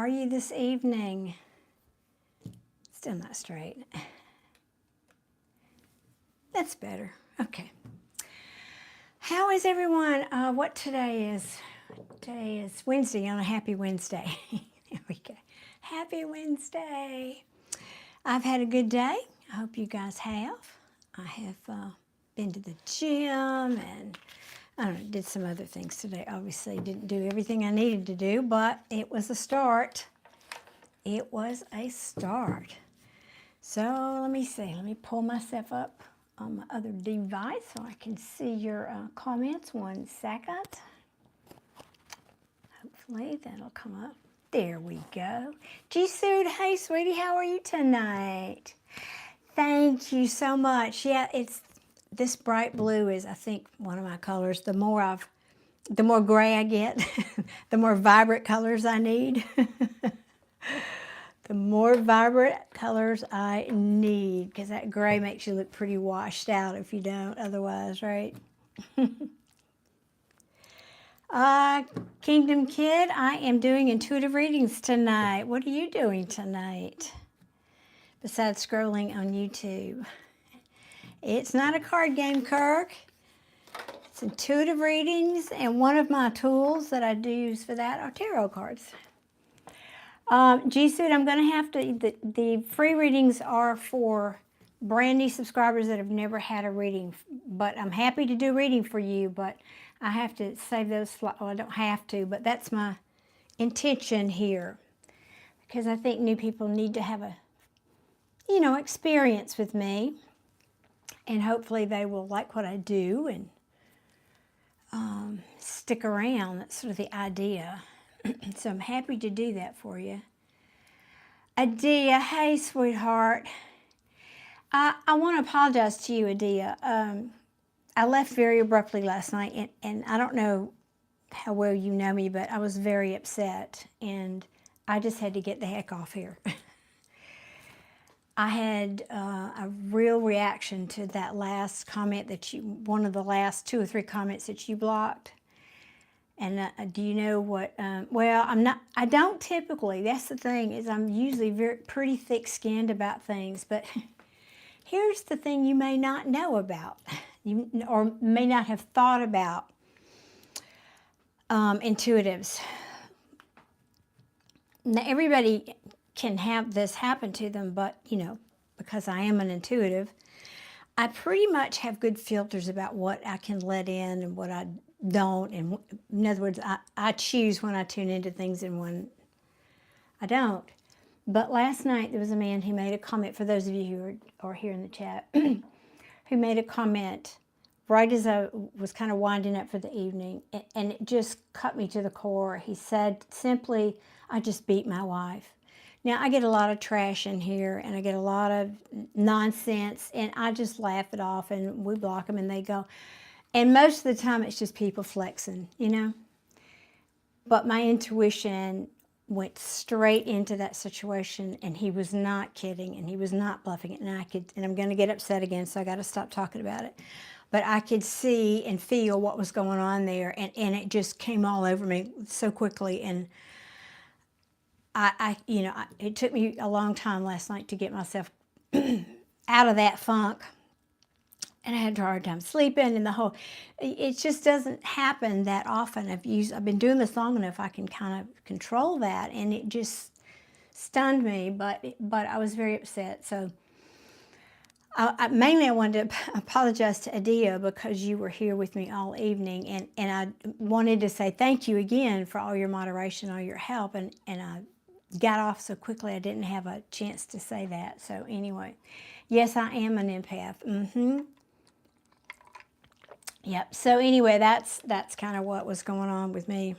are you this evening? Still not straight. That's better. Okay. How is everyone? What today is? Today is Wednesday on a happy Wednesday. There we go. Happy Wednesday. I've had a good day. I hope you guys have. I have been to the gym and I don't know, did some other things today. Obviously didn't do everything I needed to do, but it was a start. It was a start. So let me see. Let me pull myself up on my other device so I can see your comments. 1 second. Hopefully that'll come up. There we go. G-Suit, hey sweetie, how are you tonight? Thank you so much. Yeah, it's this bright blue is, I think, one of my colors. The more gray I get, the more vibrant colors I need. The more vibrant colors I need, because that gray makes you look pretty washed out if you don't otherwise, right? Kingdom Kid, I am doing intuitive readings tonight. What are you doing tonight? Besides scrolling on YouTube. It's not a card game, Kirk. It's intuitive readings, and one of my tools that I do use for that are tarot cards. G-Suit, I'm going to have to, the free readings are for brand new subscribers that have never had a reading, but I'm happy to do reading for you, but I have to save those, well, I don't have to, but that's my intention here, because I think new people need to have a, you know, experience with me, and hopefully they will like what I do and stick around. That's sort of the idea. So I'm happy to do that for you. Adia, hey sweetheart. I want to apologize to you, Adia. I left very abruptly last night, and I don't know how well you know me, but I was very upset, and I just had to get the heck off here. I had a real reaction to that last comment that you, one of the last 2 or 3 comments that you blocked. And do you know what, well, I don't typically, that's the thing, is I'm usually pretty thick-skinned about things, but here's the thing you may not know about, or may not have thought about intuitives. Now, everybody can have this happen to them, but, you know, because I am an intuitive, I pretty much have good filters about what I can let in and what I don't. And in other words, I choose when I tune into things and when I don't. But last night there was a man who made a comment, for those of you who are here in the chat, who made a comment right as I was kind of winding up for the evening, and it just cut me to the core. He said simply, I just beat my wife. Now, I get a lot of trash in here, and I get a lot of nonsense, and I just laugh it off, and we block them, and they go. And most of the time, it's just people flexing, you know. But my intuition went straight into that situation, and he was not kidding, and he was not bluffing it. And I'm going to get upset again, so I got to stop talking about it. But I could see and feel what was going on there, and it just came all over me so quickly. And it took me a long time last night to get myself out of that funk. And I had a hard time sleeping, and it just doesn't happen that often. I've been doing this long enough, I can kind of control that, and it just stunned me, but I was very upset. So mainly I wanted to apologize to Adia because you were here with me all evening, and I wanted to say thank you again for all your moderation, all your help, and I got off so quickly I didn't have a chance to say that. So anyway, yes, I am an empath. Yep. So anyway, that's kind of what was going on with me.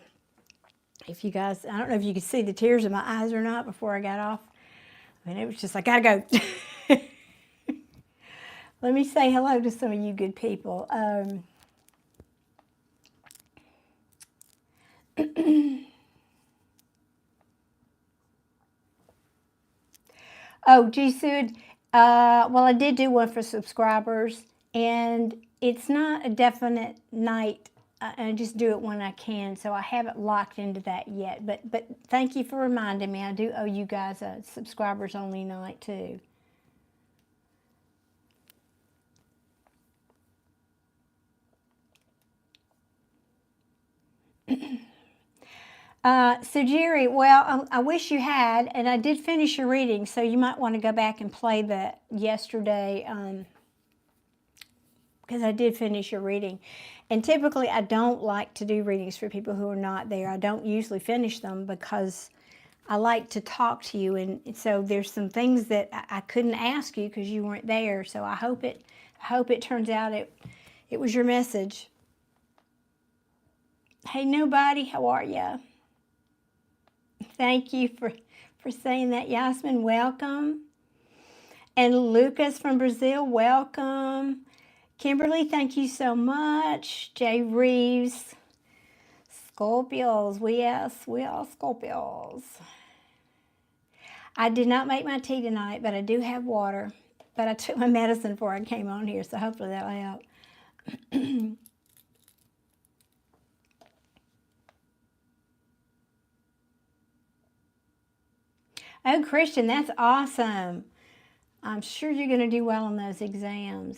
If you guys, I don't know if you could see the tears in my eyes or not before I got off. I mean, it was just like, gotta go. Let me say hello to some of you good people. Oh, G-Sud, well, I did do one for subscribers, and it's not a definite night I just do it when I can, so I haven't locked into that yet. But thank you for reminding me. I do owe you guys a subscribers only night too. So Jerry, well, I wish you had, and I did finish your reading, so you might want to go back and play that yesterday, because I did finish your reading. And typically I don't like to do readings for people who are not there. I don't usually finish them because I like to talk to you, and so there's some things that I couldn't ask you because you weren't there. So I hope it turns out it was your message. Hey, nobody, how are you? Thank you for saying that, Yasmin. Welcome. And Lucas from Brazil, welcome. Kimberly, thank you so much. Jay Reeves, Scorpios, we are Scorpios. I did not make my tea tonight, but I do have water. But I took my medicine before I came on here, so hopefully that'll help. Oh, Christian, that's awesome. I'm sure you're going to do well on those exams.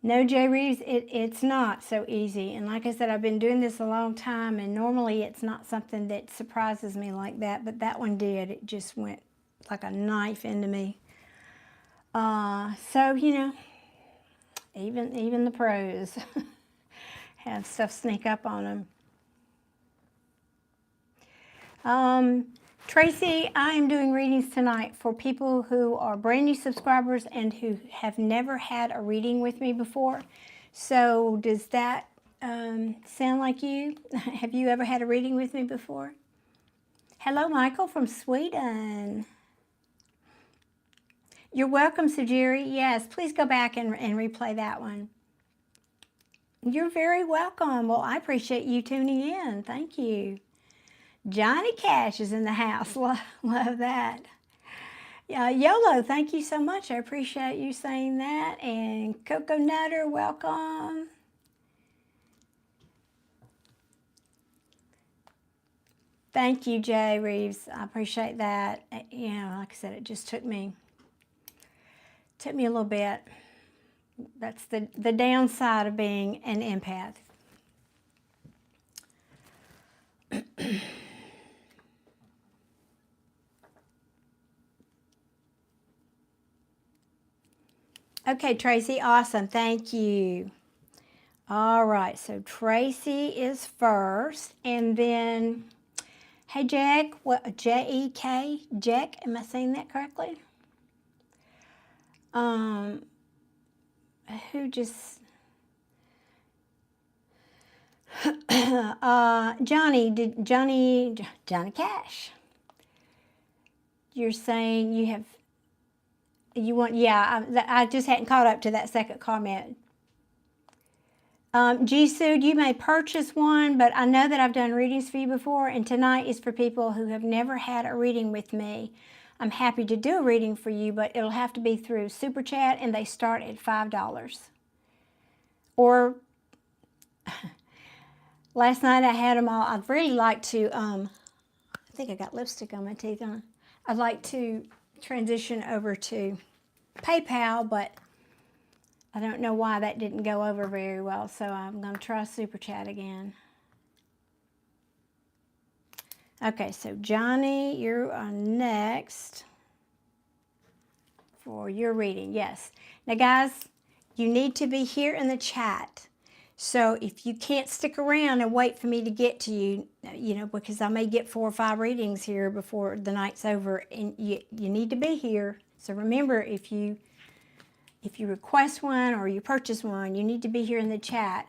No, Jay Reeves, it's not so easy. And like I said, I've been doing this a long time, and normally it's not something that surprises me like that, but that one did. It just went like a knife into me. So, you know, even the pros have stuff sneak up on them. Tracy, I am doing readings tonight for people who are brand new subscribers and who have never had a reading with me before. So does that sound like you? Have you ever had a reading with me before? Hello, Michael from Sweden. You're welcome, Sajiri. Yes, please go back and replay that one. You're very welcome. Well, I appreciate you tuning in. Thank you. Johnny Cash is in the house. Love that. YOLO, thank you so much. I appreciate you saying that. And Coco Nutter, welcome. Thank you, Jay Reeves. I appreciate that. You know, like I said, it just took me a little bit. That's the downside of being an empath. Okay, Tracy, awesome. Thank you. All right, so Tracy is first, and then, hey, Jack, what, J-E-K, Jack, am I saying that correctly? Who just, Johnny Cash. You're saying you want, yeah, I just hadn't caught up to that second comment. Jisoo, you may purchase one, but I know that I've done readings for you before, and tonight is for people who have never had a reading with me. I'm happy to do a reading for you, but it'll have to be through Super Chat, and they start at $5. Or, last night I had them all. I'd really like to, I think I got lipstick on my teeth. I'd like to transition over to PayPal, but I don't know why that didn't go over very well, so I'm going to try Super Chat again. Okay, so Johnny, you're next for your reading. Yes. Now, guys, you need to be here in the chat. So if you can't stick around and wait for me to get to you, you know, because I may get 4 or 5 readings here before the night's over, and you need to be here. So remember, if you request one or you purchase one, you need to be here in the chat.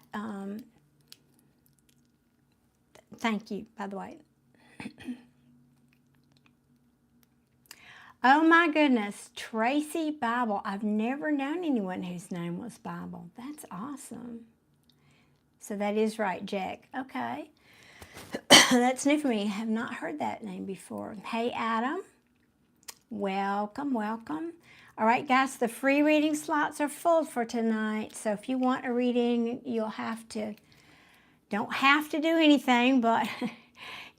Thank you, by the way. Oh my goodness, Tracy Bible. I've never known anyone whose name was Bible. That's awesome. So that is right, Jack. Okay. That's new for me. I have not heard that name before. Hey, Adam. Welcome, welcome. All right, guys, the free reading slots are full for tonight. So if you want a reading, don't have to do anything, but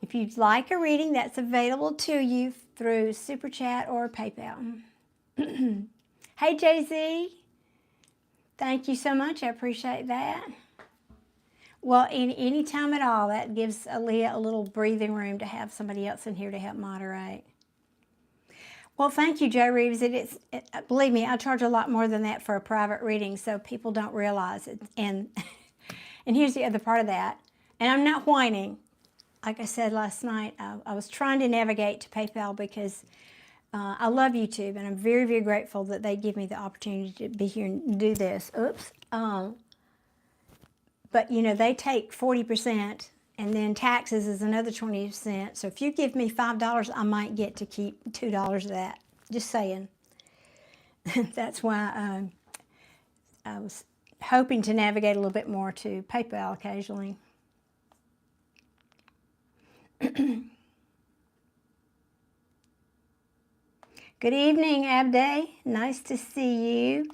if you'd like a reading, that's available to you through Super Chat or PayPal. Hey, Jay-Z. Thank you so much. I appreciate that. Well, any time at all, that gives Aaliyah a little breathing room to have somebody else in here to help moderate. Well, thank you, Joe Reeves. Believe me, I charge a lot more than that for a private reading, so people don't realize it. And here's the other part of that. And I'm not whining. Like I said last night, I was trying to navigate to PayPal because I love YouTube, and I'm very, very grateful that they give me the opportunity to be here and do this. Oops. But, you know, they take 40%, and then taxes is another 20%. So if you give me $5, I might get to keep $2 of that. Just saying. That's why I was hoping to navigate a little bit more to PayPal occasionally. Good evening, Abday. Nice to see you.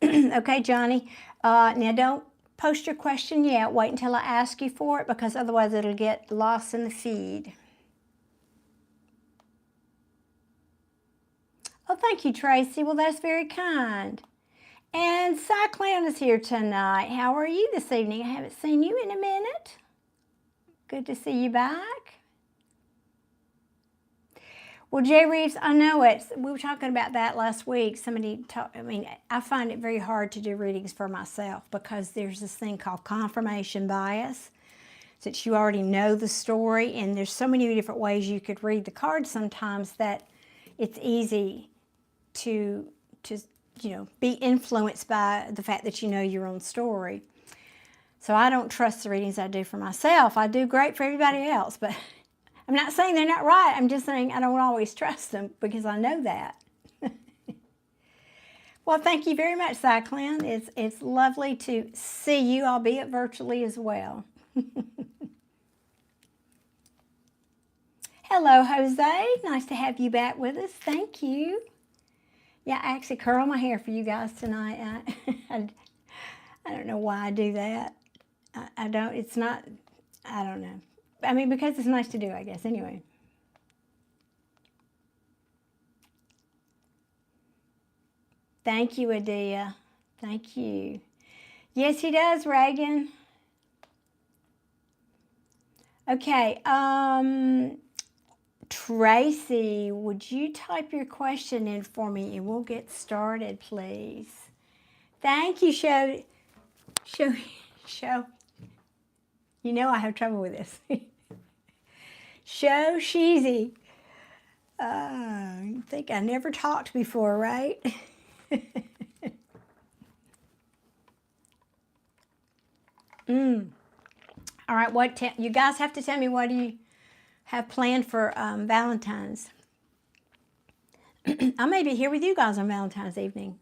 Okay, Johnny. Now, don't post your question yet. Wait until I ask you for it, because otherwise it'll get lost in the feed. Oh, thank you, Tracy. Well, that's very kind. And Cyclone is here tonight. How are you this evening? I haven't seen you in a minute. Good to see you back. Well, Jay Reeves, I know we were talking about that last week. I find it very hard to do readings for myself because there's this thing called confirmation bias. Since you already know the story, and there's so many different ways you could read the cards sometimes that it's easy to be influenced by the fact that you know your own story. So I don't trust the readings I do for myself. I do great for everybody else, but I'm not saying they're not right. I'm just saying I don't always trust them because I know that. Well, thank you very much, Cyclone. It's lovely to see you, albeit virtually as well. Hello, Jose. Nice to have you back with us. Thank you. Yeah, I actually curl my hair for you guys tonight. I don't know why I do that. I don't know. I mean, because it's nice to do, I guess, anyway. Thank you, Adia. Thank you. Yes, he does, Reagan. Okay, Tracy, would you type your question in for me and we'll get started, please? Thank you, Show. You know I have trouble with this. Show Sheezy. I think I never talked before, right? All right, you guys have to tell me, what do you have planned for Valentine's? I may be here with you guys on Valentine's evening.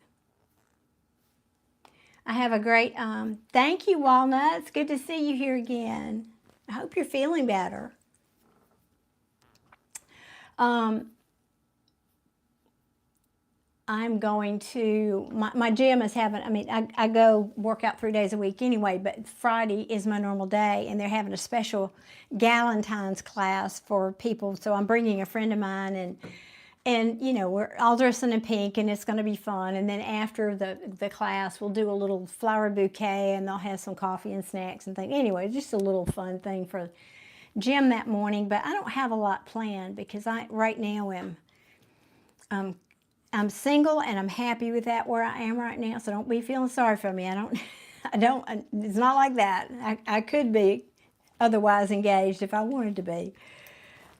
I have a great, thank you, Walnuts. Good to see you here again. I hope you're feeling better. I'm going to, my gym is having, I go work out 3 days a week anyway, but Friday is my normal day, and they're having a special Valentine's class for people. So I'm bringing a friend of mine, and we're all dressing in pink, and it's going to be fun. And then after the class, we'll do a little flower bouquet, and they'll have some coffee and snacks and things. Anyway, just a little fun thing for gym that morning. But I don't have a lot planned because I right now I'm single, and I'm happy with that where I am right now. So don't be feeling sorry for me. It's not like that. I could be otherwise engaged if I wanted to be.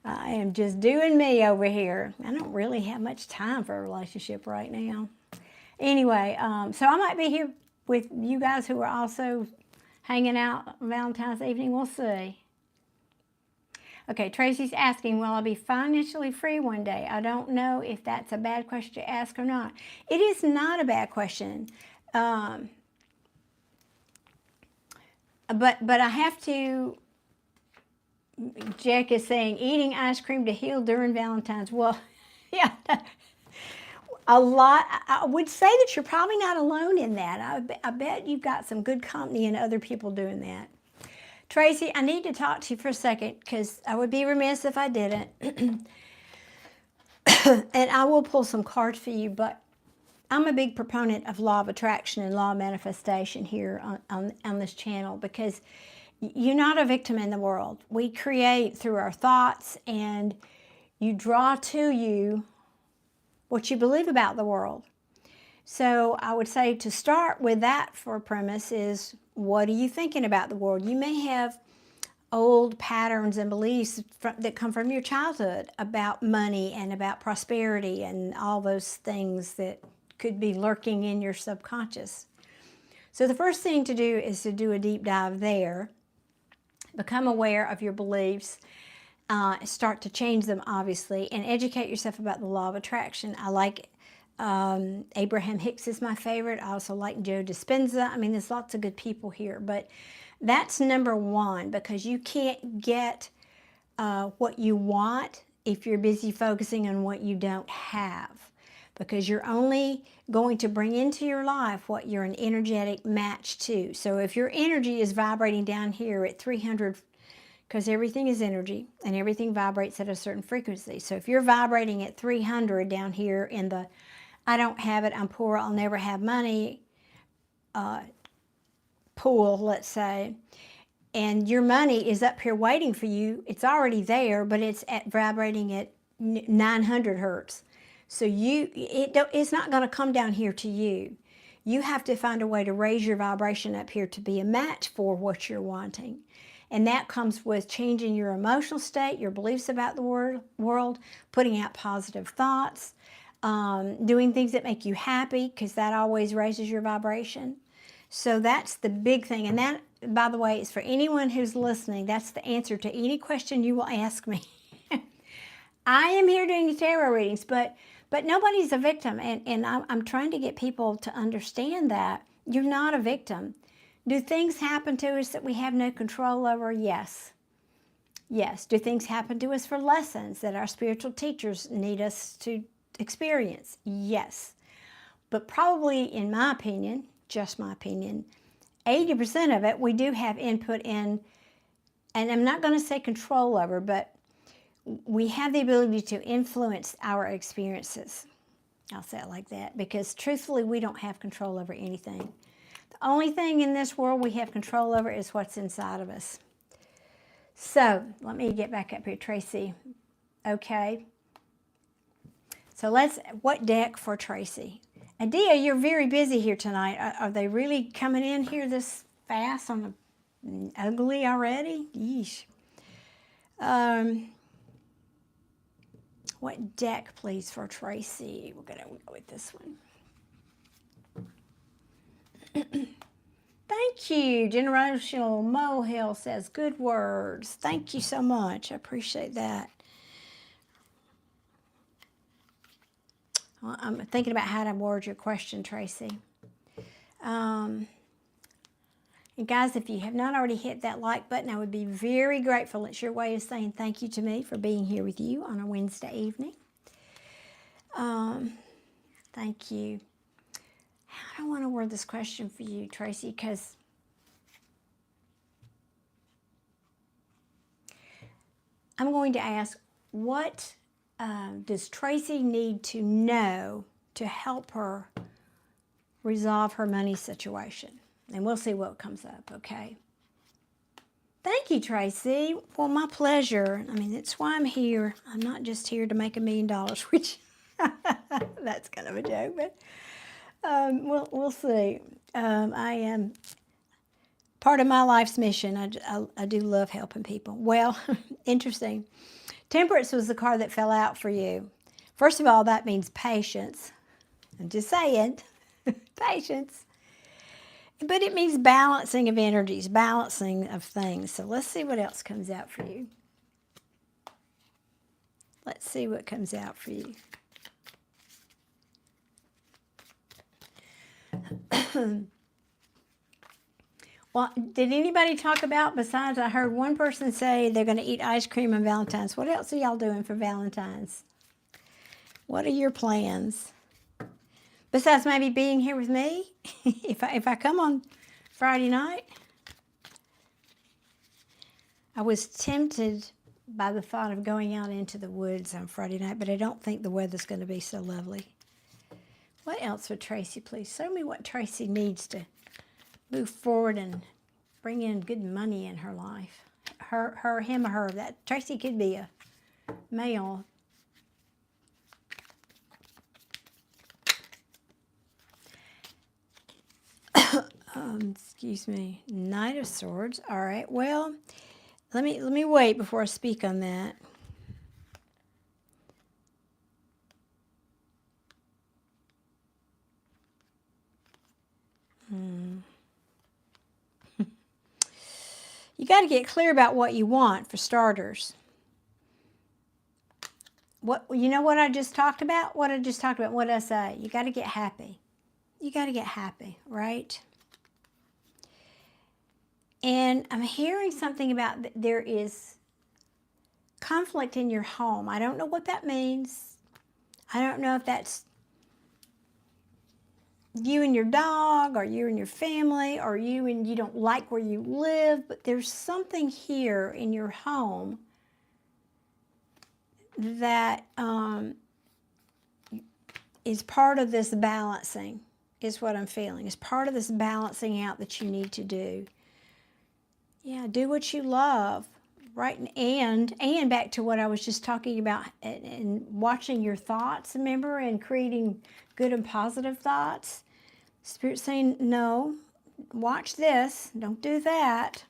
I am just doing me over here. I don't really have much time for a relationship right now. Anyway, so I might be here with you guys who are also hanging out on Valentine's evening. We'll see. Okay, Tracy's asking, will I be financially free one day? I don't know if that's a bad question to ask or not. It is not a bad question. But I have to, Jack is saying, eating ice cream to heal during Valentine's. Well, yeah, A lot. I would say that you're probably not alone in that. I bet you've got some good company and other people doing that. Tracy, I need to talk to you for a second because I would be remiss if I didn't. And I will pull some cards for you, but I'm a big proponent of law of attraction and law of manifestation here on this channel, because you're not a victim in the world. We create through our thoughts, and you draw to you what you believe about the world. So I would say to start with that for a premise is, what are you thinking about the world? You may have old patterns and beliefs that come from your childhood about money and about prosperity and all those things that could be lurking in your subconscious. So the first thing to do is to do a deep dive there. Become aware of your beliefs. Start to change them, obviously, and educate yourself about the law of attraction. I like Abraham Hicks is my favorite. I also like Joe Dispenza. I mean, there's lots of good people here, but that's number one, because you can't get what you want if you're busy focusing on what you don't have, because you're only going to bring into your life what you're an energetic match to. So if your energy is vibrating down here at 300, because everything is energy and everything vibrates at a certain frequency. So if you're vibrating at 300 down here in the I don't have it, I'm poor, I'll never have money pool, let's say, and your money is up here waiting for you, it's already there, but it's vibrating at 900 hertz. So it's not going to come down here to you. You have to find a way to raise your vibration up here to be a match for what you're wanting. And that comes with changing your emotional state, your beliefs about the world, putting out positive thoughts, doing things that make you happy, because that always raises your vibration. So that's the big thing. And that, by the way, is for anyone who's listening. That's the answer to any question you will ask me. I am here doing tarot readings, but nobody's a victim. And I'm trying to get people to understand that you're not a victim. Do things happen to us that we have no control over? Yes. Yes. Do things happen to us for lessons that our spiritual teachers need us to experience? Yes. But probably, in my opinion, just my opinion, 80% of it we do have input in, and I'm not going to say control over, but we have the ability to influence our experiences. I'll say it like that, because truthfully, we don't have control over anything. The only thing in this world we have control over is what's inside of us. So let me get back up here, Tracy. Okay. So what deck for Tracy? Adia, you're very busy here tonight. Are they really coming in here this fast on the ugly already? Yeesh. What deck, please, for Tracy? We're going to go with this one. Thank you. Generational Molehill says good words. Thank you so much. I appreciate that. Well, I'm thinking about how to word your question, Tracy. And guys, if you have not already hit that like button, I would be very grateful. It's your way of saying thank you to me for being here with you on a Wednesday evening. Thank you. I don't want to word this question for you, Tracy, because I'm going to ask, what does Tracy need to know to help her resolve her money situation? And we'll see what comes up, okay? Thank you, Tracy. Well, my pleasure. I mean, that's why I'm here. I'm not just here to make $1 million, which that's kind of a joke, but we'll see. I am part of my life's mission. I do love helping people. Well, interesting. Temperance was the card that fell out for you. First of all, that means patience. I'm just saying, patience. But it means balancing of energies, balancing of things. So let's see what else comes out for you. Let's see what comes out for you. Well, did anybody talk about, besides I heard one person say they're going to eat ice cream on Valentine's. What else are y'all doing for Valentine's? What are your plans? Besides maybe being here with me, if I come on Friday night. I was tempted by the thought of going out into the woods on Friday night, but I don't think the weather's going to be so lovely. What else for Tracy, please? Show me what Tracy needs to move forward and bring in good money in her life. Him or her. That Tracy could be a male. Excuse me. Knight of Swords. All right. Well, let me wait before I speak on that. You got to get clear about what you want, for starters. You know what I just talked about? What did I say? You got to get happy. You got to get happy, right? And I'm hearing something about there is conflict in your home. I don't know what that means. I don't know if that's you and your dog, or you and your family, or you and you don't like where you live, but there's something here in your home that is part of this balancing, is what I'm feeling. It's part of this balancing out that you need to do. Yeah, do what you love, right? And back to what I was just talking about, and watching your thoughts, remember, and creating good and positive thoughts. Spirit saying, no, watch this, don't do that.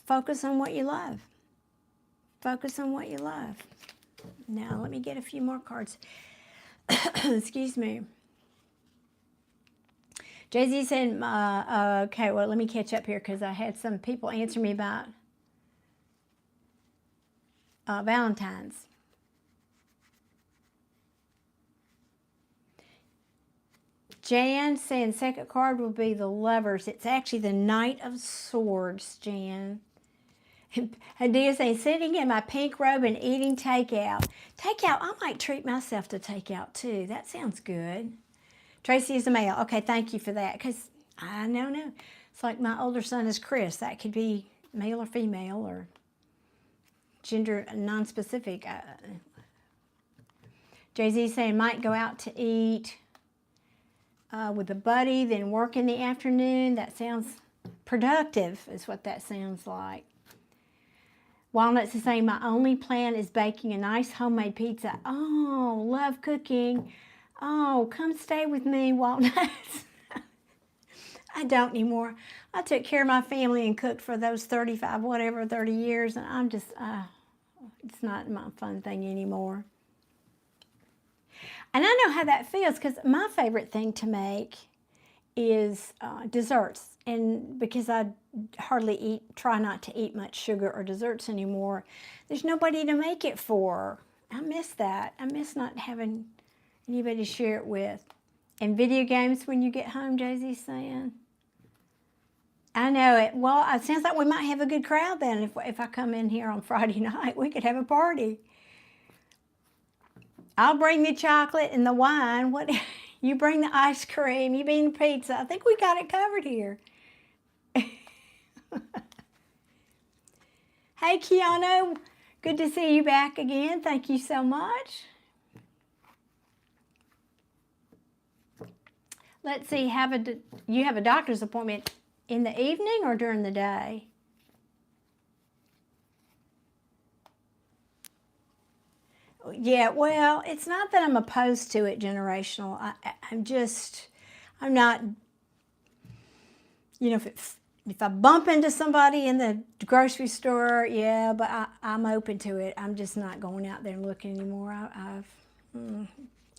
Focus on what you love. Focus on what you love. Now, let me get a few more cards. Excuse me. Jay-Z said, okay, well, let me catch up here because I had some people answer me about Valentine's. Jan saying second card will be the Lovers. It's actually the Knight of Swords, Jan. Hadia saying, sitting in my pink robe and eating takeout. Takeout, I might treat myself to takeout too. That sounds good. Tracy is a male. Okay, thank you for that. Because I don't know. It's like my older son is Chris. That could be male or female or gender non-specific. Jay-Z saying might go out to eat with a buddy, then work in the afternoon. That sounds productive, is what that sounds like. Walnuts is saying, my only plan is baking a nice homemade pizza. Oh, love cooking. Oh, come stay with me, Walnuts. I don't anymore. I took care of my family and cooked for those 30 years, and I'm just, it's not my fun thing anymore. And I know how that feels, because my favorite thing to make is desserts. And because I hardly try not to eat much sugar or desserts anymore, there's nobody to make it for. I miss that. I miss not having anybody to share it with. And video games when you get home, Jay-Z's saying. I know it. Well, it sounds like we might have a good crowd then. If I come in here on Friday night, we could have a party. I'll bring the chocolate and the wine. What? You bring the ice cream. You bring the pizza. I think we got it covered here. Hey, Keanu. Good to see you back again. Thank you so much. Let's see. You have a doctor's appointment in the evening or during the day? Yeah, well, it's not that I'm opposed to it, generational. I'm not, you know, if I bump into somebody in the grocery store, yeah, but I'm open to it. I'm just not going out there and looking anymore. At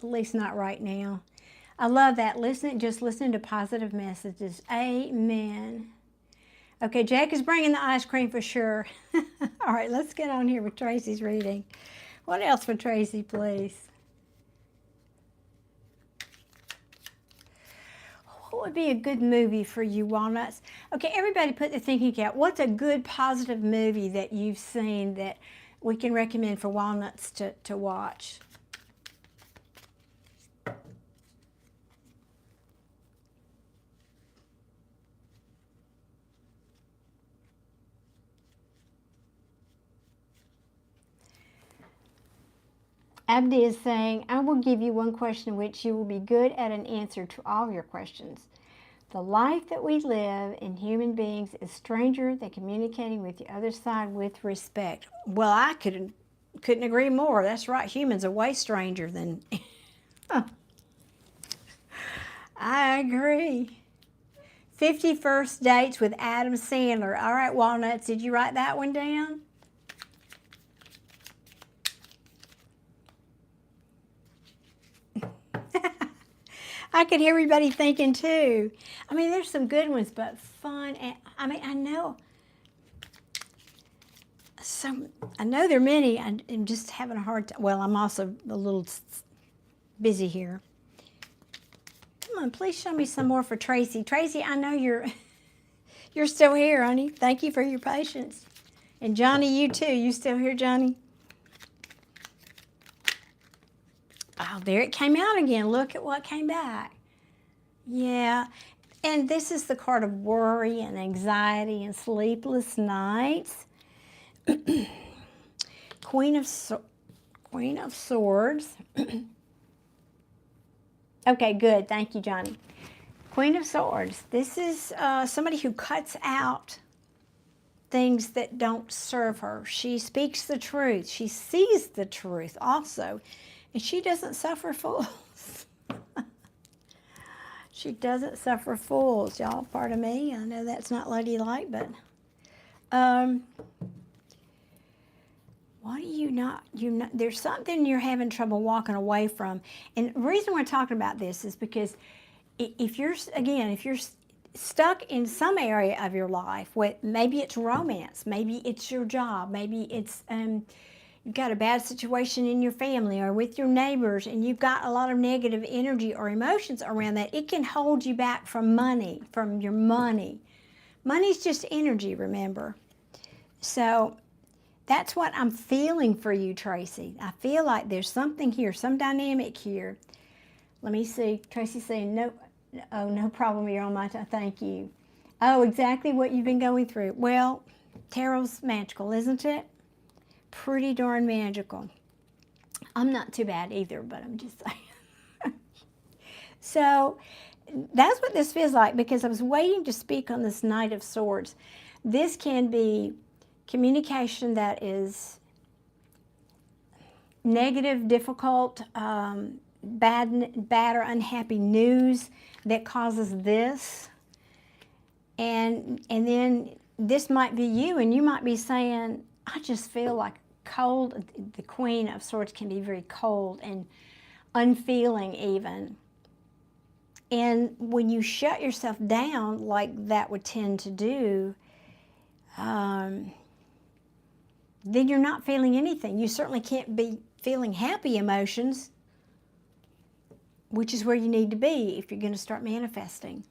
least not right now. I love that. Just listening to positive messages. Amen. Okay, Jack is bringing the ice cream for sure. All right, let's get on here with Tracy's reading. What else for Tracy, please? What would be a good movie for you, Walnuts? Okay, everybody put their thinking cap. What's a good, positive movie that you've seen that we can recommend for Walnuts to watch? Abdi is saying, I will give you one question which you will be good at an answer to all your questions. The life that we live in human beings is stranger than communicating with the other side with respect. Well, I couldn't agree more. That's right. Humans are way stranger than... I agree. 51st dates with Adam Sandler. All right, Walnuts, did you write that one down? I could hear everybody thinking too. I mean, there's some good ones, but fun. And I mean, I know there are many. I'm just having a hard time. Well, I'm also a little busy here. Come on, please show me some more for Tracy. Tracy, I know you're still here, honey. Thank you for your patience. And Johnny, you too. You still here, Johnny? Oh, there it came out again. Look at what came back. Yeah. And this is the card of worry and anxiety and sleepless nights. Queen of Swords. Okay, good. Thank you, Johnny. Queen of Swords. This is somebody who cuts out things that don't serve her. She speaks the truth. She sees the truth also. And she doesn't suffer fools. She doesn't suffer fools, y'all. Pardon me. I know that's not ladylike, but what do you not? There's something you're having trouble walking away from. And the reason we're talking about this is because if you're stuck in some area of your life, maybe it's romance, maybe it's your job, maybe it's you've got a bad situation in your family or with your neighbors, and you've got a lot of negative energy or emotions around that, it can hold you back from your money. Money's just energy, remember. So that's what I'm feeling for you, Tracy. I feel like there's something here, some dynamic here. Let me see. Tracy's saying, no, oh, no problem, you're on my time. Thank you. Oh, exactly what you've been going through. Well, tarot's magical, isn't it? Pretty darn magical. I'm not too bad either, but I'm just saying. So that's what this feels like, because I was waiting to speak on this Knight of Swords. This can be communication that is negative, difficult, bad or unhappy news that causes this. And then this might be you, and you might be saying, I just feel like cold. The Queen of Swords can be very cold and unfeeling even. And when you shut yourself down like that would tend to do, then you're not feeling anything. You certainly can't be feeling happy emotions, which is where you need to be if you're going to start manifesting.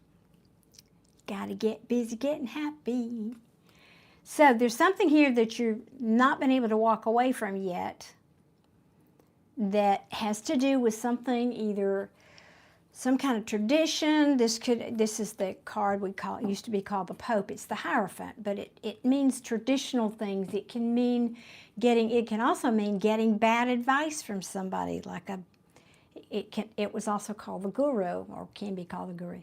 Got to get busy getting happy. So there's something here that you've not been able to walk away from yet that has to do with something, either some kind of tradition. This is the card used to be called the Pope. It's the Hierophant, but it means traditional things. It can also mean getting bad advice from somebody, it was also called the Guru, or can be called the Guru.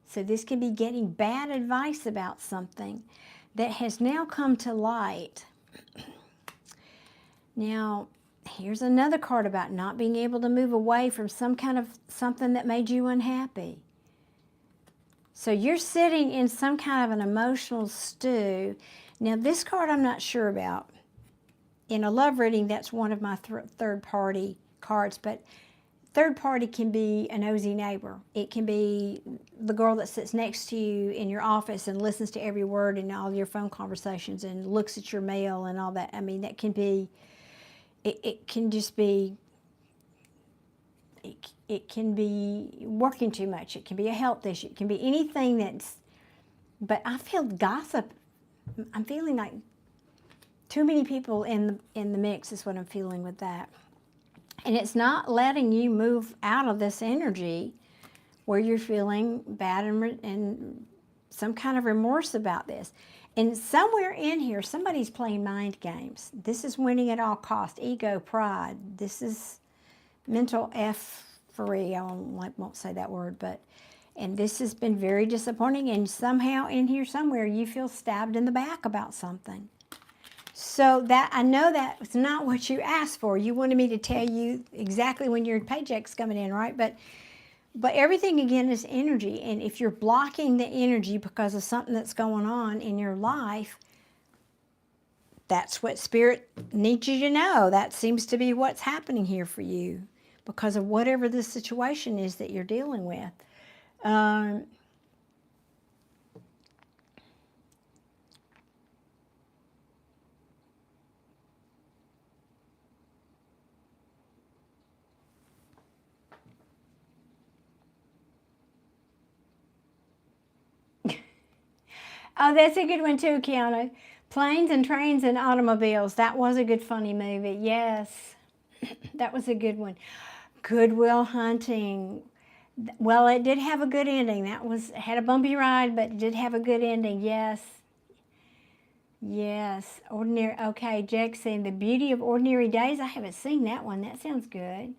So this can be getting bad advice about something that has now come to light. Now, here's another card about not being able to move away from something that made you unhappy. So you're sitting in some kind of an emotional stew. Now, this card I'm not sure about. In a love reading, that's one of my third-party cards, but third party can be a nosy neighbor. It can be the girl that sits next to you in your office and listens to every word in all your phone conversations and looks at your mail and all that. I mean, that can be, it can just be, it can be working too much. It can be a health issue. It can be anything but I feel gossip. I'm feeling like too many people in the mix is what I'm feeling with that. And it's not letting you move out of this energy where you're feeling bad and some kind of remorse about this. And somewhere in here, somebody's playing mind games. This is winning at all cost, ego, pride. This is mental effery. I won't say that word, but, and this has been very disappointing, and somehow in here somewhere you feel stabbed in the back about something. So that, I know that was not what you asked for. You wanted me to tell you exactly when your paycheck's coming in, right? But everything again is energy, and if you're blocking the energy because of something that's going on in your life, that's what Spirit needs you to know. That seems to be what's happening here for you because of whatever the situation is that you're dealing with. Oh, that's a good one too, Kiana. Planes and Trains and Automobiles. That was a good funny movie. Yes, that was a good one. Good Will Hunting. Well, it did have a good ending. It had a bumpy ride, but it did have a good ending. Yes. Yes. Ordinary. Okay, Jack's saying The Beauty of Ordinary Days. I haven't seen that one. That sounds good.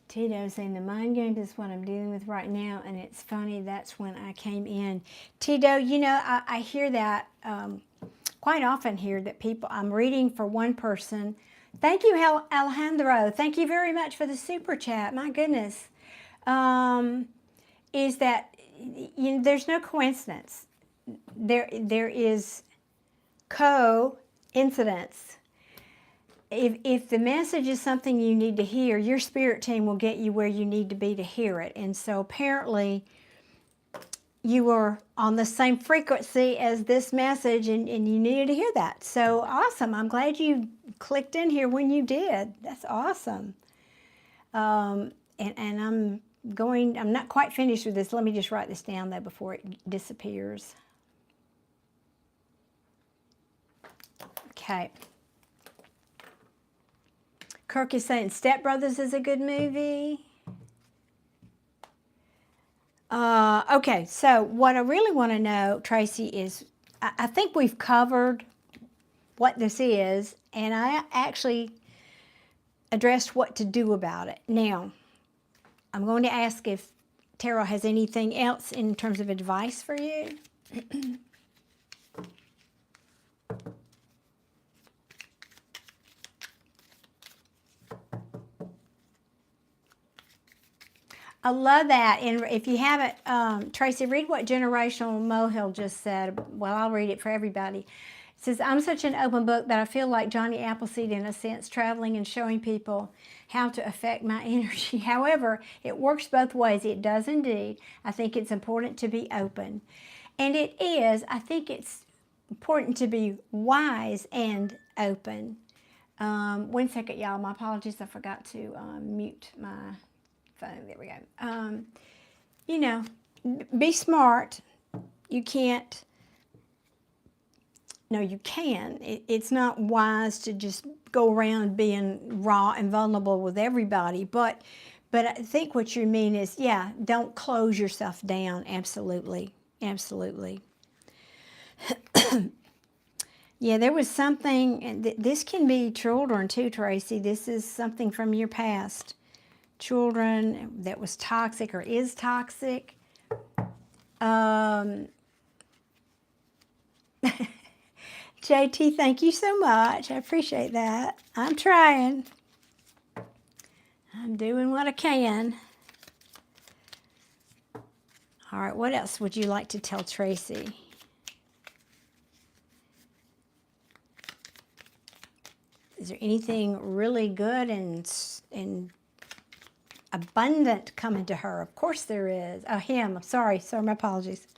Tito saying the mind games is what I'm dealing with right now, and it's funny, that's when I came in. Tito, you know, I hear that quite often here that people, I'm reading for one person. Thank you, Alejandro. Thank you very much for the super chat. My goodness. Is that, you know, there's no coincidence. There is coincidence. If the message is something you need to hear, your spirit team will get you where you need to be to hear it. And so apparently you were on the same frequency as this message, and you needed to hear that. So awesome. I'm glad you clicked in here when you did. That's awesome. And I'm not quite finished with this. Let me just write this down though before it disappears. Okay. Kirk is saying Step Brothers is a good movie. Okay, so what I really want to know, Tracy, is I think we've covered what this is, and I actually addressed what to do about it. Now, I'm going to ask if Tarot has anything else in terms of advice for you. I love that. And if you haven't, Tracy, read what Generational Mohill just said. Well, I'll read it for everybody. It says, I'm such an open book that I feel like Johnny Appleseed in a sense, traveling and showing people how to affect my energy. However, it works both ways. It does indeed. I think it's important to be open. And it is. I think it's important to be wise and open. 1 second, y'all. My apologies. I forgot to mute my phone. There we go. You know, be smart. You can't. No, you can. It's not wise to just go around being raw and vulnerable with everybody. But I think what you mean is, yeah, don't close yourself down. Absolutely. Absolutely. Yeah, there was something, and this can be children too, Tracy. This is something from your past. Children that was toxic or is toxic. JT, thank you so much. I appreciate that. I'm trying. I'm doing what I can. All right, what else would you like to tell Tracy? Is there anything really good and abundant coming to her? Of course there is. Oh, him. Sorry, my apologies.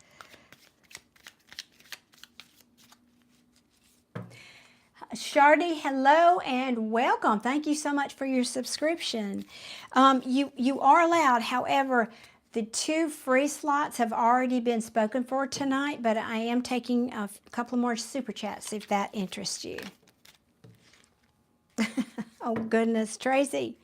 Shardy, hello and welcome. Thank you so much for your subscription. You are allowed, however, the 2 free slots have already been spoken for tonight, but I am taking a couple more super chats if that interests you. Oh goodness, Tracy.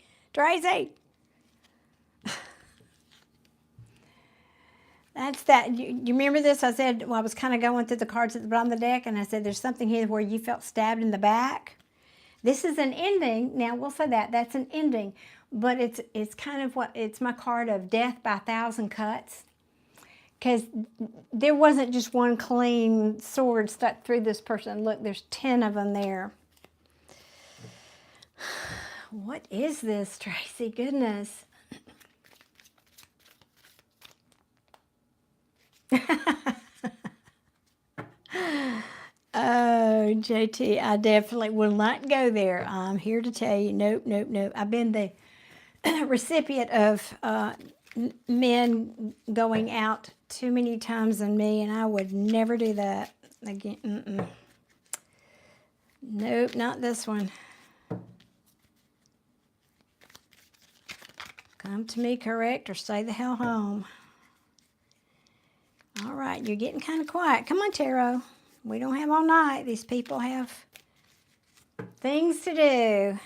That's that. You remember this? I said, well, I was kind of going through the cards at the bottom of the deck, and I said, there's something here where you felt stabbed in the back. This is an ending. Now, we'll say that's an ending, but it's kind of it's my card of death by 1,000 cuts, because there wasn't just one clean sword stuck through this person. Look, there's 10 of them there. What is this, Tracy? Goodness. Oh, JT, I definitely will not go there. I'm here to tell you, nope, nope, nope. I've been the recipient of men going out too many times on me, and I would never do that again. Nope, not this one. Come to me correct or stay the hell home. All right, you're getting kind of quiet. Come on, Tarot. We don't have all night. These people have things to do.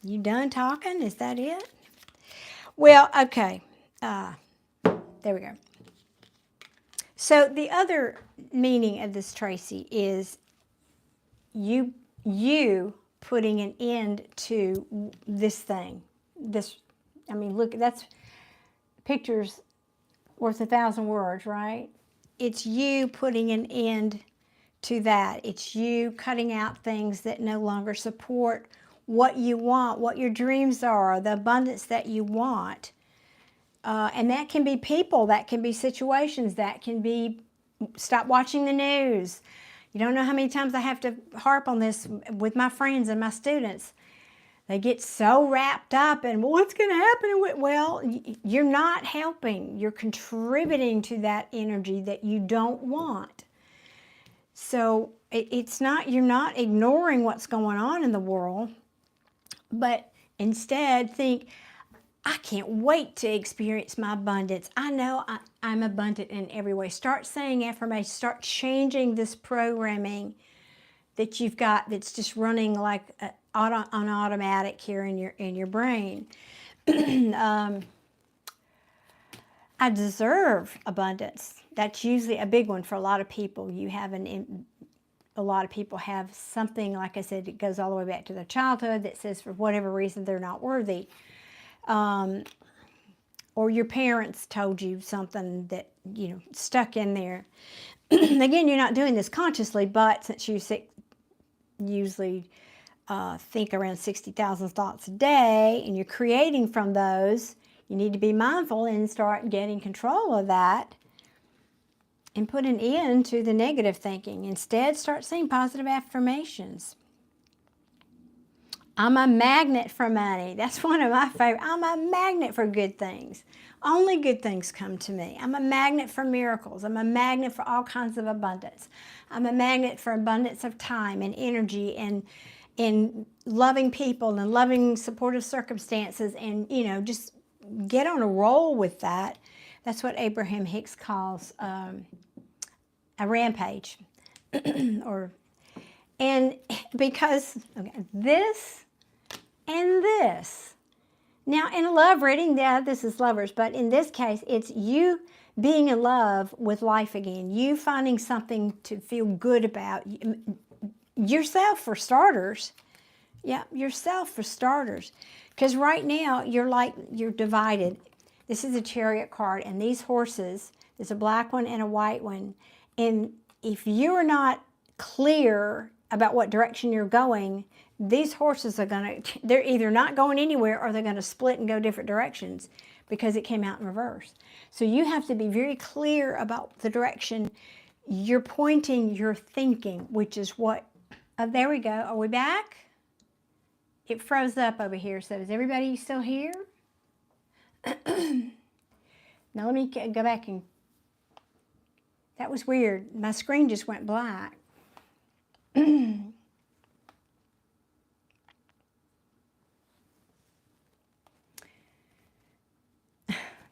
You done talking? Is that it? Well, okay. There we go. So the other meaning of this, Tracy, is you putting an end to this thing. I mean, look, that's pictures worth 1,000 words, right? It's you putting an end to that. It's you cutting out things that no longer support what you want, what your dreams are, the abundance that you want. And that can be people, that can be situations, that can be stop watching the news. You don't know how many times I have to harp on this with my friends and my students. They get so wrapped up in, well, what's going to happen? Well, you're not helping. You're contributing to that energy that you don't want. So it's not, you're not ignoring what's going on in the world, but instead think, I can't wait to experience my abundance. I know I'm abundant in every way. Start saying affirmations. Start changing this programming that you've got that's just running like on automatic here in your brain. I deserve abundance. That's usually a big one for a lot of people. A lot of people have something, like I said, it goes all the way back to their childhood that says for whatever reason they're not worthy. Or your parents told you something that, stuck in there. Again, you're not doing this consciously, but since you usually think around 60,000 thoughts a day and you're creating from those, you need to be mindful and start getting control of that and put an end to the negative thinking. Instead, start saying positive affirmations. I'm a magnet for money. That's one of my favorite. I'm a magnet for good things. Only good things come to me. I'm a magnet for miracles. I'm a magnet for all kinds of abundance. I'm a magnet for abundance of time and energy and in loving people and loving supportive circumstances, and just get on a roll with that. That's what Abraham Hicks calls a rampage. And because this and this. Now, in a love reading, this is lovers, but in this case, it's you being in love with life again. You finding something to feel good about. Yourself, for starters. Yeah, yourself, for starters. Because right now, you're divided. This is a Chariot card, and these horses, there's a black one and a white one. And if you are not clear about what direction you're going, these horses they're either not going anywhere or they're going to split and go different directions because it came out in reverse. So you have to be very clear about the direction you're pointing your thinking, which is what, there we go. Are we back? It froze up over here. So is everybody still here? Now let me go back and, that was weird. My screen just went black.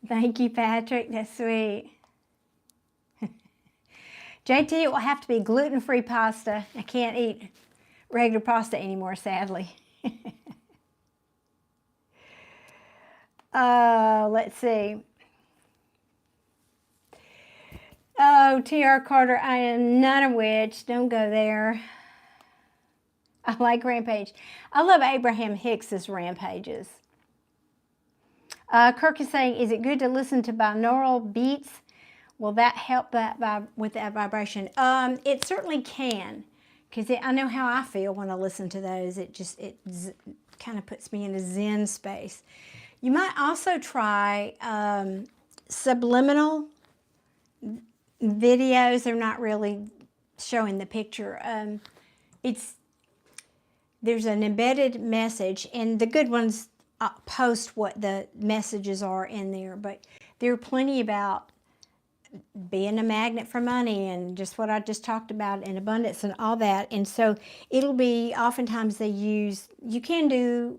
Thank you, Patrick. That's sweet. JT, it will have to be gluten-free pasta. I can't eat regular pasta anymore, sadly. Let's see. Oh, T.R. Carter, I am not a witch. Don't go there. I like Rampage. I love Abraham Hicks's Rampages. Kirk is saying, is it good to listen to binaural beats? Will that help with that vibration? It certainly can, because I know how I feel when I listen to those. It kind of puts me in a Zen space. You might also try subliminal videos. They're not really showing the picture. There's an embedded message, and the good ones post what the messages are in there, but there are plenty about being a magnet for money and just what I just talked about, and abundance and all that. And so it'll be, oftentimes they use, you can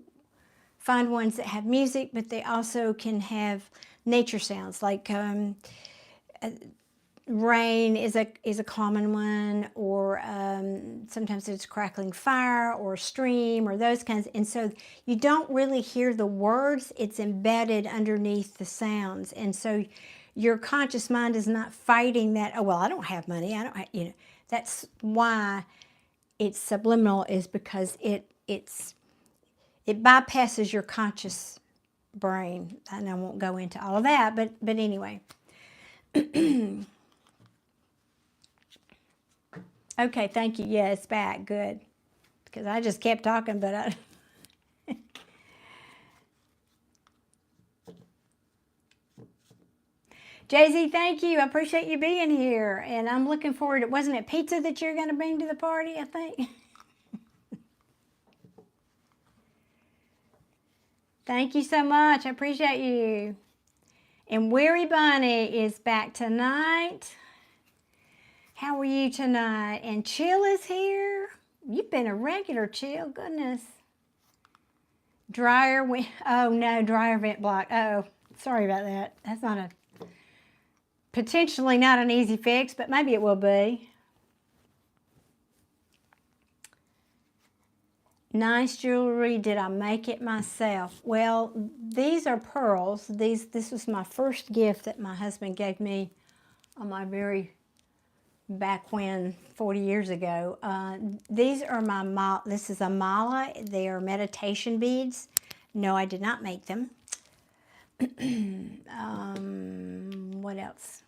find ones that have music, but they also can have nature sounds, like rain is a common one, or sometimes it's crackling fire or stream or those kinds. And so you don't really hear the words, it's embedded underneath the sounds. And so your conscious mind is not fighting that, oh, well, I don't have money, I don't have, that's why it's subliminal, is because it bypasses your conscious brain. And I won't go into all of that, but anyway. Okay, thank you. Yeah, it's back. Good. Because I just kept talking, but I... Jay-Z, thank you. I appreciate you being here. And I'm looking forward to... Wasn't it pizza that you're going to bring to the party, I think? Thank you so much. I appreciate you. And Weary Bunny is back tonight. How are you tonight? And Chill is here. You've been a regular, Chill. Goodness. Dryer went... Oh, no. Dryer vent block. Oh, sorry about that. That's not a... Potentially not an easy fix, but maybe it will be. Nice jewelry. Did I make it myself? Well, these are pearls. This was my first gift that my husband gave me on my very back when, 40 years ago. These are this is a mala. They are meditation beads. No, I did not make them. What else?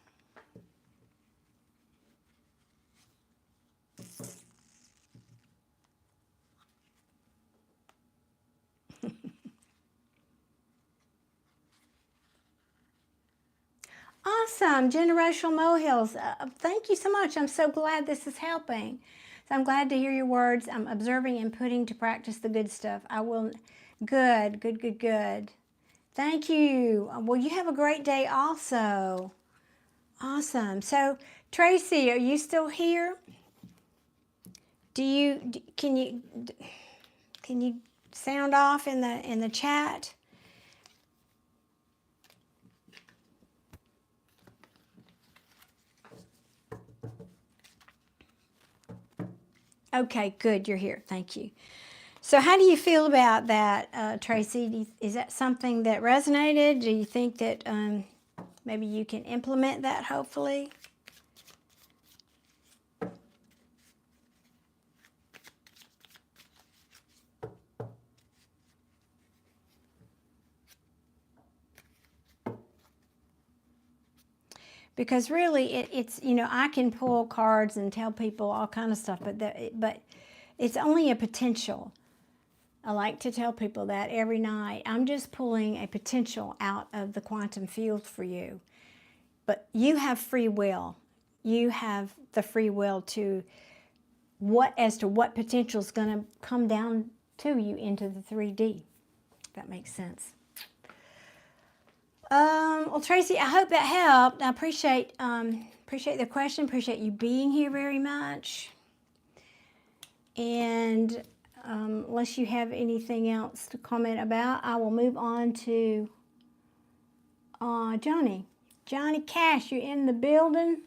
Awesome, generational molehills. Thank you so much. I'm so glad this is helping. So I'm glad to hear your words. I'm observing and putting to practice the good stuff. I will. Good, good, good, good. Thank you. Well, you have a great day also. Awesome. So, Tracy, are you still here? Can you sound off in the chat? Okay, good. You're here. Thank you. So how do you feel about that, Tracy? Is that something that resonated? Do you think that maybe you can implement that, hopefully? Because really, it's, I can pull cards and tell people all kind of stuff, but it's only a potential. I like to tell people that every night. I'm just pulling a potential out of the quantum field for you. But you have free will. You have the free will to as to what potential is going to come down to you into the 3D. If that makes sense. Well, Tracy, I hope that helped. I appreciate the question. Appreciate you being here very much. And unless you have anything else to comment about, I will move on to Johnny. Johnny Cash, you in the building?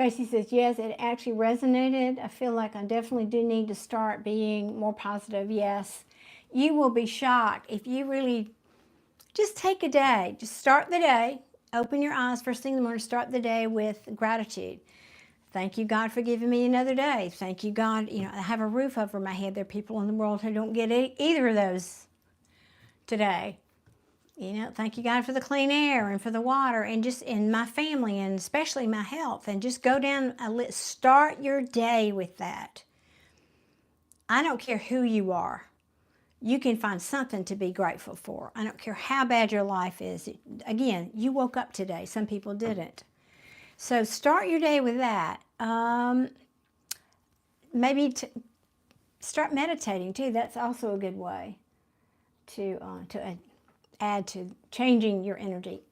Tracy says, yes, it actually resonated. I feel like I definitely do need to start being more positive. Yes, you will be shocked if you really just take a day. Just start the day. Open your eyes first thing in the morning. Start the day with gratitude. Thank you, God, for giving me another day. Thank you, God. You know, I have a roof over my head. There are people in the world who don't get either of those today. You know, thank you, God, for the clean air and for the water and just in my family and especially my health. And just go down a list. Start your day with that. I don't care who you are. You can find something to be grateful for. I don't care how bad your life is. Again, you woke up today. Some people didn't. So start your day with that. Maybe start meditating too. That's also a good way to add to changing your energy.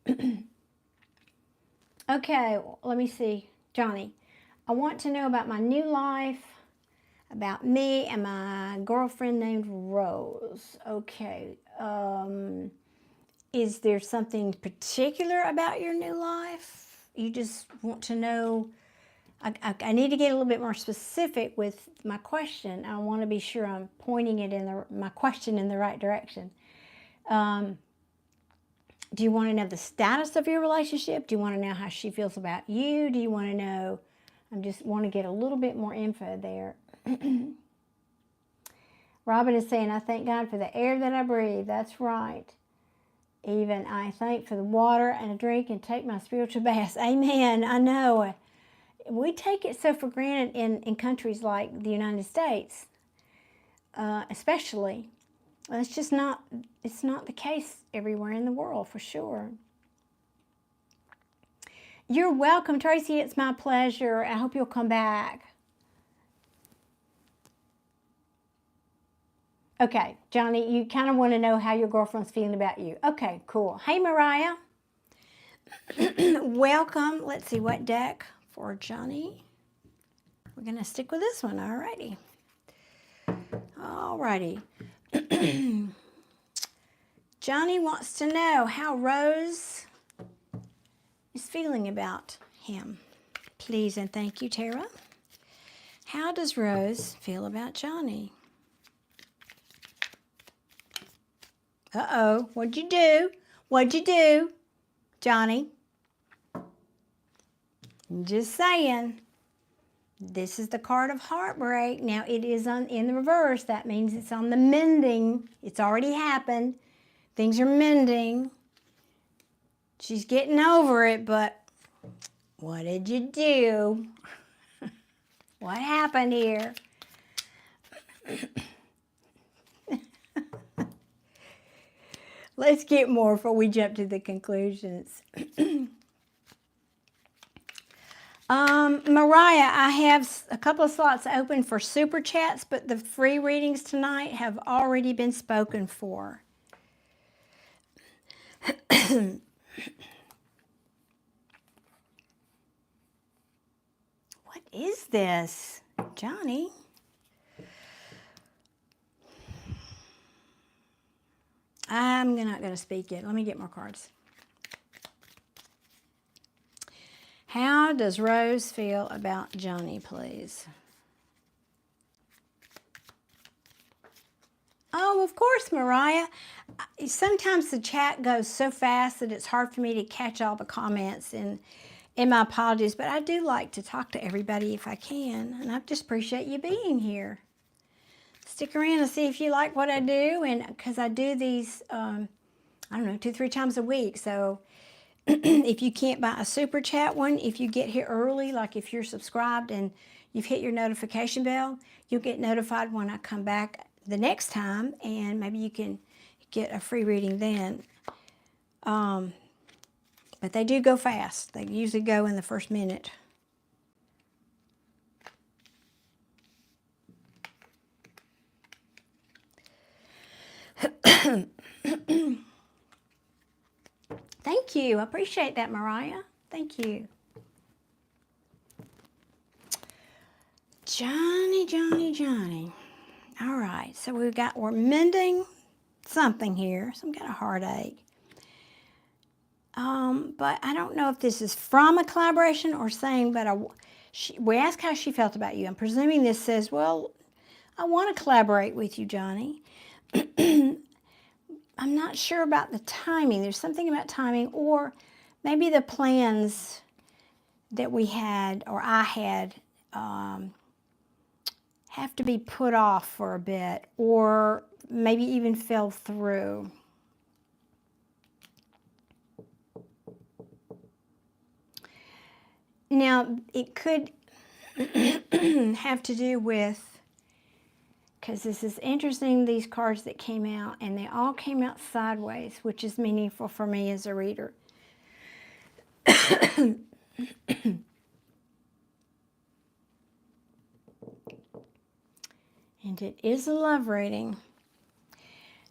Okay, let me see. Johnny, I want to know about my new life, about me and my girlfriend named Rose. Okay. Is there something particular about your new life? You just want to know? I need to get a little bit more specific with my question. I want to be sure I'm pointing it in my question in the right direction. Do you want to know the status of your relationship? Do you want to know how she feels about you? Do you want to know? I just want to get a little bit more info there. Robin is saying, I thank God for the air that I breathe. That's right. Even I thank for the water and a drink and take my spiritual baths. Amen. I know. We take it so for granted in countries like the United States, especially. It's just not, it's not the case everywhere in the world, for sure. You're welcome, Tracy. It's my pleasure. I hope you'll come back. Okay, Johnny, you kind of want to know how your girlfriend's feeling about you. Okay, cool. Hey, Mariah. Welcome. Let's see what deck for Johnny. We're going to stick with this one. Alrighty. Alrighty. Johnny wants to know how Rose is feeling about him. Please and thank you, Tara. How does Rose feel about Johnny? Uh-oh. What'd you do? What'd you do, Johnny? Just saying. This is the card of heartbreak. Now, it is in the reverse. That means it's on the mending. It's already happened. Things are mending. She's getting over it, but what did you do? What happened here? Let's get more before we jump to the conclusions. Mariah, I have a couple of slots open for super chats, but the free readings tonight have already been spoken for. What is this, Johnny? I'm not going to speak yet. Let me get more cards. How does Rose feel about Johnny, please? Oh, of course, Mariah. Sometimes the chat goes so fast that it's hard for me to catch all the comments, and my apologies, but I do like to talk to everybody if I can, and I just appreciate you being here. Stick around and see if you like what I do, and because I do these, I don't know, 2-3 times a week, so if you can't buy a super chat one, if you get here early, like if you're subscribed and you've hit your notification bell, you'll get notified when I come back the next time, and maybe you can get a free reading then. But they do go fast. They usually go in the first minute. Thank you. I appreciate that, Mariah. Thank you. Johnny, Johnny, Johnny. All right, so we're mending something here. Some kind of heartache. But I don't know if this is from a collaboration or saying, but We asked how she felt about you. I'm presuming this says, well, I want to collaborate with you, Johnny. I'm not sure about the timing. There's something about timing, or maybe the plans that we had, or I had, have to be put off for a bit, or maybe even fell through. Now, it could have to do with, because this is interesting, these cards that came out, and they all came out sideways, which is meaningful for me as a reader. And it is a love reading.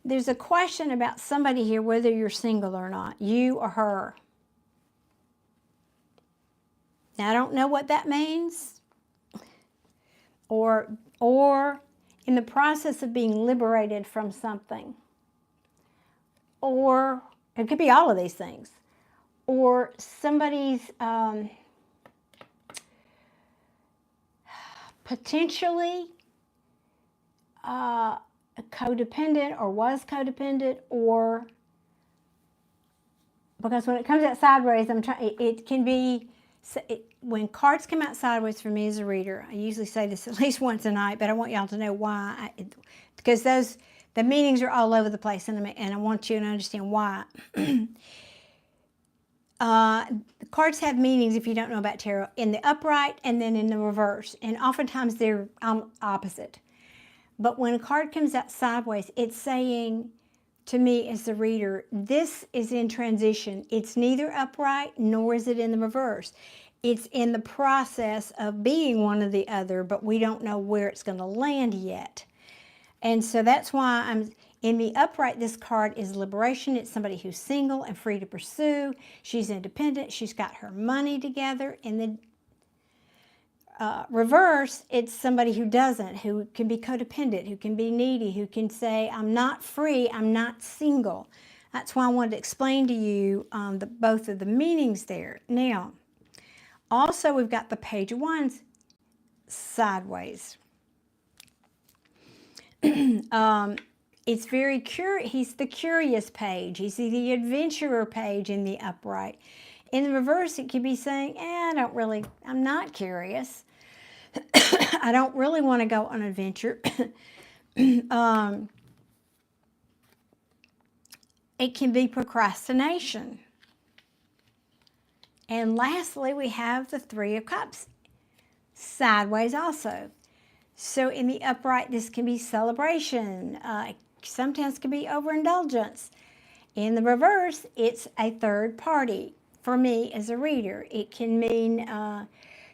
There's a question about somebody here, whether you're single or not, you or her. Now, I don't know what that means. Or in the process of being liberated from something. Or it could be all of these things. Or somebody's potentially codependent, or was codependent, or because when it comes out sideways, it can be, when cards come out sideways for me as a reader, I usually say this at least once a night, but I want y'all to know why, because the meanings are all over the place, and I want you to understand why. The cards have meanings, if you don't know about tarot, in the upright and then in the reverse, and oftentimes they're opposite. But when a card comes out sideways, it's saying to me as the reader, this is in transition. It's neither upright nor is it in the reverse. It's in the process of being one or the other, but we don't know where it's going to land yet. And so that's why I'm in the upright. This card is liberation. It's somebody who's single and free to pursue. She's independent. She's got her money together. In the reverse, it's somebody who doesn't, who can be codependent, who can be needy, who can say, I'm not free, I'm not single. That's why I wanted to explain to you both of the meanings there. Now, also we've got the Page of Wands sideways. It's very curious. He's the curious page. He's the adventurer page in the upright. In the reverse, it could be saying, I'm not curious. I don't really want to go on an adventure. It can be procrastination. And lastly, we have the Three of Cups sideways also. So in the upright, this can be celebration. Sometimes can be overindulgence. In the reverse, it's a third party. For me as a reader, it can mean,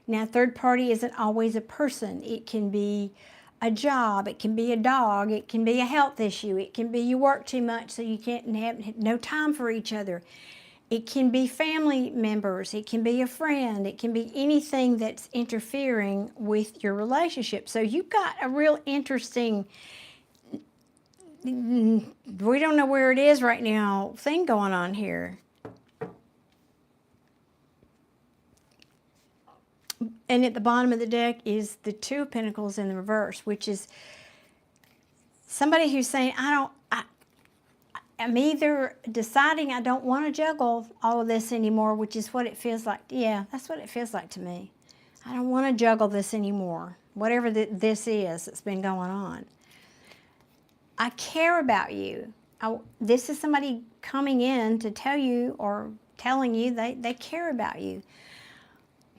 now third party isn't always a person. It can be a job, it can be a dog, it can be a health issue, it can be you work too much so you can't have no time for each other. It can be family members, it can be a friend, it can be anything that's interfering with your relationship. So you've got a real interesting, we don't know where it is right now, thing going on here. And at the bottom of the deck is the Two of Pentacles in the reverse, which is somebody who's saying, I'm either deciding I don't want to juggle all of this anymore, which is what it feels like. Yeah, that's what it feels like to me. I don't want to juggle this anymore, whatever this is that's been going on. I care about you. This is somebody coming in to tell you or telling you they care about you.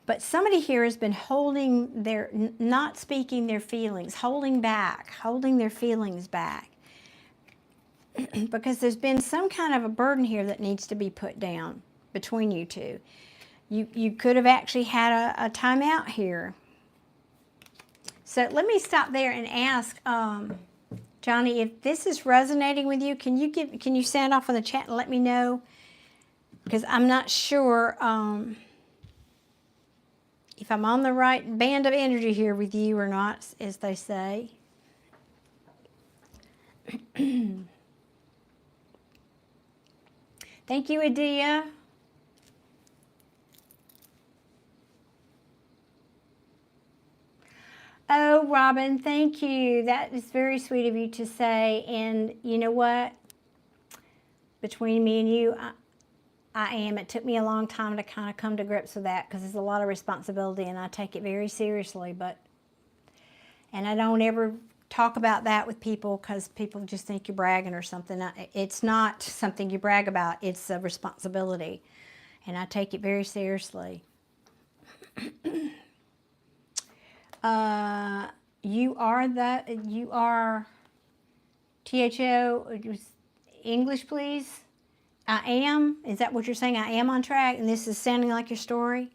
But somebody here has been holding not speaking their feelings, holding their feelings back. Because there's been some kind of a burden here that needs to be put down between you two. You could have actually had a timeout here. So let me stop there and ask, Johnny, if this is resonating with you, can you sound off on the chat and let me know? Because I'm not sure if I'm on the right band of energy here with you or not, as they say. Thank you, Adia. Robin, thank you. That is very sweet of you to say. And you know what? Between me and you, I am. It took me a long time to kind of come to grips with that because it's a lot of responsibility and I take it very seriously. And I don't ever talk about that with people because people just think you're bragging or something. It's not something you brag about. It's a responsibility. And I take it very seriously. You are THO, English please. I am, is that what you're saying? I am on track and this is sounding like your story?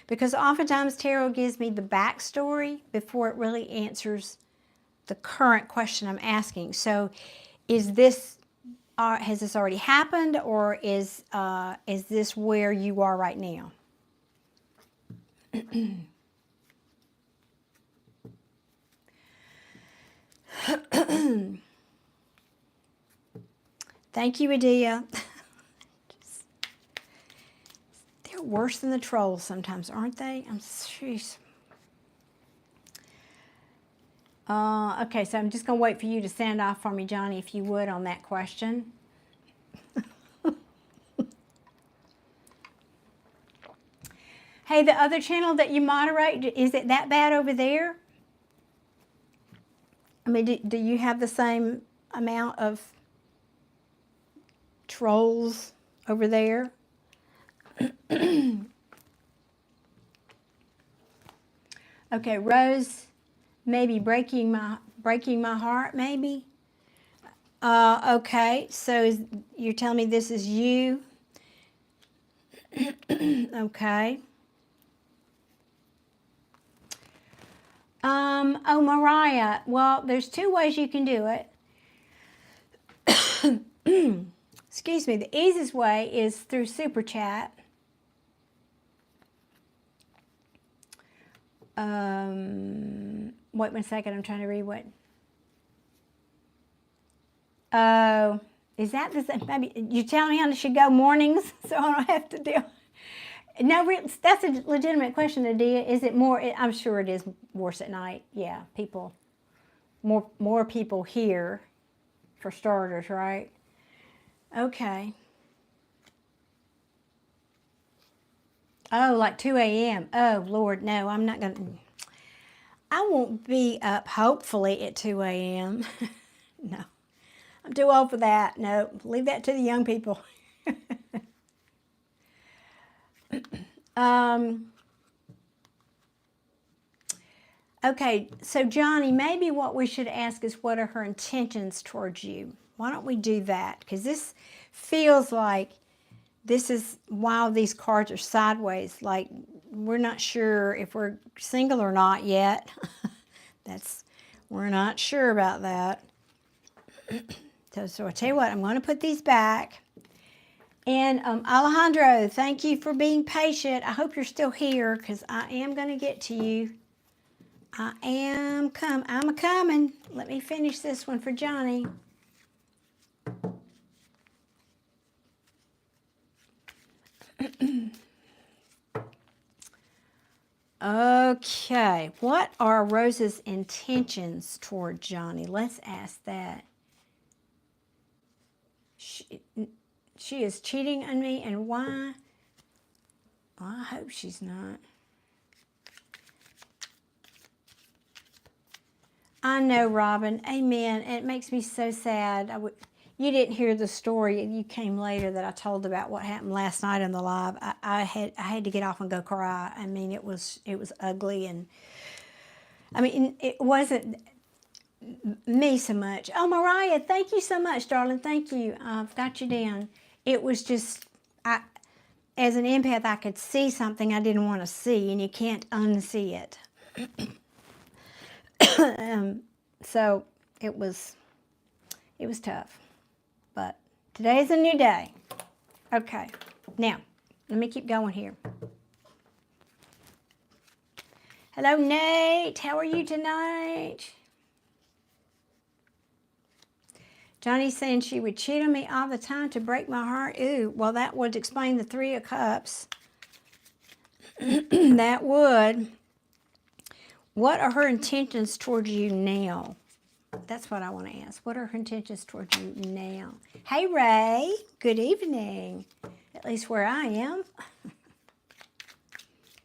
Because oftentimes tarot gives me the backstory before it really answers the current question I'm asking. So is this, has this already happened or is this where you are right now? Thank you, Adia. They're worse than the trolls sometimes, aren't they? Jeez. Okay, so I'm just going to wait for you to sound off for me, Johnny, if you would, on that question. Hey, the other channel that you moderate, is it that bad over there? I mean, do you have the same amount of trolls over there? Okay, Rose, maybe breaking my heart, maybe. Okay, so you're telling me this is you? Okay. Oh, Mariah, well, there's two ways you can do it. Excuse me, the easiest way is through Super Chat. Wait 1 second, I'm trying to read what. Oh, is that the same? Maybe you tell me how I should go mornings so I don't have to deal. No, that's a legitimate question, Adia. Is it more? I'm sure it is worse at night. Yeah, people, more people here, for starters, right? Okay. Oh, like 2 a.m. Oh, Lord, no, I'm not going to. I won't be up, hopefully, at 2 a.m. No, I'm too old for that. No, leave that to the young people. Okay, so Johnny, maybe what we should ask is what are her intentions towards you? Why don't we do that? Because this feels like this is while these cards are sideways, like we're not sure if we're single or not yet. We're not sure about that. So I tell you what, I'm going to put these back. And Alejandro, thank you for being patient. I hope you're still here because I am going to get to you. I'm a-coming. Let me finish this one for Johnny. Okay, what are Rose's intentions toward Johnny? Let's ask that. She is cheating on me, and why? Well, I hope she's not. I know, Robin. Amen. And it makes me so sad. You didn't hear the story. You came later that I told about what happened last night in the live. I had to get off and go cry. I mean, it was ugly, and I mean, it wasn't me so much. Oh, Mariah, thank you so much, darling. Thank you. I've got you down. It was just, as an empath, I could see something I didn't want to see, and you can't unsee it. So it was tough, but today's a new day. Okay, now let me keep going here. Hello, Nate. How are you tonight? Johnny's saying she would cheat on me all the time to break my heart. Ooh, well, that would explain the 3 of Cups. That would. What are her intentions towards you now? That's what I want to ask. What are her intentions towards you now? Hey, Ray. Good evening. At least where I am.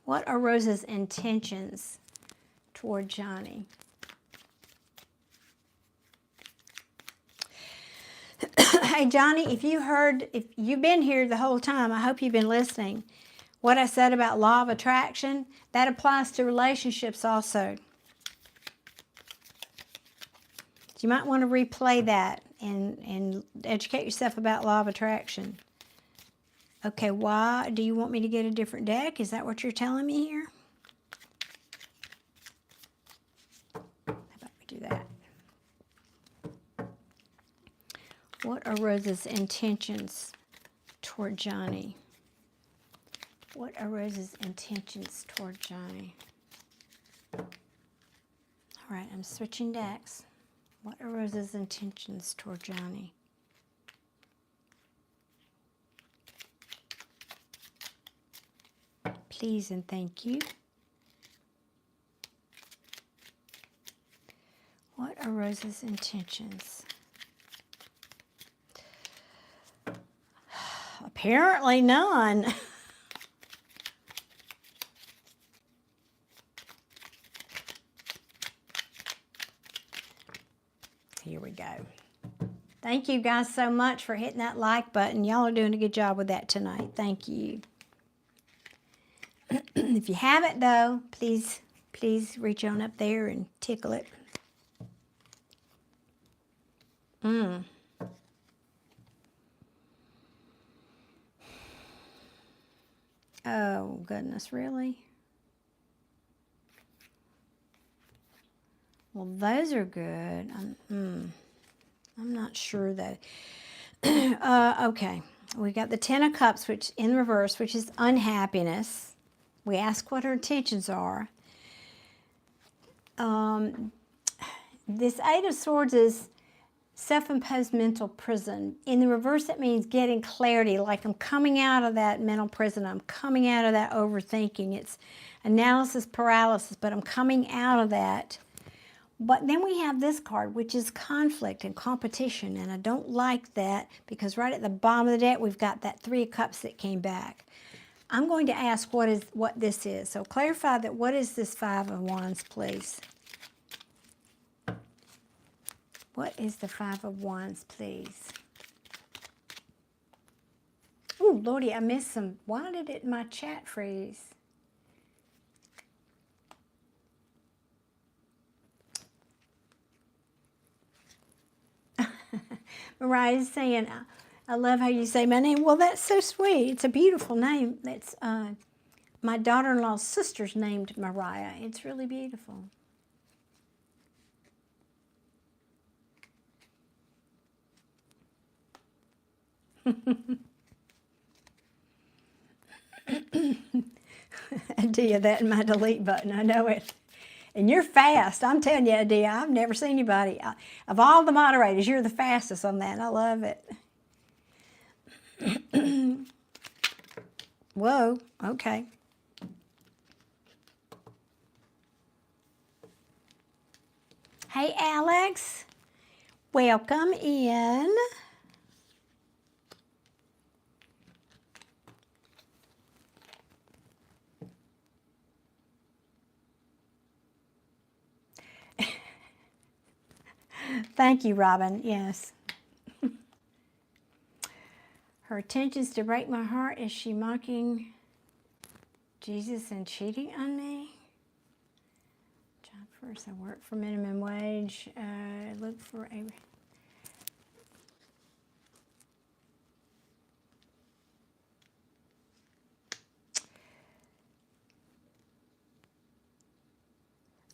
What are Rose's intentions toward Johnny? Hey, Johnny, if you've been here the whole time, I hope you've been listening. What I said about law of attraction, that applies to relationships also. So you might want to replay that and educate yourself about law of attraction. Okay, why do you want me to get a different deck? Is that what you're telling me here? How about we do that? What are Rose's intentions toward Johnny? What are Rose's intentions toward Johnny? All right, I'm switching decks. What are Rose's intentions toward Johnny? Please and thank you. What are Rose's intentions? Apparently none. Here we go. Thank you guys so much for hitting that like button. Y'all are doing a good job with that tonight. Thank you. If you haven't, though, please reach on up there and tickle it. Oh, goodness, really? Well, those are good. I'm not sure, though. Okay. We got the Ten of Cups, which in reverse, which is unhappiness. We ask what her intentions are. This Eight of Swords is self-imposed mental prison. In the reverse, it means getting clarity, like I'm coming out of that mental prison. I'm coming out of that overthinking. It's analysis paralysis, but I'm coming out of that. But then we have this card, which is conflict and competition, and I don't like that because right at the bottom of the deck, we've got that Three of Cups that came back. I'm going to ask what this is. So clarify that. What is this Five of Wands, please? What is the Five of Wands, please? Oh, Lordy, I missed some. Why did my chat freeze? Mariah is saying, I love how you say my name. Well, that's so sweet. It's a beautiful name. That's my daughter-in-law's sister's named Mariah. It's really beautiful. Adia, that and my delete button. I know it. And you're fast. I'm telling you, Adia, I've never seen anybody. Of all the moderators, you're the fastest on that. I love it. Whoa, okay. Hey, Alex. Welcome in. Thank you, Robin. Yes. Her intentions to break my heart. Is she mocking Jesus and cheating on me? Job first. I work for minimum wage. Look for a...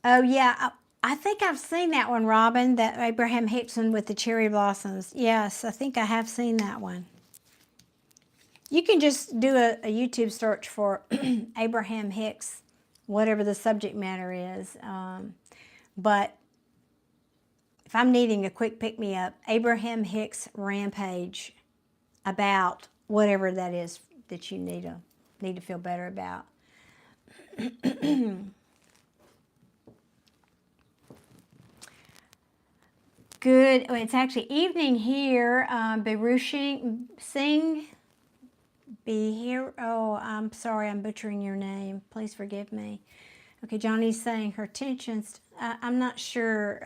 Oh, yeah. I think I've seen that one, Robin, that Abraham Hicks one with the cherry blossoms. Yes, I think I have seen that one. You can just do a YouTube search for Abraham Hicks, whatever the subject matter is. But if I'm needing a quick pick-me-up, Abraham Hicks rampage about whatever that is that you need to feel better about. Good. Oh, it's actually evening here. Be here. Oh, I'm sorry, I'm butchering your name. Please forgive me. Okay, Johnny's saying her tensions. I'm not sure.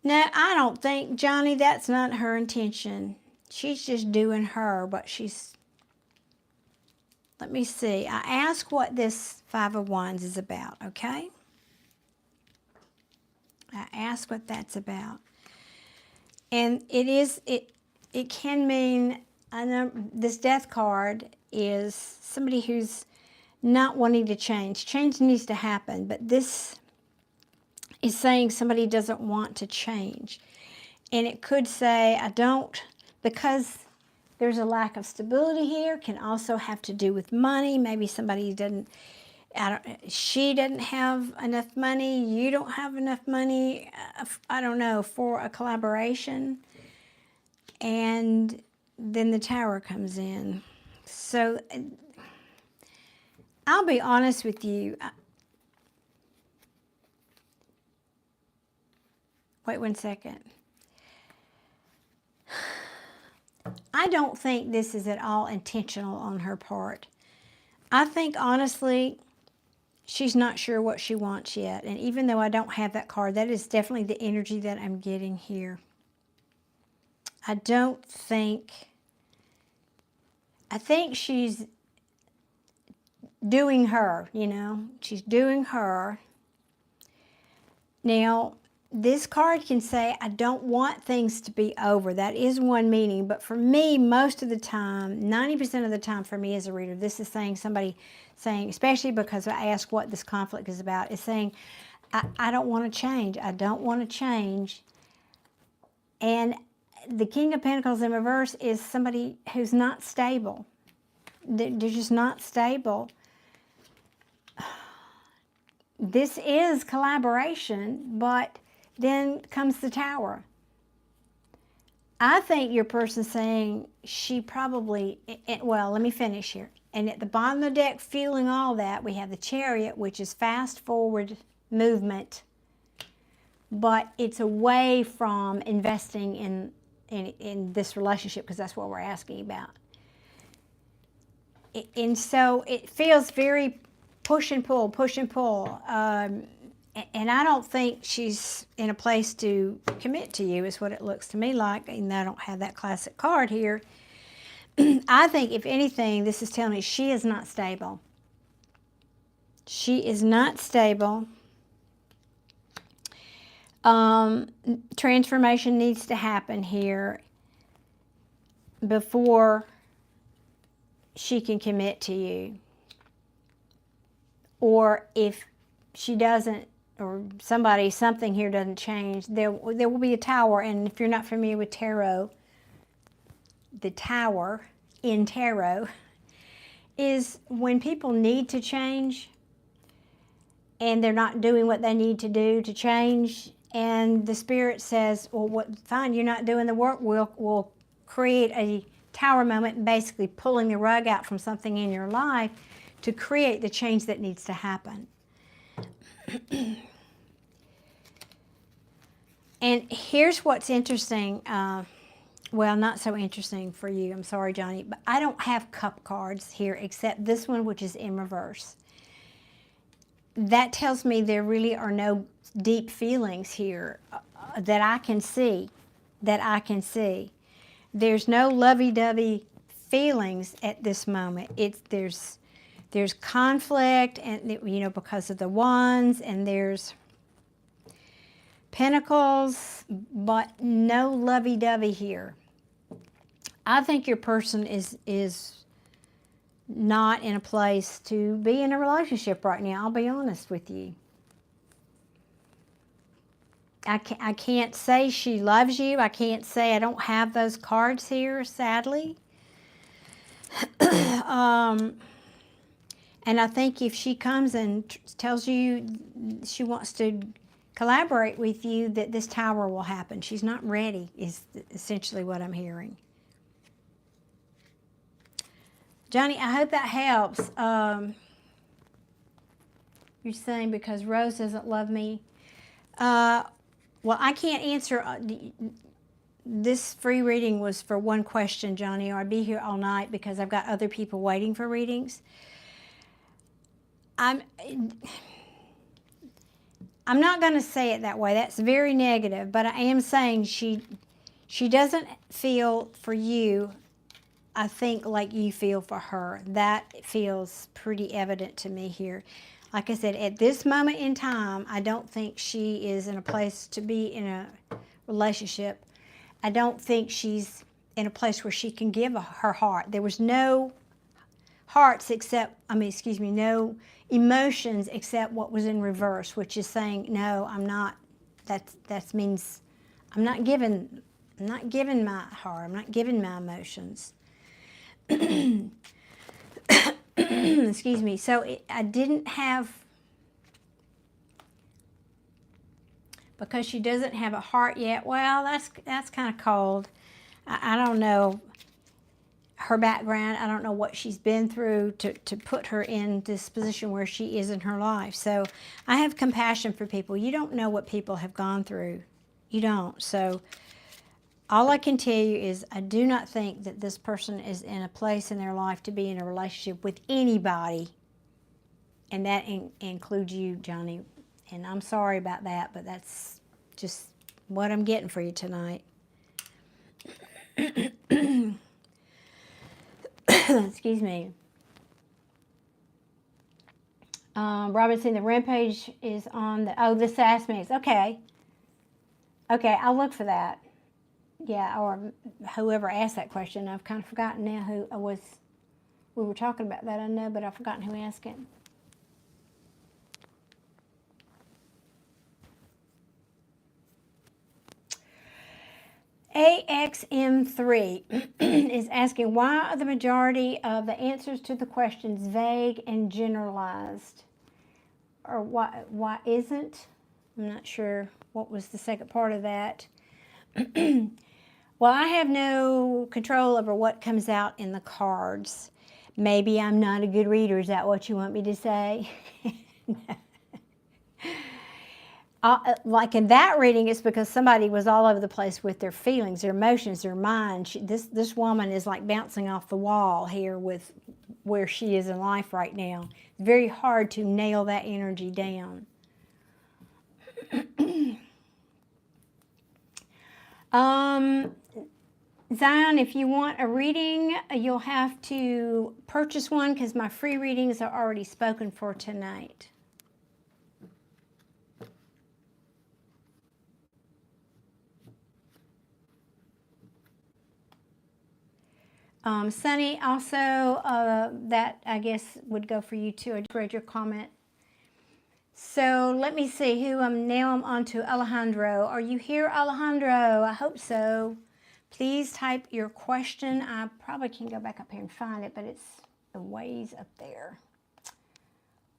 No, I don't think, Johnny, that's not her intention. She's just doing her, but she's... Let me see. I asked what this Five of Wands is about, okay? I asked what that's about. And it can mean, I know this Death card is somebody who's not wanting to change. Change needs to happen, but this is saying somebody doesn't want to change. And it could say, I don't, because there's a lack of stability here, can also have to do with money. Maybe somebody doesn't, she doesn't have enough money, you don't have enough money, I don't know, for a collaboration. And then the Tower comes in. So I'll be honest with you. Wait one second. I don't think this is at all intentional on her part. I think, honestly, she's not sure what she wants yet. And even though I don't have that card, that is definitely the energy that I'm getting here. I think she's doing her, you know. She's doing her. Now, this card can say, I don't want things to be over. That is one meaning. But for me, most of the time, 90% of the time for me as a reader, this is saying somebody saying, especially because I ask what this conflict is about, is saying, I don't want to change. I don't want to change. And the King of Pentacles in reverse is somebody who's not stable. They're just not stable. This is collaboration, but then comes the Tower. I think your person's saying she probably, well, let me finish here. And at the bottom of the deck, feeling all that, we have the Chariot, which is fast forward movement, but it's away from investing in this relationship, because that's what we're asking about. And so it feels very push and pull, push and pull. And I don't think she's in a place to commit to you, is what it looks to me like. And I don't have that classic card here. I think, if anything, this is telling me she is not stable. She is not stable. Transformation needs to happen here before she can commit to you. Or if she doesn't, or something here doesn't change, there will be a Tower. And if you're not familiar with tarot, the Tower in tarot is when people need to change and they're not doing what they need to do to change, and the Spirit says, well, fine, you're not doing the work, we'll create a Tower moment, basically pulling the rug out from something in your life to create the change that needs to happen. And here's what's interesting, well, not so interesting for you, I'm sorry, Johnny, but I don't have cup cards here except this one, which is in reverse. That tells me there really are no deep feelings here that I can see, There's no lovey-dovey feelings at this moment. There's conflict, and you know, because of the Wands, and there's Pentacles, but no lovey-dovey here. I think your person is not in a place to be in a relationship right now. I'll be honest with you. I can't say she loves you. I can't say, I don't have those cards here, sadly. And I think if she comes and tells you she wants to collaborate with you, that this Tower will happen. She's not ready, is essentially what I'm hearing. Johnny, I hope that helps. You're saying because Rose doesn't love me. Well, I can't answer. This free reading was for one question, Johnny, or I'd be here all night because I've got other people waiting for readings. I'm not going to say it that way. That's very negative, but I am saying she doesn't feel for you, I think, like you feel for her. That feels pretty evident to me here. Like I said, at this moment in time, I don't think she is in a place to be in a relationship. I don't think she's in a place where she can give her heart. There was no hearts except, no emotions except what was in reverse, which is saying, no, I'm not, that means I'm not giving my heart, I'm not giving my emotions. Excuse me. So I didn't have, because she doesn't have a heart yet. Well, that's kind of cold. I don't know her background. I don't know what she's been through to put her in this position where she is in her life. So I have compassion for people. You don't know what people have gone through. You don't. So all I can tell you is I do not think that this person is in a place in their life to be in a relationship with anybody. And that includes you, Johnny. And I'm sorry about that, but that's just what I'm getting for you tonight. Excuse me. Robinson, the rampage is on the sass mix. Okay. Okay, I'll look for that. Yeah, or whoever asked that question. I've kind of forgotten now who we were talking about that, I know, but I've forgotten who asked it. AXM3 is asking, why are the majority of the answers to the questions vague and generalized? Or why isn't? I'm not sure what was the second part of that. Well, I have no control over what comes out in the cards. Maybe I'm not a good reader. Is that what you want me to say? Like in that reading, it's because somebody was all over the place with their feelings, their emotions, their mind. This woman is like bouncing off the wall here with where she is in life right now. It's very hard to nail that energy down. Zion, if you want a reading, you'll have to purchase one because my free readings are already spoken for tonight. Sunny, also, that I guess would go for you too. I just read your comment. So let me see who now I'm on to Alejandro. Are you here, Alejandro? I hope so. Please type your question. I probably can go back up here and find it, but it's a ways up there.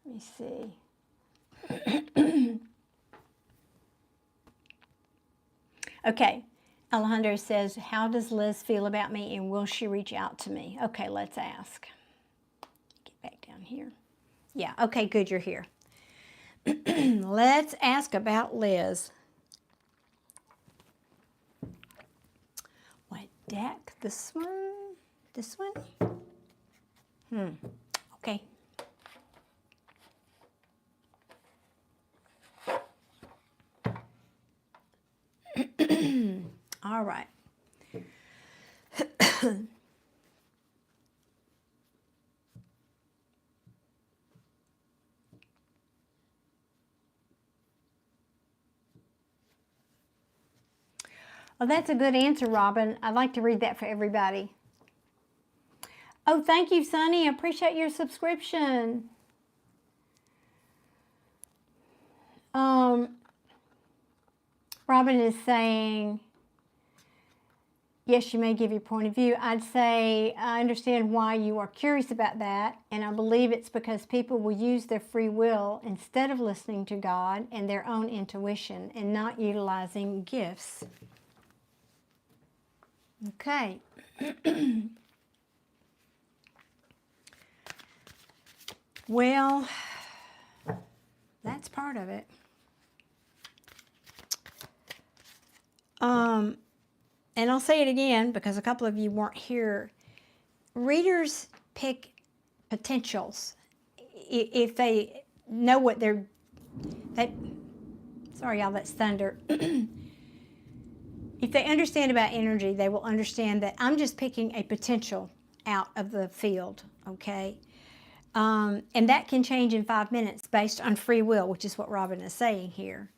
Let me see. Okay. Alejandro says, how does Liz feel about me and will she reach out to me? Okay, let's ask. Get back down here. Yeah, okay, good, you're here. Let's ask about Liz. What deck? This one? This one? Okay. All right. Well, that's a good answer, Robin. I'd like to read that for everybody. Oh, thank you, Sunny. I appreciate your subscription. Robin is saying, yes, you may give your point of view. I'd say I understand why you are curious about that, and I believe it's because people will use their free will instead of listening to God and their own intuition and not utilizing gifts. Okay. Well, that's part of it. And I'll say it again because a couple of you weren't here. Readers pick potentials. If they know what sorry y'all, that's thunder. If they understand about energy, they will understand that I'm just picking a potential out of the field, okay? And that can change in 5 minutes based on free will, which is what Robin is saying here.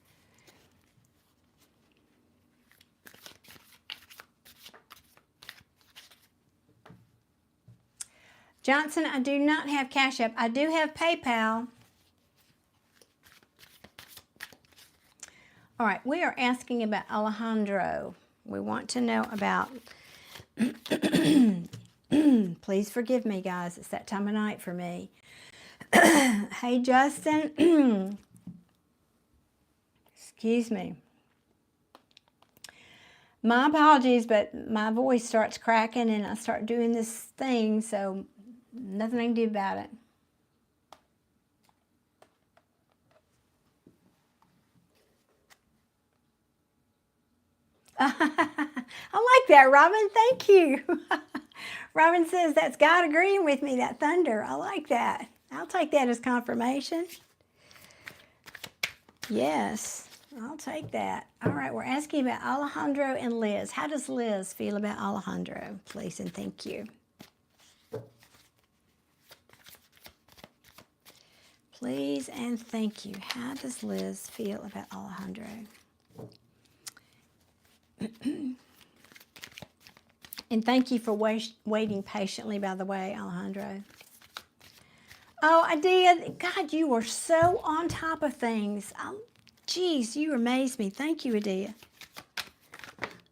Johnson, I do not have Cash App. I do have PayPal. All right, we are asking about Alejandro. We want to know about, please forgive me, guys. It's that time of night for me. Hey, Justin. Excuse me. My apologies, but my voice starts cracking and I start doing this thing, so nothing I can do about it. I like that, Robin. Thank you. Robin says that's God agreeing with me, that thunder. I like that. I'll take that as confirmation. Yes, I'll take that. All right, we're asking about Alejandro and Liz. How does Liz feel about Alejandro? Please and thank you. Please and thank you. How does Liz feel about Alejandro? And thank you for waiting patiently, by the way, Alejandro. Oh, I did. God, you were so on top of things. Geez, you amaze me. Thank you, Adia.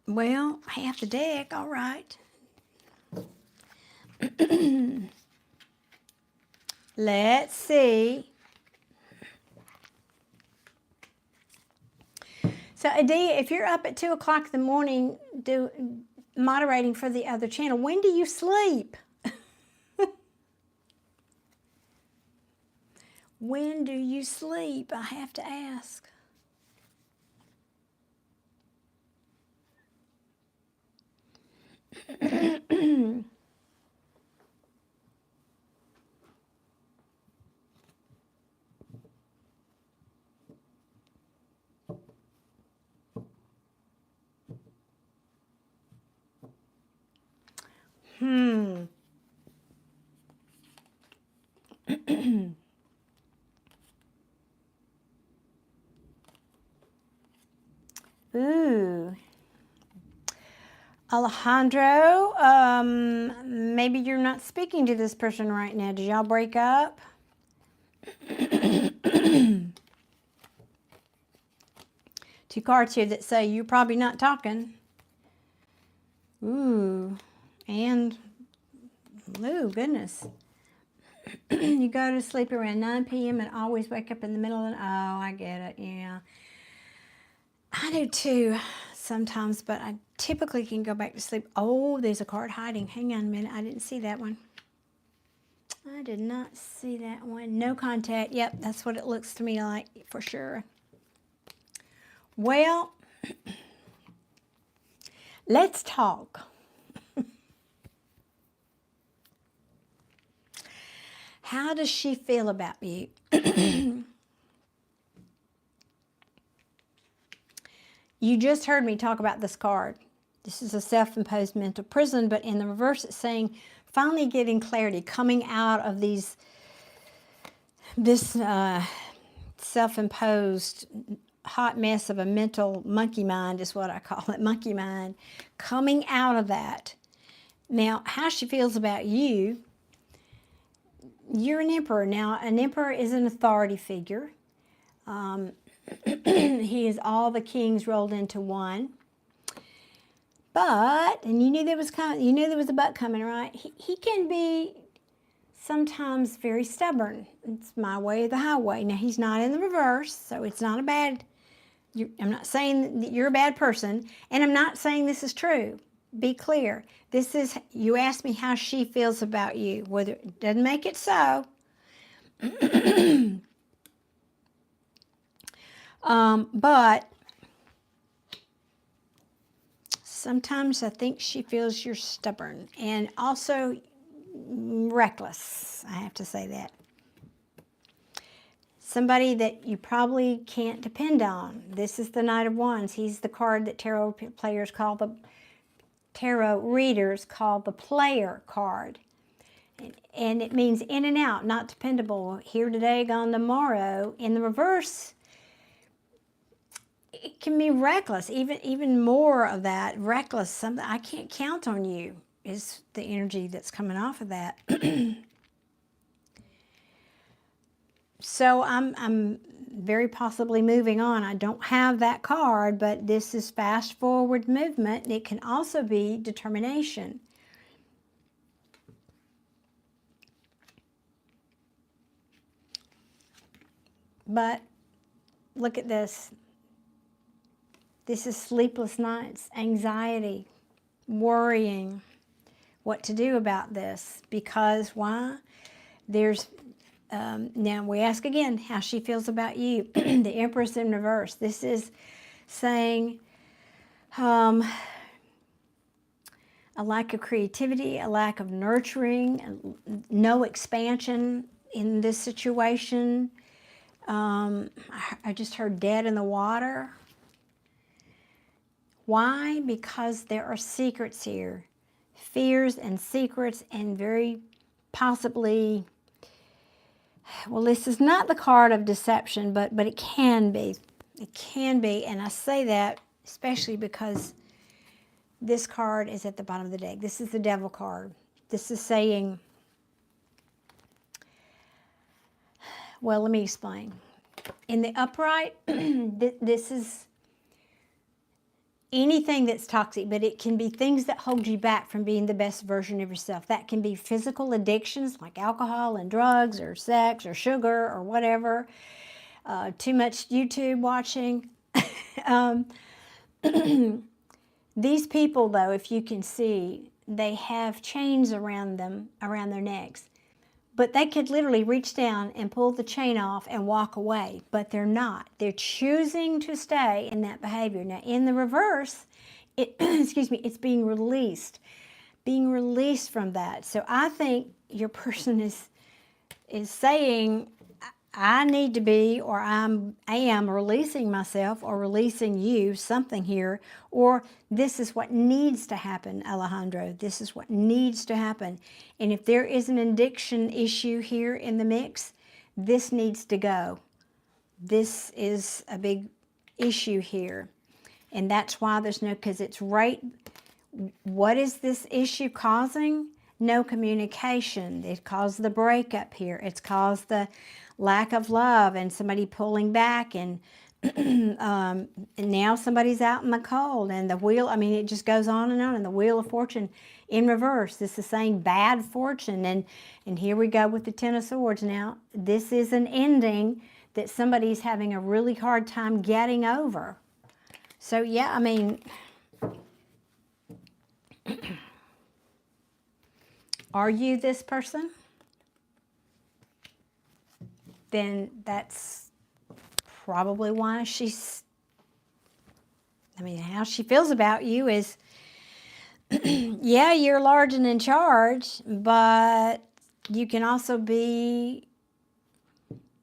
Well, half the deck, all right. Let's see. So, Adia, if you're up at 2 o'clock in the morning moderating for the other channel, when do you sleep? When do you sleep? I have to ask. Ooh. Alejandro, maybe you're not speaking to this person right now. Did y'all break up? Two cards here that say you're probably not talking. Ooh. And, ooh, goodness. You go to sleep around 9 p.m. and always wake up in the middle of the night. Oh, I get it, yeah. I do too sometimes, but I typically can go back to sleep. Oh, there's a card hiding. Hang on a minute. I didn't see that one. I did not see that one. No contact. Yep, that's what it looks to me like for sure. Well, let's talk. How does she feel about you? You just heard me talk about this card. This is a self-imposed mental prison, but in the reverse it's saying finally getting clarity, coming out of this self-imposed hot mess of a mental monkey mind is what I call it, monkey mind, coming out of that. Now, how she feels about you, you're an emperor. Now, an emperor is an authority figure. He is all the kings rolled into one. But, and you knew there was coming, you knew there was a but coming, right? He can be sometimes very stubborn. It's my way or the highway. Now, he's not in the reverse, so it's not a bad, I'm not saying that you're a bad person, and I'm not saying this is true. Be clear. This is, you asked me how she feels about you. Whether it doesn't make it so. But sometimes I think she feels you're stubborn and also reckless. I have to say that. Somebody that you probably can't depend on. This is the Knight of Wands. He's the card that tarot readers call the player card. And it means in and out, not dependable. Here today, gone tomorrow. In the reverse, it can be reckless, even more of that, reckless. Something, I can't count on you is the energy that's coming off of that. So I'm very possibly moving on. I don't have that card, but this is fast forward movement. It can also be determination. But look at this. This is sleepless nights, anxiety, worrying, what to do about this. Because why? There's, now we ask again how she feels about you. The Empress in reverse. This is saying a lack of creativity, a lack of nurturing, no expansion in this situation. I just heard dead in the water. Why? Because there are secrets here. Fears and secrets and very possibly, well, this is not the card of deception, but it can be. It can be, and I say that especially because this card is at the bottom of the deck. This is the Devil card. This is saying, well, let me explain. In the upright, this is anything that's toxic, but it can be things that hold you back from being the best version of yourself. That can be physical addictions like alcohol and drugs or sex or sugar or whatever, too much YouTube watching. These people, though, if you can see, they have chains around them, around their necks. But they could literally reach down and pull the chain off and walk away, but they're not. They're choosing to stay in that behavior. Now, in the reverse, excuse me, it's being released from that. So I think your person is saying, I need to be, or I am releasing myself or releasing you, something here, or this is what needs to happen, Alejandro. This is what needs to happen. And if there is an addiction issue here in the mix, this needs to go. This is a big issue here. And that's why there's no, because it's right. What is this issue causing? No communication. It caused the breakup here. It's caused the lack of love and somebody pulling back, and and now somebody's out in the cold, and the wheel, I mean, it just goes on, and the Wheel of Fortune in reverse. This is saying bad fortune, and here we go with the Ten of Swords. Now, this is an ending that somebody's having a really hard time getting over. So, yeah, I mean, are you this person? Then that's probably why she's, I mean, how she feels about you is, yeah, you're large and in charge, but you can also be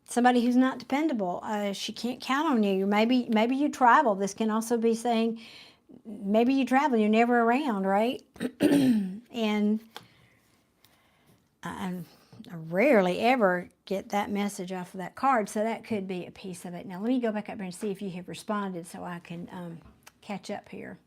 somebody who's not dependable. She can't count on you. Maybe you travel. This can also be saying, maybe you travel, you're never around, right? And I rarely ever get that message off of that card, so that could be a piece of it. Now, let me go back up here and see if you have responded so I can catch up here.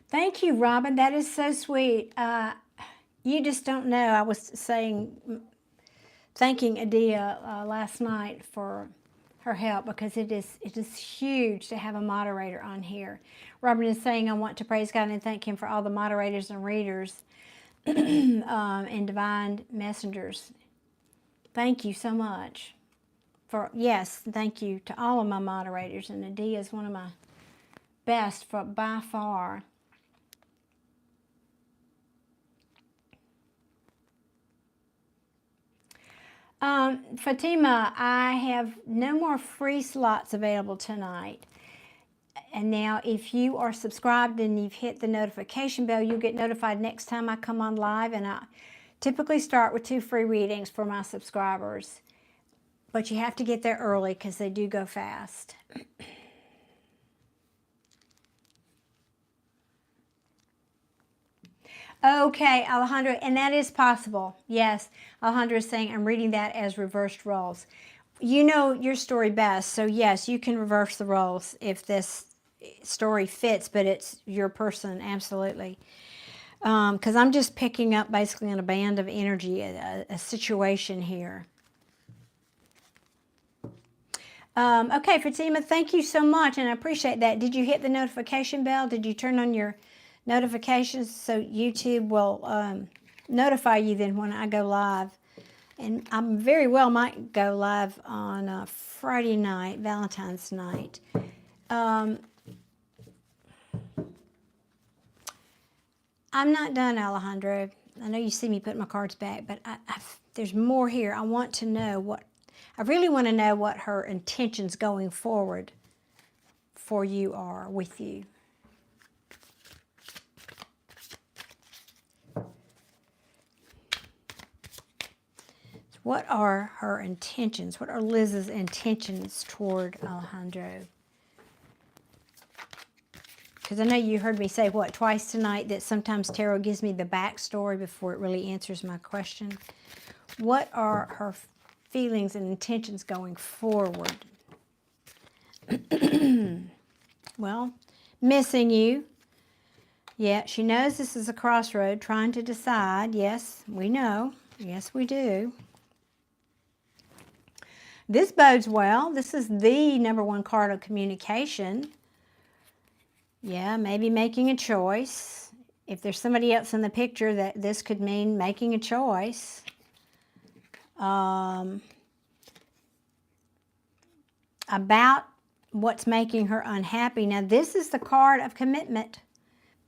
Thank you, Robin. That is so sweet. You just don't know. I was saying, thanking Adia last night for her help, because it is huge to have a moderator on here. Robert is saying, I want to praise God and thank him for all the moderators and readers and divine messengers. Thank you so much. Yes, thank you to all of my moderators, and Nadia is one of my best by far. Fatima, I have no more free slots available tonight. And now if you are subscribed and you've hit the notification bell, you'll get notified next time I come on live. And I typically start with 2 free readings for my subscribers. But you have to get there early because they do go fast. Okay, Alejandro, and that is possible. Yes, Alejandro is saying I'm reading that as reversed roles. You know your story best, so yes, you can reverse the roles if this story fits, but it's your person, absolutely. Because I'm just picking up basically on a band of energy, a situation here. Okay, Fatima, thank you so much, and I appreciate that. Did you hit the notification bell? Did you turn on your notifications so YouTube will notify you then when I go live? And I very well might go live on Friday night, Valentine's night. I'm not done, Alejandro. I know you see me put my cards back, but there's more here. I want to know I really want to know what her intentions going forward for you are with you. What are her intentions? What are Liz's intentions toward Alejandro? Because I know you heard me say, twice tonight, that sometimes tarot gives me the backstory before it really answers my question. What are her feelings and intentions going forward? Well, missing you. Yeah, she knows this is a crossroad, trying to decide. Yes, we know. Yes, we do. This bodes well. This is the #1 card of communication. Yeah, maybe making a choice. If there's somebody else in the picture, that this could mean making a choice. About what's making her unhappy. Now, this is the card of commitment.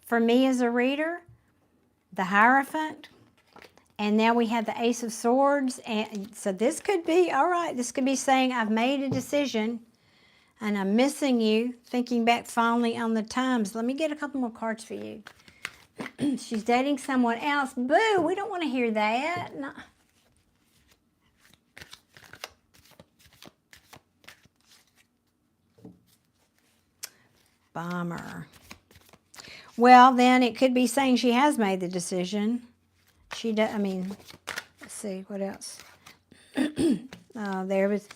For me as a reader, the Hierophant. And now we have the Ace of Swords. And so this could be, all right, this could be saying I've made a decision and I'm missing you, thinking back fondly on the times. Let me get a couple more cards for you. She's dating someone else. Boo, we don't want to hear that. No. Bummer. Well, then it could be saying she has made the decision. She does, let's see, what else? There was,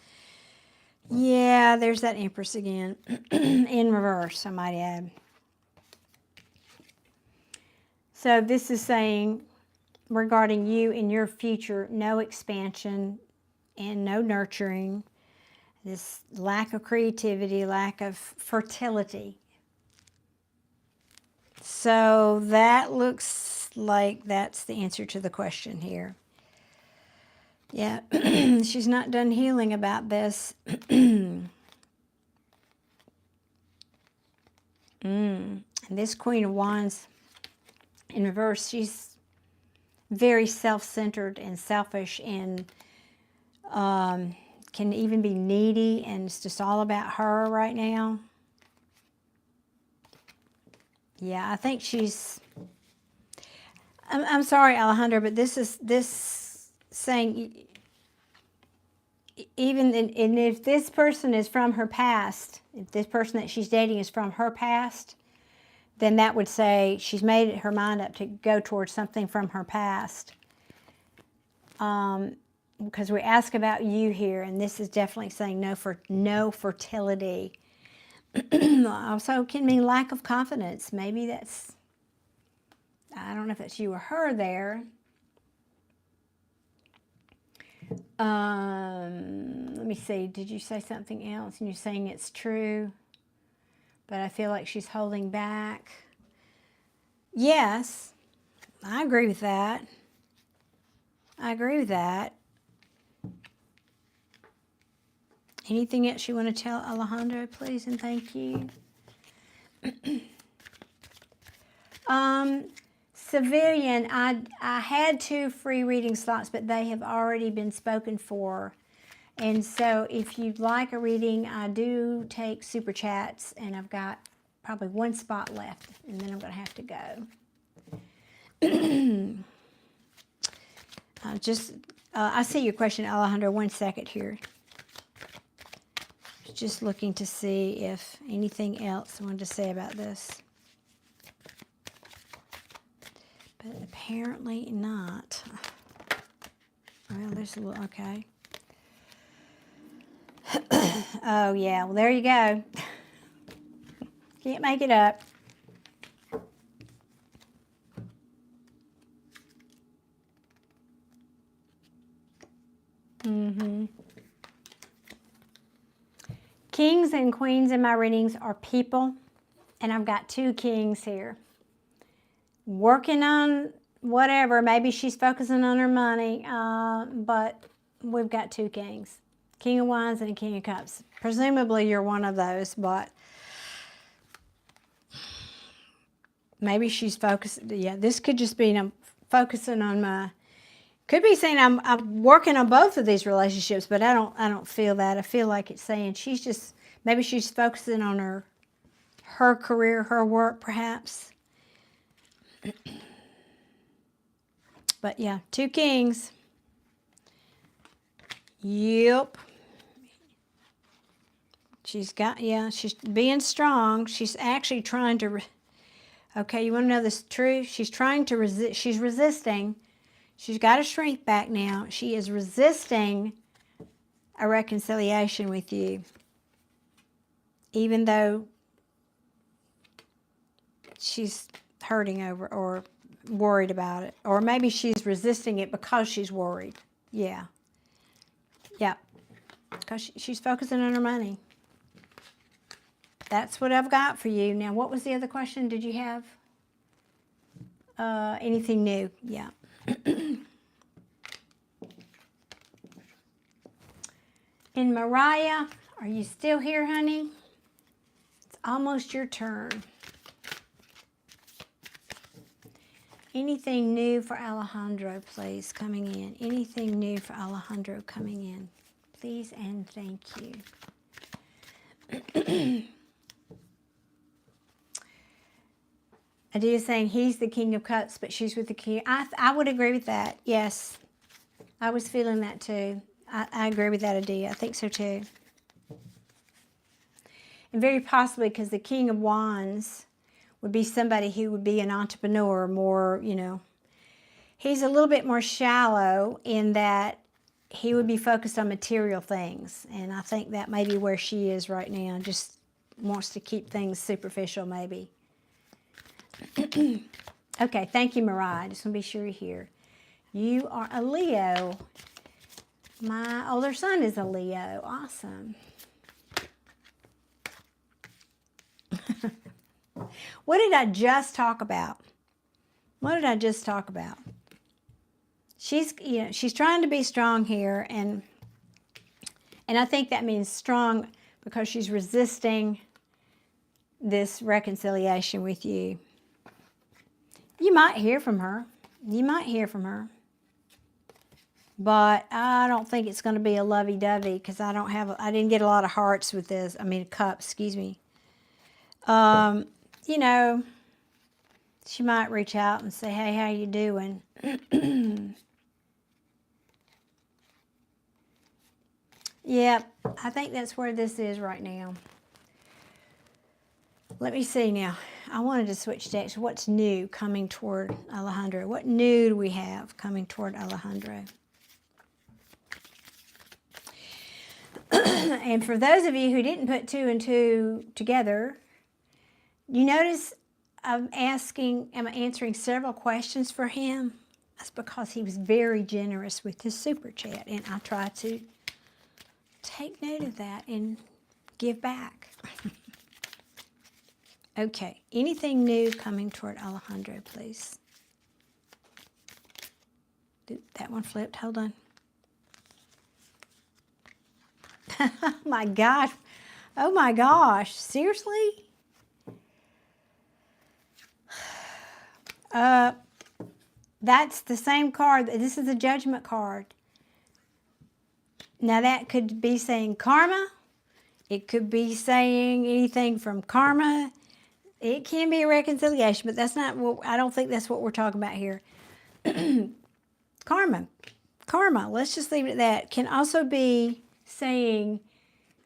yeah, there's that Empress again. In reverse, I might add. So this is saying, regarding you in your future, no expansion and no nurturing. This lack of creativity, lack of fertility. So that looks like that's the answer to the question here. Yeah, she's not done healing about this. And this Queen of Wands in reverse, she's very self-centered and selfish and can even be needy, and it's just all about her right now. Yeah, I think she's... I'm sorry, Alejandro, but this saying, even and if this person is from her past, if this person that she's dating is from her past, then that would say she's made her mind up to go towards something from her past. Because we ask about you here, and this is definitely saying no fertility. Also can mean lack of confidence. Maybe that's, I don't know if it's you or her there. Let me me see. Did you say something else? And you're saying it's true, but I feel like she's holding back. Yes, I agree with that. I agree with that. Anything else you want to tell Alejandro, please, and thank you? Civilian, I had 2 free reading slots, but they have already been spoken for. And so if you'd like a reading, I do take super chats, and I've got probably 1 spot left, and then I'm going to have to go. I see your question, Alejandro. 1 second here. Just looking to see if anything else I wanted to say about this. But apparently not. Well, there's a little, okay. Oh, yeah, well, there you go. Can't make it up. Kings and queens in my readings are people, and I've got 2 kings here. Working on whatever, maybe she's focusing on her money, but we've got 2 kings. King of Wands and a King of Cups. Presumably you're one of those, but maybe she's focused. Yeah, this could just be I'm focusing on my. Could be saying I'm working on both of these relationships, but I don't feel that. I feel like it's saying maybe she's focusing on her career, her work, perhaps. But yeah, 2 kings. Yep. She's being strong. She's actually trying to, okay, you want to know this truth? She's trying to resist. She's resisting. She's got to shrink back now. She is resisting a reconciliation with you. Even though she's hurting over or worried about it. Or maybe she's resisting it because she's worried. Yeah. Yeah. Because she's focusing on her money. That's what I've got for you. Now, what was the other question? Did you have anything new? Yeah. And Mariah, are you still here, honey? It's almost your turn. Anything new for Alejandro, please, coming in? Anything new for Alejandro coming in? Please and thank you. Adia saying he's the King of Cups, but she's with the King. I would agree with that. Yes, I was feeling that too. I agree with that, Adia. I think so too. And very possibly because the King of Wands would be somebody who would be an entrepreneur, more, he's a little bit more shallow in that he would be focused on material things. And I think that may be where she is right now. Just wants to keep things superficial, maybe. Okay, thank you, Mariah. Just want to be sure you're here. You are a Leo. My older son is a Leo. Awesome. What did I just talk about? What did I just talk about? She's trying to be strong here, and I think that means strong because she's resisting this reconciliation with you. You might hear from her. You might hear from her. But I don't think it's going to be a lovey-dovey because I didn't get a lot of hearts with this. I mean, cups, excuse me. She might reach out and say, hey, how you doing? Yep, I think that's where this is right now. Let me see now. I wanted to switch decks. What's new coming toward Alejandro? What new do we have coming toward Alejandro? And for those of you who didn't put 2 and 2 together, you notice I'm answering several questions for him. That's because he was very generous with his super chat, and I try to take note of that and give back. Okay, anything new coming toward Alejandro, please? That one flipped, hold on. Oh my gosh. Oh my gosh, seriously? That's the same card. This is a judgment card. Now that could be saying karma. It could be saying anything from karma. It can be a reconciliation, but that's not what, I don't think that's what we're talking about here. Karma. Karma, let's just leave it at that. Can also be saying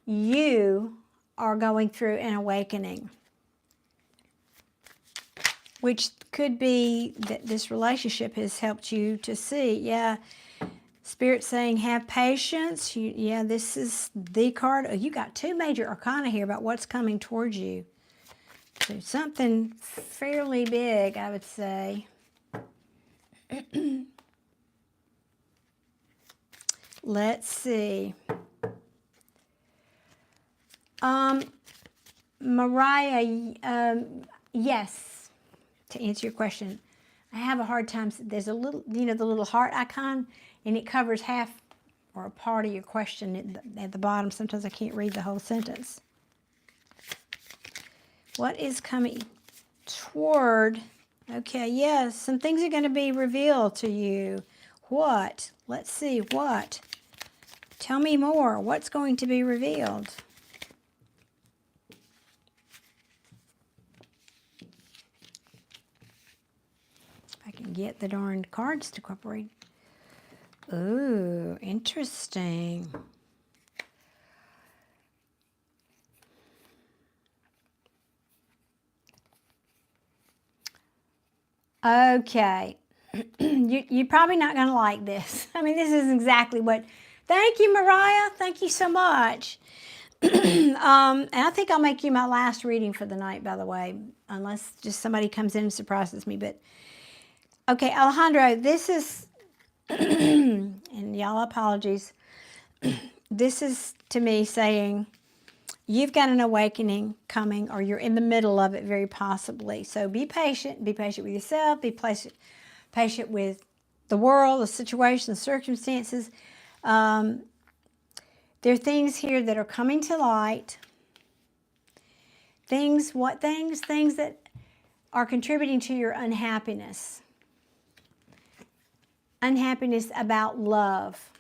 you are going through an awakening, which could be that this relationship has helped you to see. Yeah, Spirit saying have patience. Yeah, this is the card. Oh, you got two major arcana here about what's coming towards you. So something fairly big, I would say. Let's see. Mariah, yes, to answer your question, I have a hard time. There's a little, the little heart icon, and it covers half or a part of your question at the bottom. Sometimes I can't read the whole sentence. What is coming toward? Okay, yes, some things are going to be revealed to you. What? Let's see, what? Tell me more. What's going to be revealed? If I can get the darn cards to cooperate. Ooh, interesting. Okay. You're probably not going to like this. I mean, this is exactly what... Thank you, Mariah. Thank you so much. And I think I'll make you my last reading for the night, by the way, unless just somebody comes in and surprises me. But okay, Alejandro, this is... and y'all, apologies. This is, to me, saying... You've got an awakening coming, or you're in the middle of it very possibly. So be patient. Be patient with yourself. Be patient with the world, the situation, the circumstances. There are things here that are coming to light. Things, what things? Things that are contributing to your unhappiness. Unhappiness about love.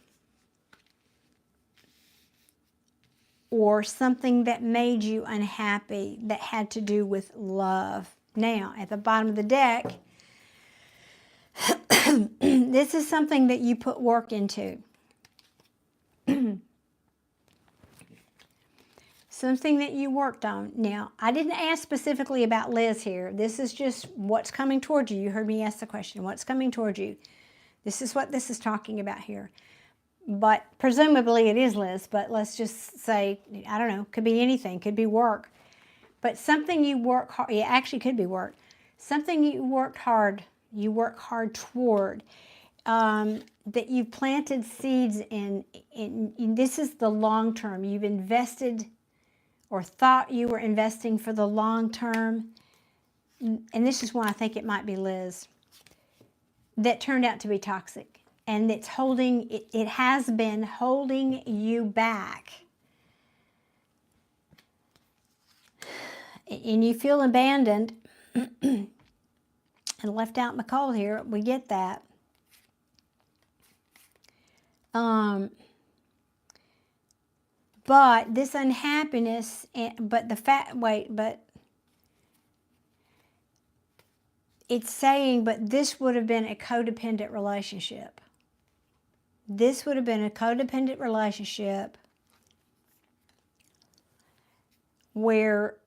Or something that made you unhappy that had to do with love. Now, at the bottom of the deck, this is something that you put work into. Something that you worked on. Now, I didn't ask specifically about Liz here. This is just what's coming towards you. You heard me ask the question, what's coming towards you? This is what this is talking about here. But presumably it is Liz, but let's just say, I don't know, could be anything, could be work. But something you work hard, it actually could be work. Something you work hard toward, that you've planted seeds in, this is the long term. You've invested or thought you were investing for the long term. And this is why I think it might be Liz. That turned out to be toxic. And it's holding, it has been holding you back. And you feel abandoned and left out in the cold here. We get that. But this unhappiness, but it's saying, but this would have been a codependent relationship. This would have been a codependent relationship where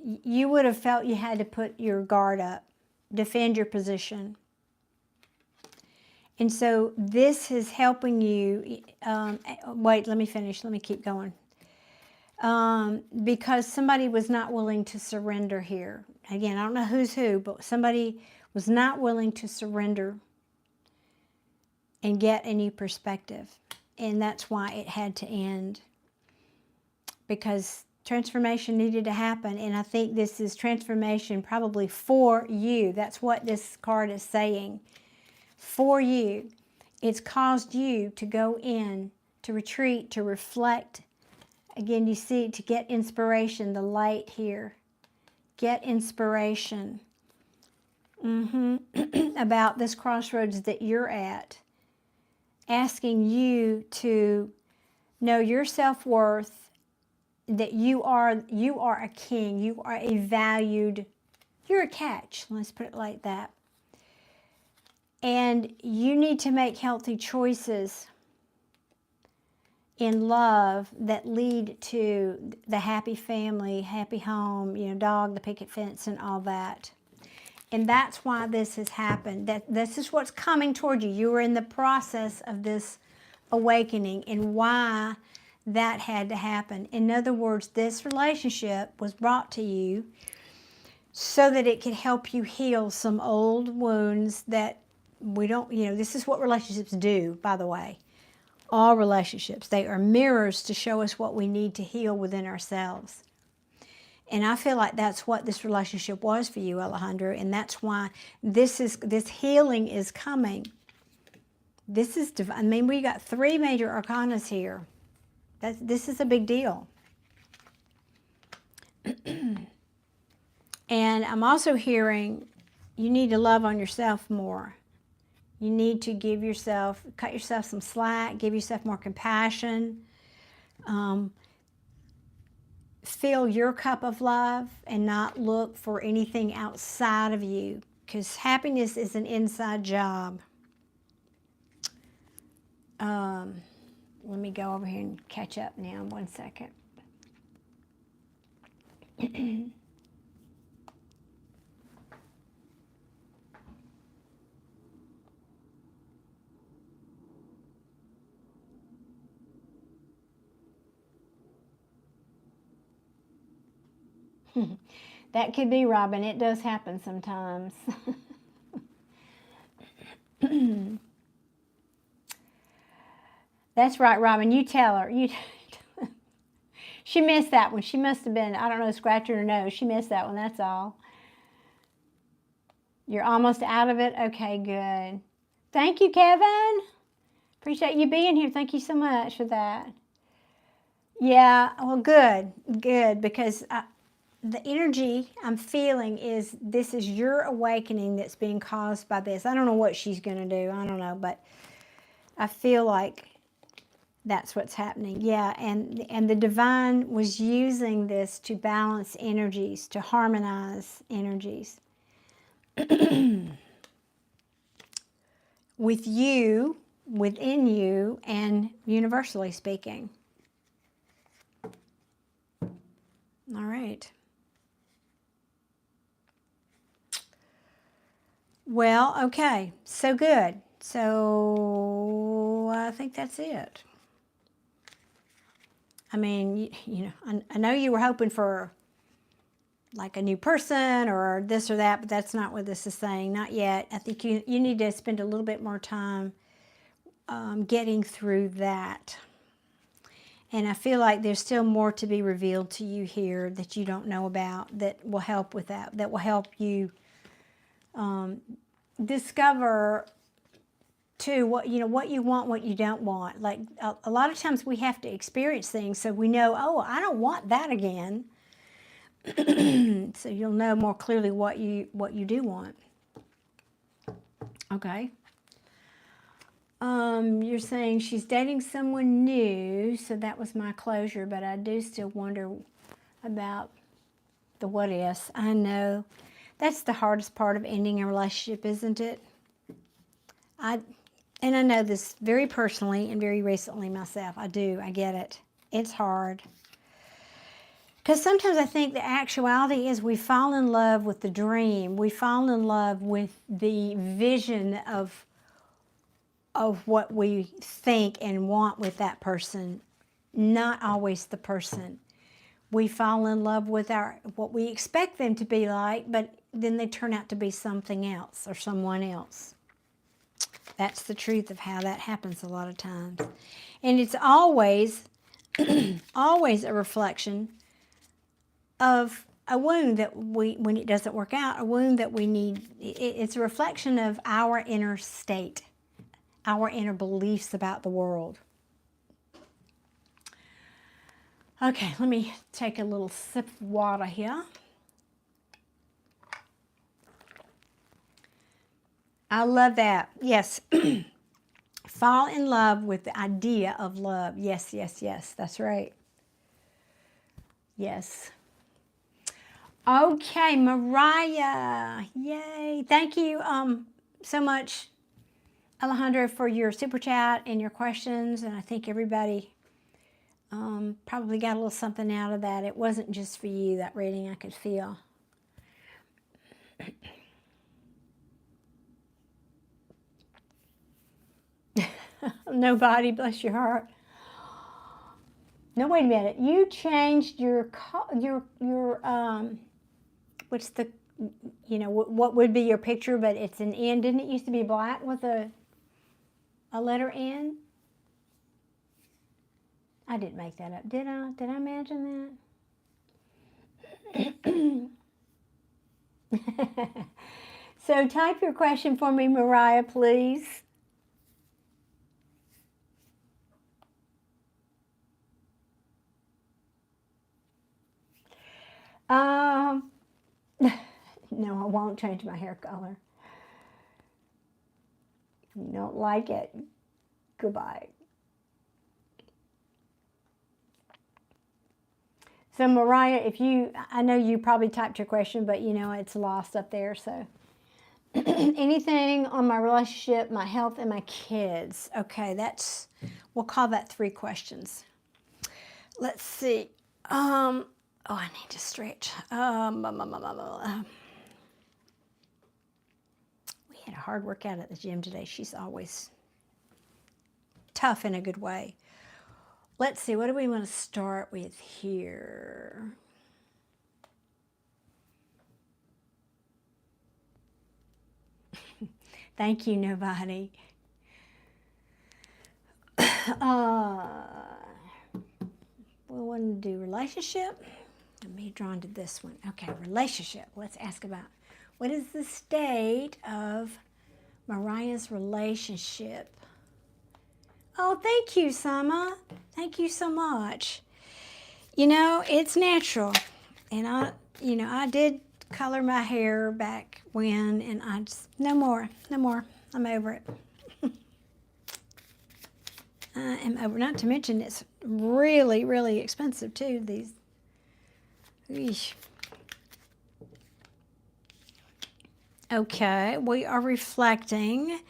you would have felt you had to put your guard up, defend your position. And so this is helping you, wait, let me finish, let me keep going. Because somebody was not willing to surrender here. Again, I don't know who's who, but somebody was not willing to surrender and get a new perspective. and that's why it had to end, because transformation needed to happen. And I think this is transformation probably for you. That's what this card is saying. For you. It's caused you to go in, to retreat, to reflect. Again, you see, to get inspiration, the light here. Get inspiration about this crossroads that you're at. Asking you to know your self-worth, that you are a king, you are a valued, you're a catch, let's put it like that. And you need to make healthy choices in love that lead to the happy family, happy home, you know, dog, the picket fence, and all that. And that's why this has happened. This is what's coming toward you. You are in the process of this awakening, and why that had to happen. In other words, this relationship was brought to you so that it could help you heal some old wounds that we don't, you know, this is what relationships do, by the way. All relationships, they are mirrors to show us what we need to heal within ourselves. And I feel like that's what this relationship was for you, Alejandro, and that's why this healing is coming. This is divine. I mean, we got 3 major arcanas here. This is a big deal. And I'm also hearing you need to love on yourself more. You need to cut yourself some slack, give yourself more compassion. Fill your cup of love and not look for anything outside of you, because happiness is an inside job. Let me go over here and catch up now, 1 second. That could be, Robin. It does happen sometimes. That's right, Robin. You tell her. She missed that one. She must have been, I don't know, scratching her nose. She missed that one, that's all. You're almost out of it? Okay, good. Thank you, Kevin. Appreciate you being here. Thank you so much for that. Yeah, well, good, because the energy I'm feeling is this is your awakening that's being caused by this. I don't know what she's going to do. I don't know, but I feel like that's what's happening. Yeah, and the divine was using this to balance energies, to harmonize energies. With you, within you, and universally speaking. All right. Well, okay, so good. So I think that's it. I mean, you know, I know you were hoping for like a new person or this or that, but that's not what this is saying, not yet. I think you need to spend a little bit more time getting through that. And I feel like there's still more to be revealed to you here that you don't know about that will help with that will help you discover too what you want, what you don't want. Like a lot of times we have to experience things so we know, oh, I don't want that again. So you'll know more clearly what you do want. Okay. You're saying she's dating someone new, so that was my closure, but I do still wonder about the what ifs. I know that's the hardest part of ending a relationship, isn't it? And I know this very personally and very recently myself. I do. I get it. It's hard. Because sometimes I think the actuality is we fall in love with the dream. We fall in love with the vision of what we think and want with that person, not always the person. We fall in love with what we expect them to be like, but then they turn out to be something else or someone else. That's the truth of how that happens a lot of times. And it's always, always a reflection of a wound that when it doesn't work out, a wound that we need. It's a reflection of our inner state, our inner beliefs about the world. Okay, let me take a little sip of water here. I love that. Yes. Fall in love with the idea of love. Yes, yes, yes. That's right. Yes. Okay, Mariah. Yay. Thank you so much, Alejandro, for your super chat and your questions. And I think everybody probably got a little something out of that. It wasn't just for you, that reading, I could feel. Nobody, bless your heart. No, wait a minute. You changed your what's the, what would be your picture, but it's an N. Didn't it used to be black with a letter N? I didn't make that up, did I? Did I imagine that? So type your question for me, Mariah, please. No, I won't change my hair color. If you don't like it, goodbye. So Mariah, I know you probably typed your question, but it's lost up there, so. Anything on my relationship, my health, and my kids. Okay, we'll call that 3 questions. Let's see. Oh, I need to stretch. We had a hard workout at the gym today. She's always tough in a good way. Let's see, what do we want to start with here? Thank you, nobody. We want to do relationship. I'm be drawn to this one. Okay, relationship. Let's ask about what is the state of Mariah's relationship. Oh, thank you, Sama. Thank you so much. It's natural. And I did color my hair back when, and I just, no more. I'm over it. I am over, not to mention it's really, really expensive too, these. Eesh. Okay, we are reflecting.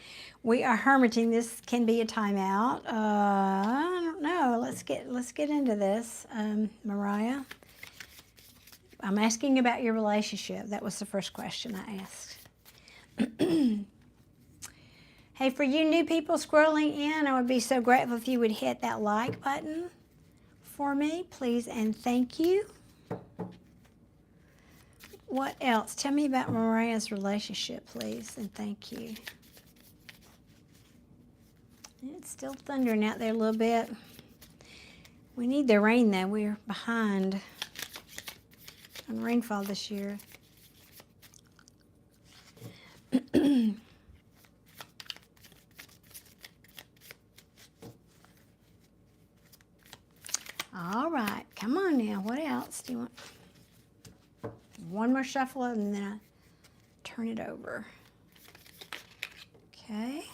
We are hermiting. This can be a timeout. I don't know. Let's get into this, Mariah. I'm asking about your relationship. That was the first question I asked. Hey, for you new people scrolling in, I would be so grateful if you would hit that like button for me, please, and thank you. What else? Tell me about Mariah's relationship, please, and thank you. It's still thundering out there a little bit. We need the rain, though. We're behind on rainfall this year. All right, come on now. What else do you want? One more shuffle and then I turn it over. Okay.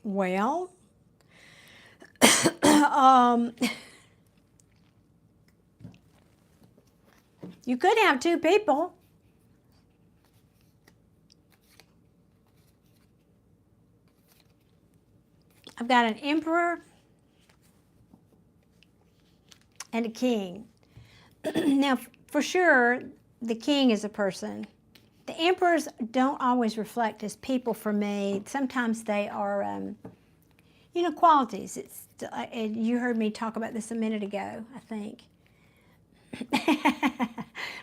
Well, you could have 2 people. I've got an emperor and a king. Now, for sure, the king is a person. The emperors don't always reflect as people for me. Sometimes they are You know, qualities. It's and you heard me talk about this a minute ago, I think.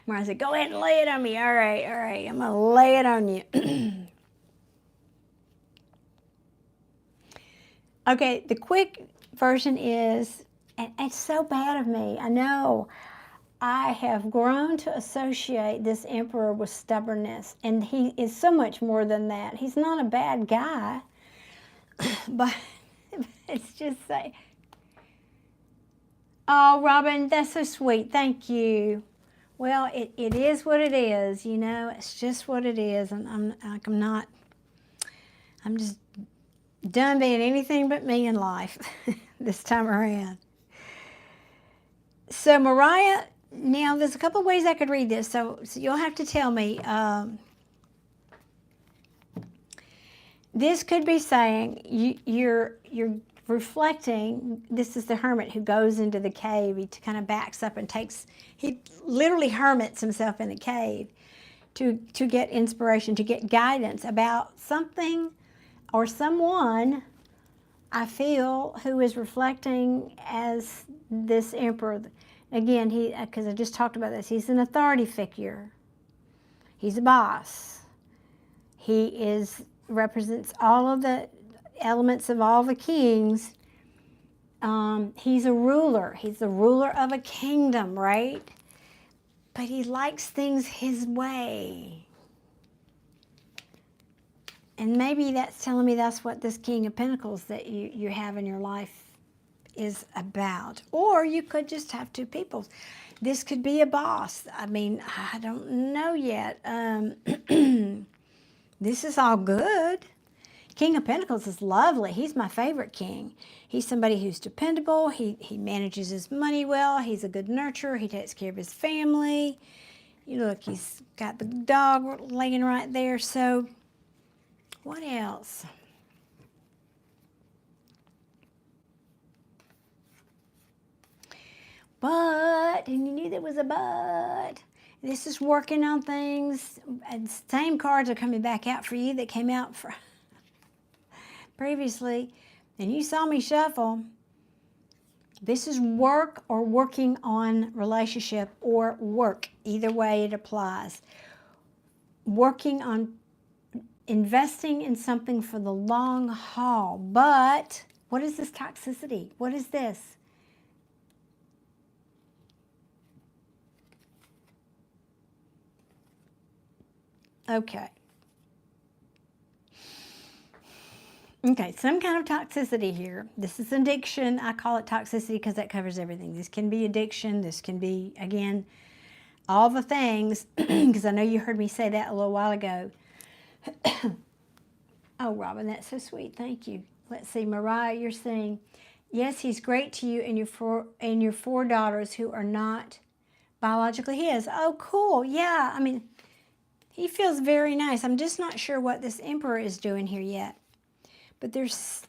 Mariah said, "Go ahead and lay it on me." All right, all right. I'm gonna lay it on you. Okay, the quick version is, and it's so bad of me. I know. I have grown to associate this emperor with stubbornness, and he is so much more than that. He's not a bad guy, but it's just say, oh, Robin, that's so sweet. Thank you. Well, it is what it is, you know. It's just what it is, and I'm just done being anything but me in life this time around. So Mariah, now there's a couple of ways I could read this, so you'll have to tell me. This could be saying you're reflecting. This is the hermit who goes into the cave. He kind of backs up and he literally hermits himself in the cave to get inspiration, to get guidance about something or someone, I feel, who is reflecting as this emperor. Again, because I just talked about this, he's an authority figure. He's a boss. He represents all of the elements of all the kings. He's a ruler. He's the ruler of a kingdom, right? But he likes things his way. And maybe that's telling me that's what this King of Pentacles that you have in your life is about. Or you could just have two people. This could be a boss. I mean, I don't know yet. This is all good. King of Pentacles is lovely. He's my favorite king. He's somebody who's dependable. He manages his money well. He's a good nurturer. He takes care of his family. You look, he's got the dog laying right there. So what else? But, and you knew there was a but. This is working on things. And same cards are coming back out for you that came out for previously. And you saw me shuffle. This is work or working on relationship or work. Either way it applies. Working on investing in something for the long haul. But what is this toxicity? What is this? Okay. Okay, some kind of toxicity here. This is addiction. I call it toxicity because that covers everything. This can be addiction. This can be, again, all the things, because I know you heard me say that a little while ago. Oh, Robin, that's so sweet. Thank you. Let's see, Mariah, you're saying, yes, he's great to you and your four daughters who are not biologically his. Oh, cool. Yeah, I mean, he feels very nice. I'm just not sure what this emperor is doing here yet. But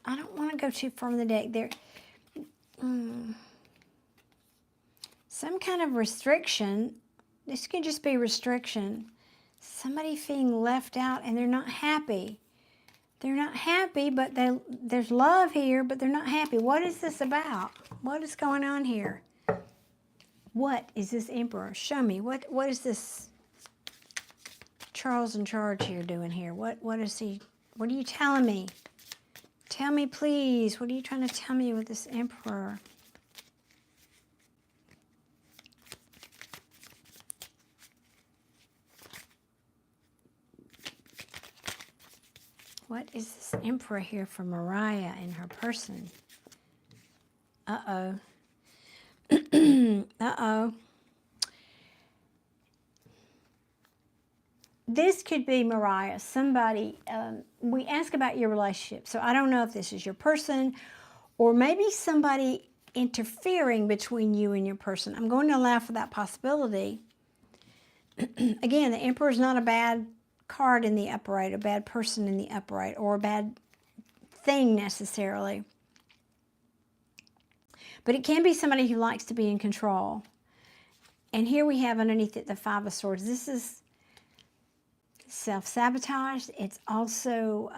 I don't want to go too far on the deck. Some kind of restriction. This can just be restriction. Somebody feeling left out and they're not happy. They're not happy, but there's love here, but they're not happy. What is this about? What is going on here? What is this emperor? Show me. What is this Charles in charge here doing here? What is he? What are you telling me? Tell me, please. What are you trying to tell me with this emperor? What is this emperor here for Mariah and her person? Uh-oh. Uh-oh. This could be Mariah, somebody, we ask about your relationship. So I don't know if this is your person or maybe somebody interfering between you and your person. I'm going to allow for that possibility. Again, the Emperor is not a bad card in the upright, a bad person in the upright, or a bad thing necessarily. But it can be somebody who likes to be in control. And here we have underneath it the Five of Swords. This is self-sabotage. It's also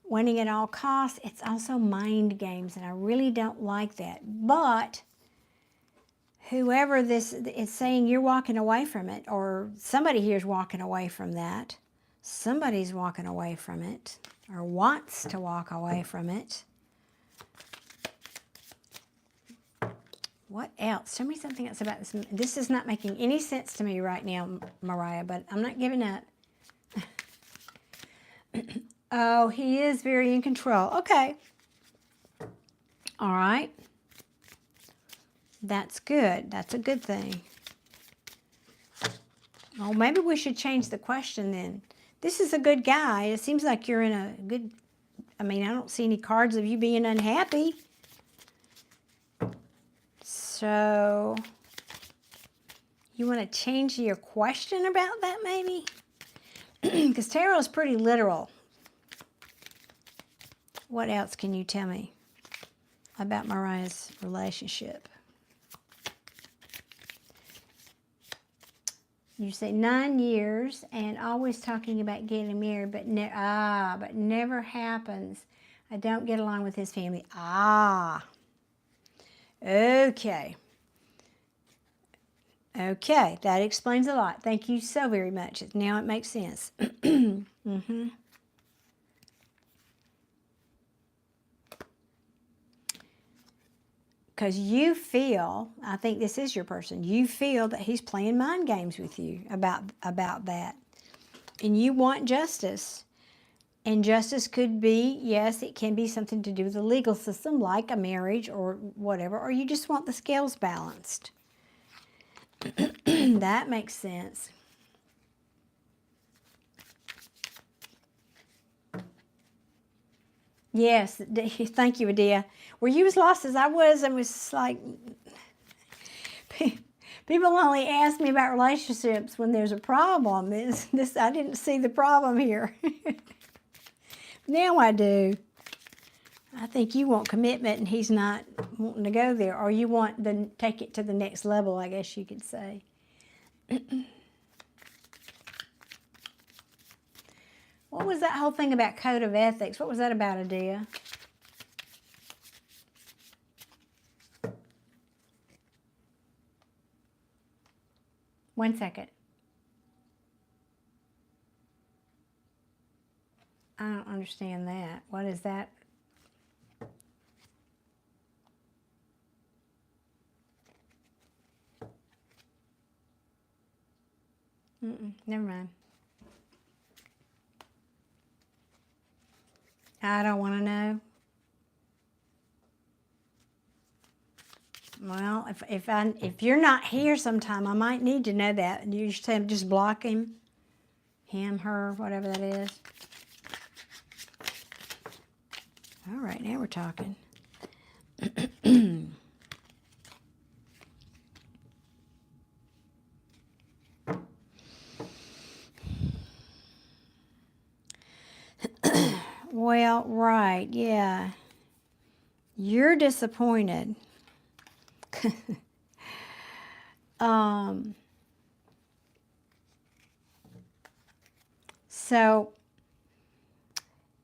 winning at all costs. It's also mind games, and I really don't like that. But whoever this is saying, you're walking away from it, or somebody here is walking away from that. Somebody's walking away from it, or wants to walk away from it. What else? Tell me something else about this. This is not making any sense to me right now, Mariah, but I'm not giving up. Oh, he is very in control. Okay. All right. That's good. That's a good thing. Well, maybe we should change the question then. This is a good guy. It seems like you're in a good... I mean, I don't see any cards of you being unhappy. So, you want to change your question about that maybe? Because tarot is pretty literal. What else can you tell me about Mariah's relationship? You say 9 years and always talking about getting married, but but never happens. I don't get along with his family. Okay. Okay, that explains a lot. Thank you so very much. Now it makes sense. Mm-hmm. Because you feel, I think this is your person, you feel that he's playing mind games with you about that. And you want justice. And justice could be, yes, it can be something to do with the legal system, like a marriage or whatever, or you just want the scales balanced. That makes sense. Yes, thank you, Adia. Were you as lost as I was? I was like, people only ask me about relationships when there's a problem. I didn't see the problem here. Now I do. I think you want commitment and he's not wanting to go there, or you want to take it to the next level, I guess you could say. What was that whole thing about code of ethics? What was that about, Adia? One second. I don't understand that. What is that? Never mind. I don't want to know. Well, if you're not here sometime, I might need to know that. You just block him, her, whatever that is. All right, now we're talking. Well, right, yeah. You're disappointed. So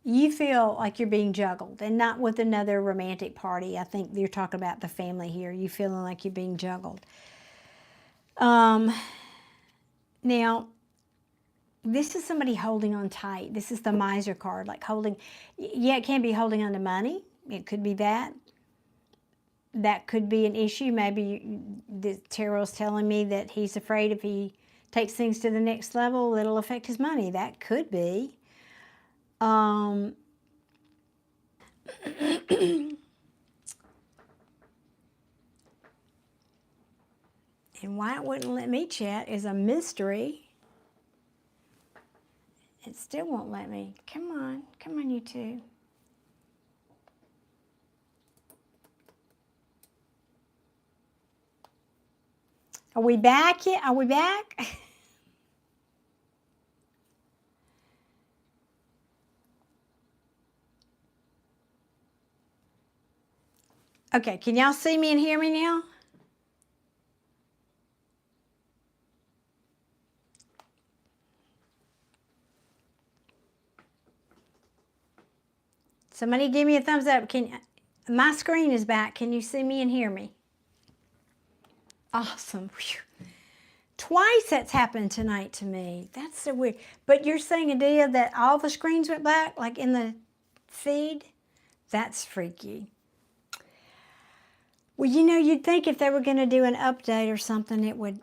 you feel like you're being juggled, and not with another romantic party. I think you're talking about the family here. You feeling like you're being juggled. Now, this is somebody holding on tight. This is the miser card, like holding, yeah, it can be holding on to money. It could be that. That could be an issue. Maybe the tarot's telling me that he's afraid if he takes things to the next level, it'll affect his money. That could be. And why it wouldn't let me chat is a mystery. It still won't let me. Come on, you two. Are we back yet? Are we back? Okay, can y'all see me and hear me now? Somebody give me a thumbs up. My screen is back. Can you see me and hear me? Awesome. Whew. Twice that's happened tonight to me. That's so weird. But you're saying, Adia, that all the screens went black, like in the feed? That's freaky. Well, you know, you'd think if they were going to do an update or something, it would...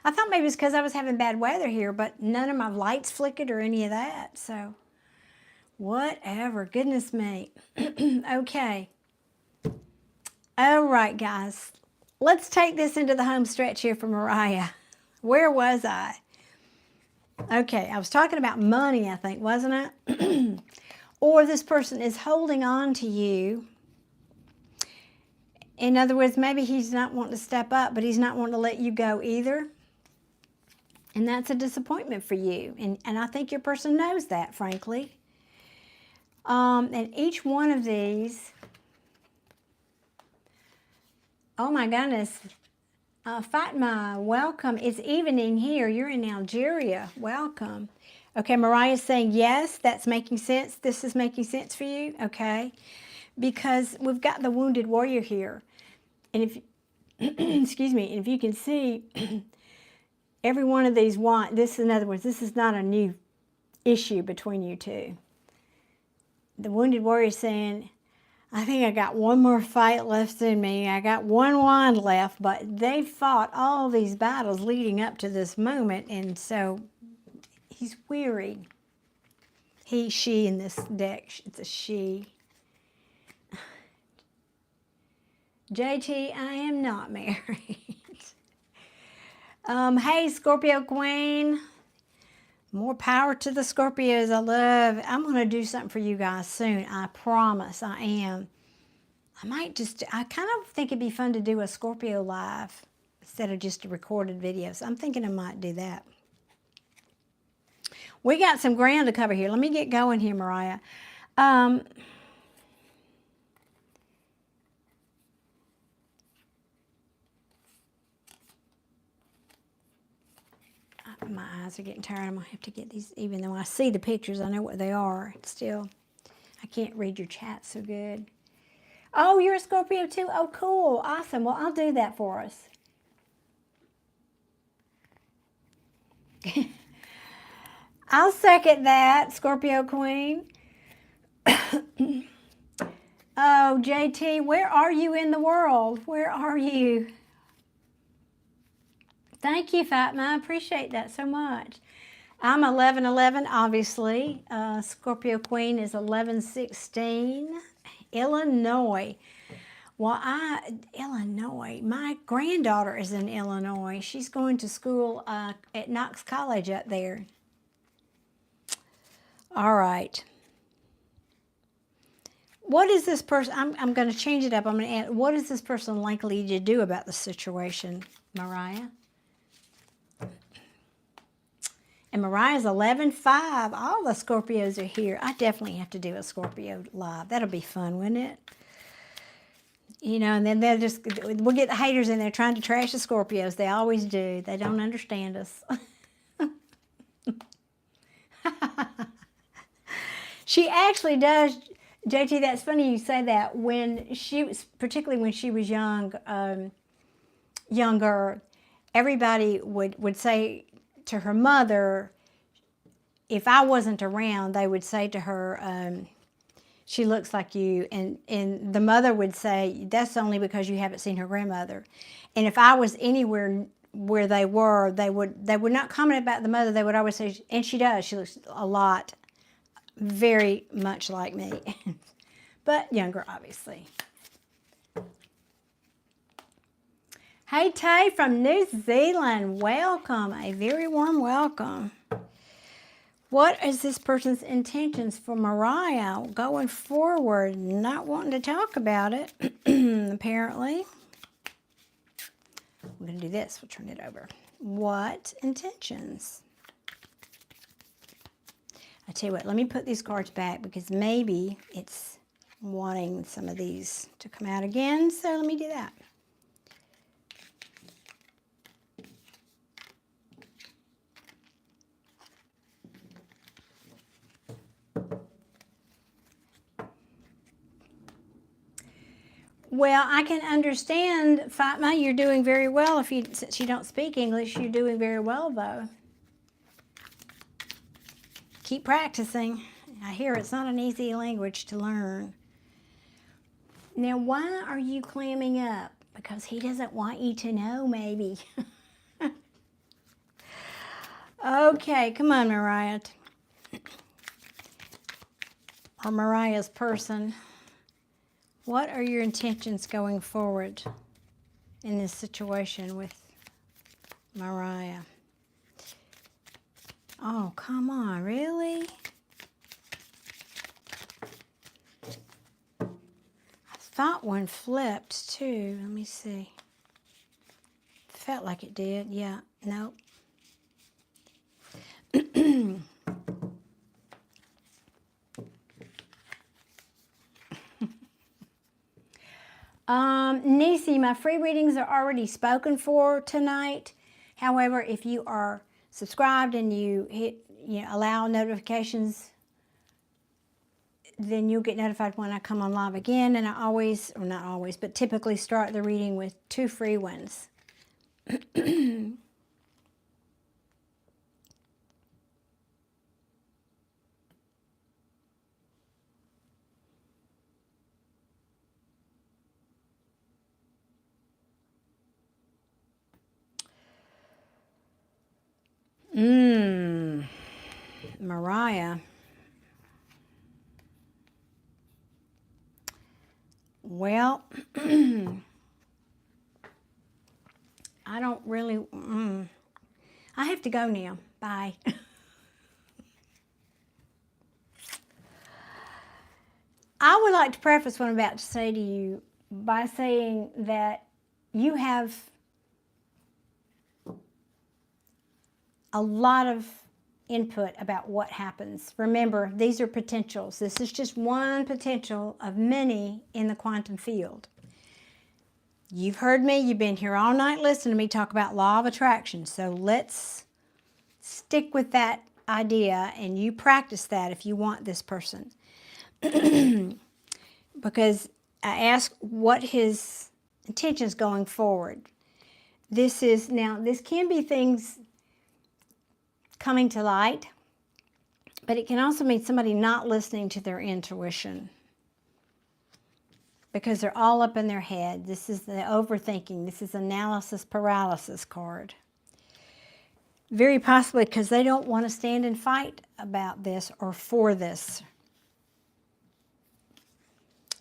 I thought maybe it's because I was having bad weather here, but none of my lights flickered or any of that, so... Whatever. Goodness me. Okay. All right, guys. Let's take this into the home stretch here for Mariah. Where was I? Okay, I was talking about money, I think, wasn't I? Or this person is holding on to you. In other words, maybe he's not wanting to step up, but he's not wanting to let you go either. And that's a disappointment for you. And I think your person knows that, frankly. And each one of these, oh my goodness, Fatma, welcome. It's evening here. You're in Algeria. Welcome. Okay, Mariah's saying, yes, that's making sense. This is making sense for you, okay? Because we've got the wounded warrior here. And if, excuse me, and if you can see, every one of these this, in other words, this is not a new issue between you two. The wounded warrior is saying, I think I got one more fight left in me. I got one wand left, but they fought all these battles leading up to this moment, and so he's weary. He, she in this deck, it's a she. JT, I am not married. Hey, Scorpio Queen. More power to the Scorpios. I'm going to do something for you guys soon. I promise I am. I kind of think it'd be fun to do a Scorpio live instead of just a recorded video. So I'm thinking I might do that. We got some ground to cover here. Let me get going here, Mariah. My eyes are getting tired. I'm going to have to get these, even though I see the pictures, I know what they are. Still, I can't read your chat so good. Oh, you're a Scorpio too? Oh, cool. Awesome. Well, I'll do that for us. I'll second that, Scorpio Queen. Oh, JT, where are you in the world? Where are you? Thank you, Fatma. I appreciate that so much. I'm 1111, obviously. Scorpio Queen is 1116. Illinois. Well, Illinois. My granddaughter is in Illinois. She's going to school at Knox College up there. All right. What is this person? I'm going to change it up. I'm going to add, what is this person likely to do about the situation, Mariah? And Mariah's 11-5. All the Scorpios are here. I definitely have to do a Scorpio live. That'll be fun, wouldn't it? You know, and then we'll get the haters in there trying to trash the Scorpios. They always do. They don't understand us. She actually does, JT, that's funny you say that. Particularly when she was younger, everybody would say to her mother, if I wasn't around, they would say to her, she looks like you. And the mother would say, that's only because you haven't seen her grandmother. And if I was anywhere where they were, they would not comment about the mother. They would always say, and she does. She looks a lot, very much like me. But younger, obviously. Hey, Tay from New Zealand. Welcome. A very warm welcome. What is this person's intentions for Mariah going forward? Not wanting to talk about it, apparently. I'm going to do this. We'll turn it over. What intentions? I tell you what, let me put these cards back because maybe it's wanting some of these to come out again. So let me do that. Well, I can understand, Fatma, you're doing very well. Since you don't speak English, you're doing very well, though. Keep practicing. I hear it's not an easy language to learn. Now, why are you clamming up? Because he doesn't want you to know, maybe. Okay, come on, Mariah. Or Mariah's person. What are your intentions going forward in this situation with Mariah? Oh, come on, really? I thought one flipped too. Let me see. Felt like it did. Yeah, nope. Nisi, my free readings are already spoken for tonight. However, if you are subscribed and you hit, allow notifications, then you'll get notified when I come on live again. And I always, or not always, but typically start the reading with 2 free ones. Mariah. Well, I don't really, I have to go now. Bye. I would like to preface what I'm about to say to you by saying that you have a lot of input about what happens. Remember, these are potentials. This is just one potential of many in the quantum field. You've heard me. You've been here all night listening to me talk about law of attraction. So let's stick with that idea and you practice that if you want this person. Because I asked what his intentions going forward. This can be things coming to light, but it can also mean somebody not listening to their intuition because they're all up in their head. This is the overthinking. This is analysis paralysis card. Very possibly because they don't want to stand and fight about this or for this.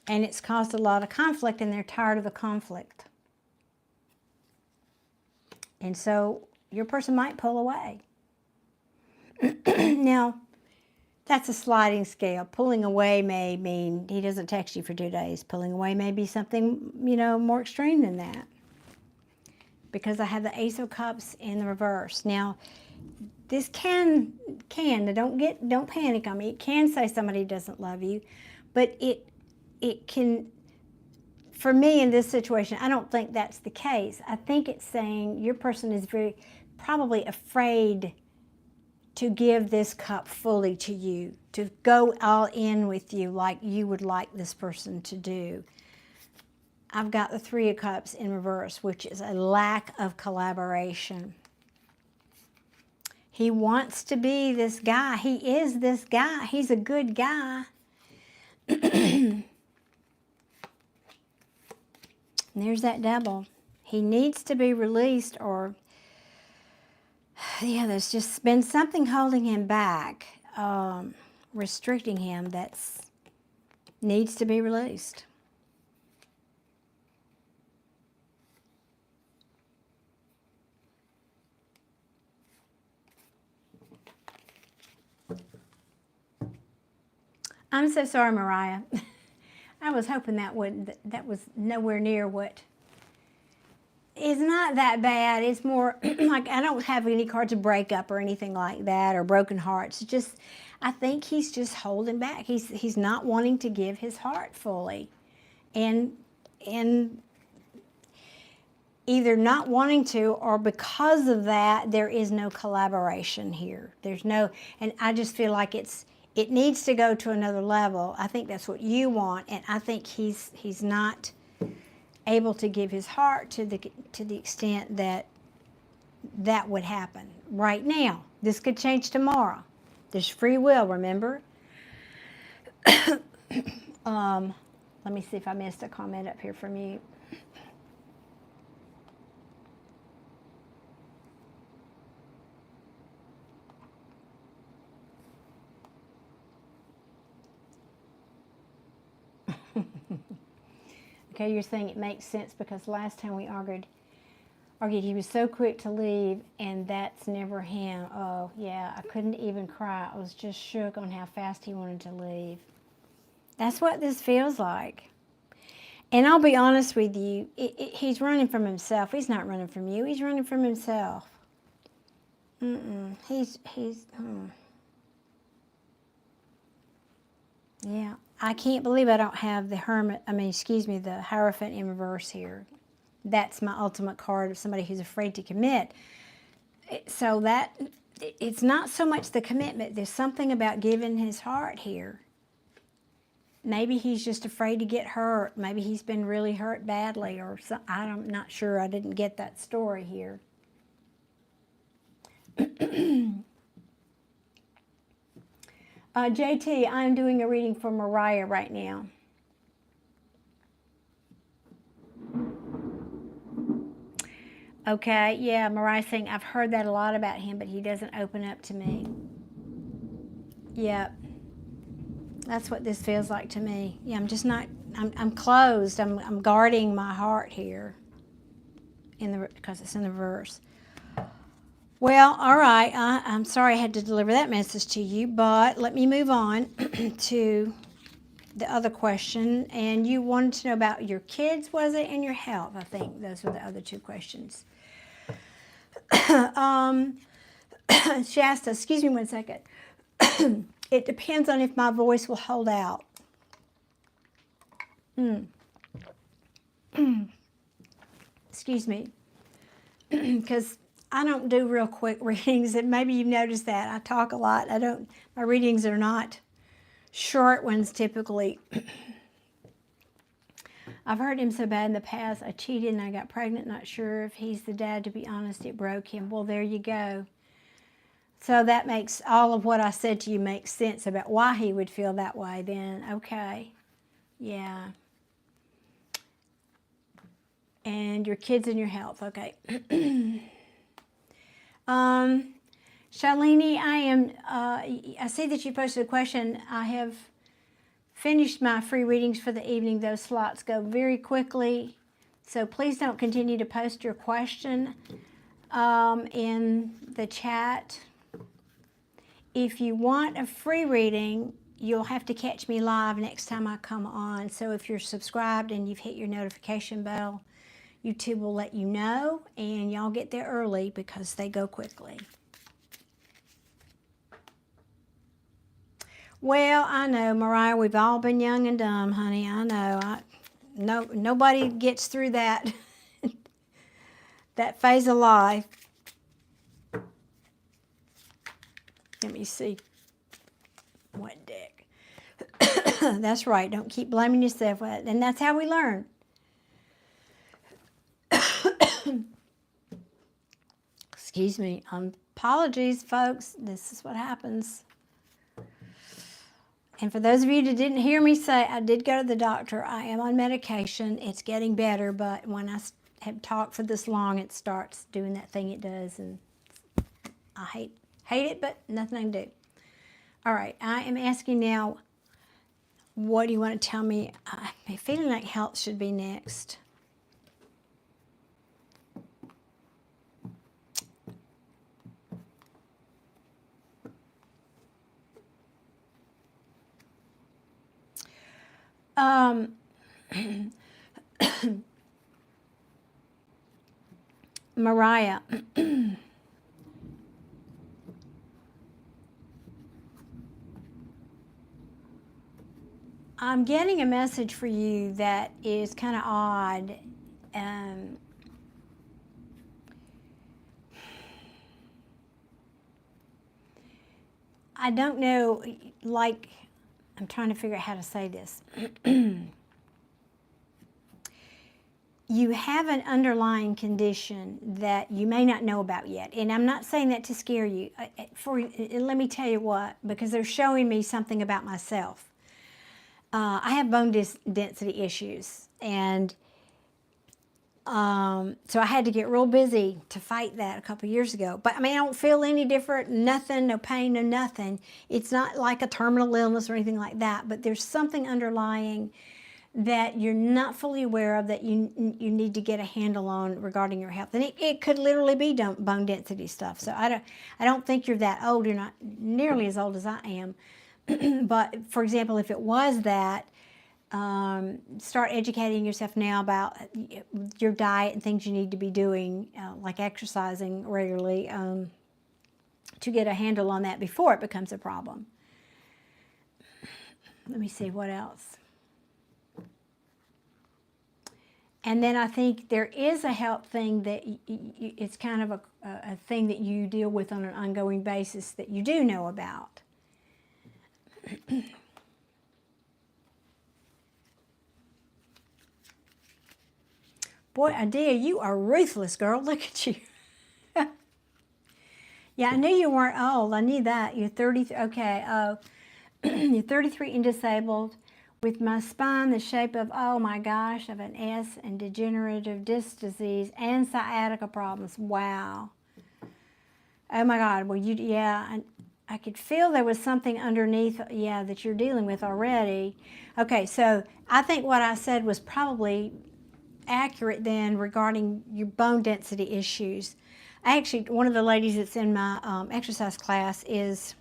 And it's caused a lot of conflict and they're tired of the conflict. And so your person might pull away. Now, that's a sliding scale. Pulling away may mean he doesn't text you for 2 days. Pulling away may be something, more extreme than that. Because I have the Ace of Cups in the reverse. Now, this don't panic on me. It can say somebody doesn't love you, but it can, for me in this situation, I don't think that's the case. I think it's saying your person is probably afraid to give this cup fully to you, to go all in with you like you would like this person to do. I've got the 3 of Cups in reverse, which is a lack of collaboration. He wants to be this guy. He is this guy. He's a good guy. There's that Devil. He needs to be released or... Yeah, there's just been something holding him back, restricting him that needs to be released. I'm so sorry, Mariah. I was hoping that was nowhere near what... It's not that bad. It's more like I don't have any cards of breakup or anything like that or broken hearts. It's just, I think he's just holding back. He's not wanting to give his heart fully. And either not wanting to or because of that, there is no collaboration here. There's no, and I just feel like it needs to go to another level. I think that's what you want. And I think he's not able to give his heart to the extent that that would happen right now. This could change tomorrow. There's free will, remember? Let me see if I missed a comment up here from you. Okay, you're saying it makes sense because last time we argued, he was so quick to leave, and that's never him. Oh, yeah, I couldn't even cry. I was just shook on how fast he wanted to leave. That's what this feels like. And I'll be honest with you, he's running from himself. He's not running from you. He's running from himself. Yeah. I can't believe I don't have the the Hierophant in reverse here. That's my ultimate card of somebody who's afraid to commit. So it's not so much the commitment. There's something about giving his heart here. Maybe he's just afraid to get hurt. Maybe he's been really hurt badly, or I'm not sure. I didn't get that story here. JT, I'm doing a reading for Mariah right now. Okay, yeah, Mariah's saying, I've heard that a lot about him, but he doesn't open up to me. Yep. That's what this feels like to me. Yeah, I'm just not, I'm closed. I'm guarding my heart here because it's in the reverse. Well, all right. I'm sorry I had to deliver that message to you, but let me move on to the other question. And you wanted to know about your kids, was it, and your health? I think those were the other two questions. Shasta, excuse me one second. It depends on if my voice will hold out. Excuse me. Because I don't do real quick readings, and maybe you've noticed that. I talk a lot. My readings are not short ones typically. I've heard him so bad in the past. I cheated and I got pregnant. Not sure if he's the dad. To be honest, it broke him. Well, there you go. So that makes all of what I said to you make sense about why he would feel that way then. Okay. Yeah. And your kids and your health. Okay. Shalini, I see that you posted a question. I have finished my free readings for the evening. Those slots go very quickly. So please don't continue to post your question in the chat. If you want a free reading, you'll have to catch me live next time I come on. So if you're subscribed and you've hit your notification bell, YouTube will let you know, and y'all get there early because they go quickly. Well, I know, Mariah, we've all been young and dumb, honey. I know. Nobody gets through that, that phase of life. Let me see. What deck? That's right. Don't keep blaming yourself. And that's how we learn. Excuse me. Apologies, folks. This is what happens. And for those of you that didn't hear me say, I did go to the doctor. I am on medication. It's getting better, but when I have talked for this long, it starts doing that thing it does, and I hate it, but nothing I can do. All right, I am asking now, what do you want to tell me? I'm feeling like health should be next. Mariah. I'm getting a message for you that is kind of odd. I don't know, like, I'm trying to figure out how to say this. you have an underlying condition that you may not know about yet. And I'm not saying that to scare you. Let me tell you what, because they're showing me something about myself. I have bone density issues, and so I had to get real busy to fight that a couple years ago. But I mean, I don't feel any different, nothing, no pain, no nothing. It's not like a terminal illness or anything like that, but there's something underlying that you're not fully aware of that you need to get a handle on regarding your health. And it could literally be bone density stuff. So I don't think you're that old. You're not nearly as old as I am. But for example, if it was that, start educating yourself now about your diet and things you need to be doing, like exercising regularly, to get a handle on that before it becomes a problem. Let me see what else. And then I think there is a health thing that it's kind of a thing that you deal with on an ongoing basis that you do know about. Boy, Adia, you are ruthless, girl. Look at you. Yeah, I knew you weren't old. I knew that. You're 30. Okay. You're 33 and disabled. With my spine the shape of, oh my gosh, of an S, and degenerative disc disease and sciatica problems. Wow. Oh my God. Well, yeah, I could feel there was something underneath, yeah, that you're dealing with already. Okay, so I think what I said was probably accurate then regarding your bone density issues. Actually, one of the ladies that's in my exercise class is,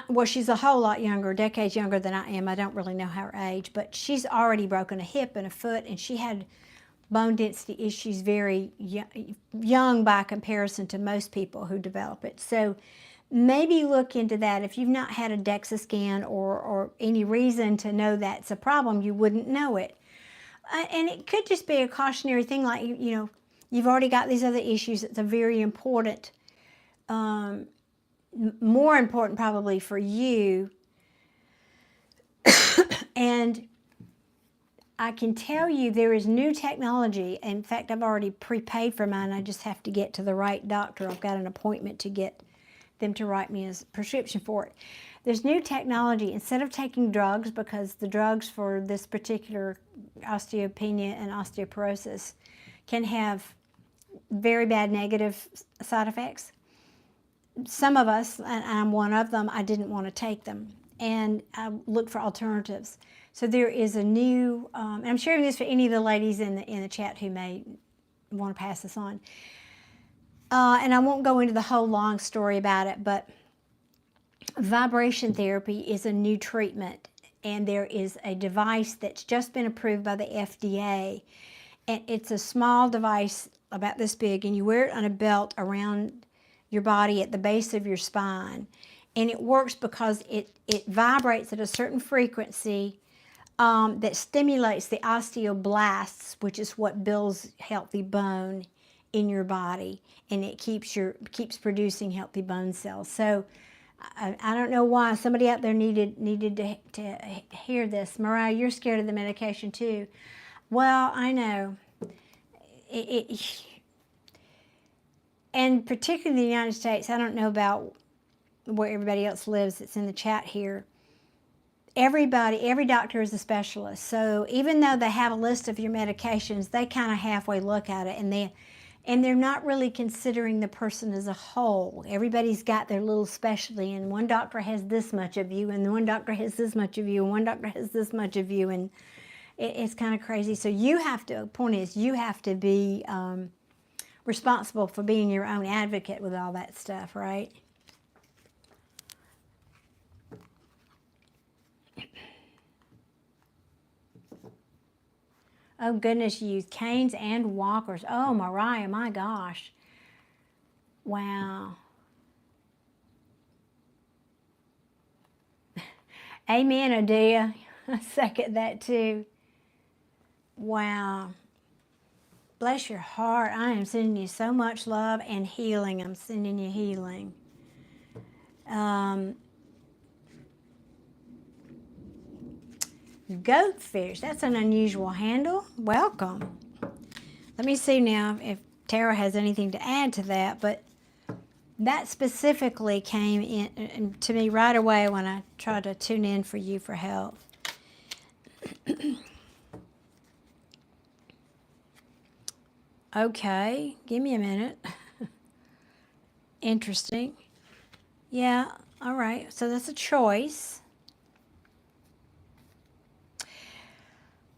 well, she's a whole lot younger, decades younger than I am. I don't really know her age, but she's already broken a hip and a foot, and she had bone density issues very young by comparison to most people who develop it. So maybe look into that. If you've not had a DEXA scan or any reason to know that's a problem, you wouldn't know it. And it could just be a cautionary thing, like, you know, you've already got these other issues. It's a very important, more important probably for you. And I can tell you there is new technology. In fact, I've already prepaid for mine. I just have to get to the right doctor. I've got an appointment to get them to write me a prescription for it. There's new technology. Instead of taking drugs, because the drugs for this particular osteopenia and osteoporosis can have very bad negative side effects. Some of us, and I'm one of them, I didn't want to take them, and I looked for alternatives. So there is a new, and I'm sharing this for any of the ladies in the chat who may want to pass this on. And I won't go into the whole long story about it, but vibration therapy is a new treatment, and there is a device that's just been approved by the FDA, and it's a small device about this big, and you wear it on a belt around your body at the base of your spine, and it works because it vibrates at a certain frequency that stimulates the osteoblasts, which is what builds healthy bone in your body, and it keeps producing healthy bone cells. So I don't know why somebody out there needed to hear this. Mariah, you're scared of the medication too. Well, I know. And particularly in the United States, I don't know about where everybody else lives that's in the chat here. Every doctor is a specialist. So even though they have a list of your medications, they kind of halfway look at it, and they're not really considering the person as a whole. Everybody's got their little specialty, and one doctor has this much of you, and one doctor has this much of you, and one doctor has this much of you, and it's kind of crazy. So the point is, you have to be responsible for being your own advocate with all that stuff, right? Oh goodness, you use canes and walkers. Oh, Mariah, my gosh. Wow. Amen, Adia. I second that too. Wow. Bless your heart. I am sending you so much love and healing. I'm sending you healing. Goatfish. That's an unusual handle. Welcome. Let me see now if Tara has anything to add to that, but that specifically came in to me right away when I tried to tune in for you for help. Okay, give me a minute. Interesting. Yeah, all right. So that's a choice.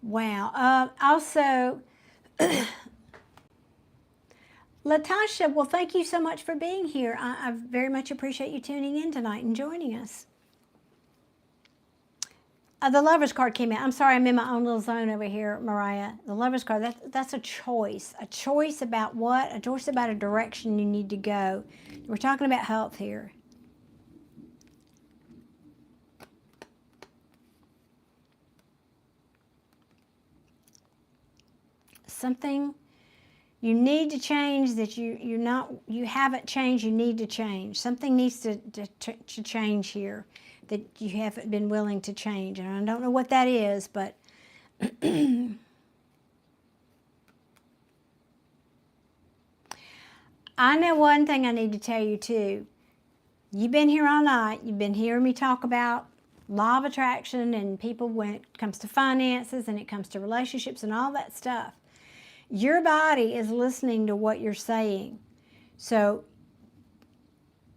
Wow. Also, Latasha, well, thank you so much for being here. I very much appreciate you tuning in tonight and joining us. The Lover's card came out. I'm sorry, I'm in my own little zone over here, Mariah. The Lover's card, that's a choice. A choice about what? A choice about a direction you need to go. We're talking about health here. Something you need to change that you haven't changed, you need to change. Something needs to change here that you haven't been willing to change. And I don't know what that is, but I know one thing I need to tell you too. You've been here all night. You've been hearing me talk about law of attraction and people when it comes to finances and it comes to relationships and all that stuff. Your body is listening to what you're saying. So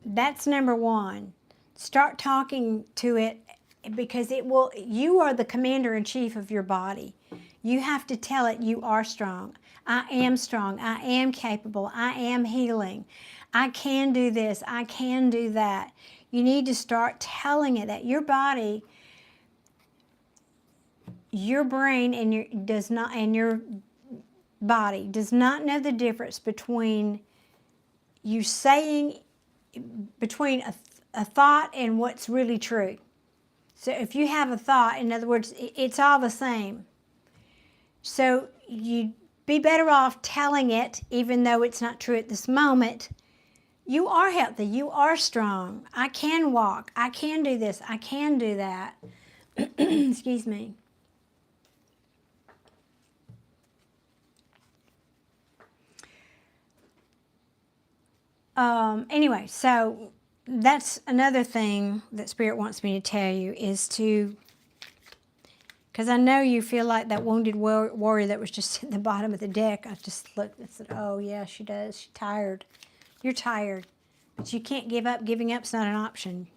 that's number one. Start talking to it because it will. You are the commander-in-chief of your body. You have to tell it you are strong. I am strong. I am capable. I am healing. I can do this. I can do that. You need to start telling it that your body, your brain, and your body does not know the difference between you saying between a thought and what's really true. So if you have a thought, in other words, it's all the same. So you'd be better off telling it, even though it's not true at this moment. You are healthy. You are strong. I can walk. I can do this. I can do that. Excuse me. Anyway, so that's another thing that Spirit wants me to tell you is to, because I know you feel like that wounded warrior that was just at the bottom of the deck. I just looked and said, oh yeah, she does. She's tired. You're tired. But you can't give up. Giving up's not an option.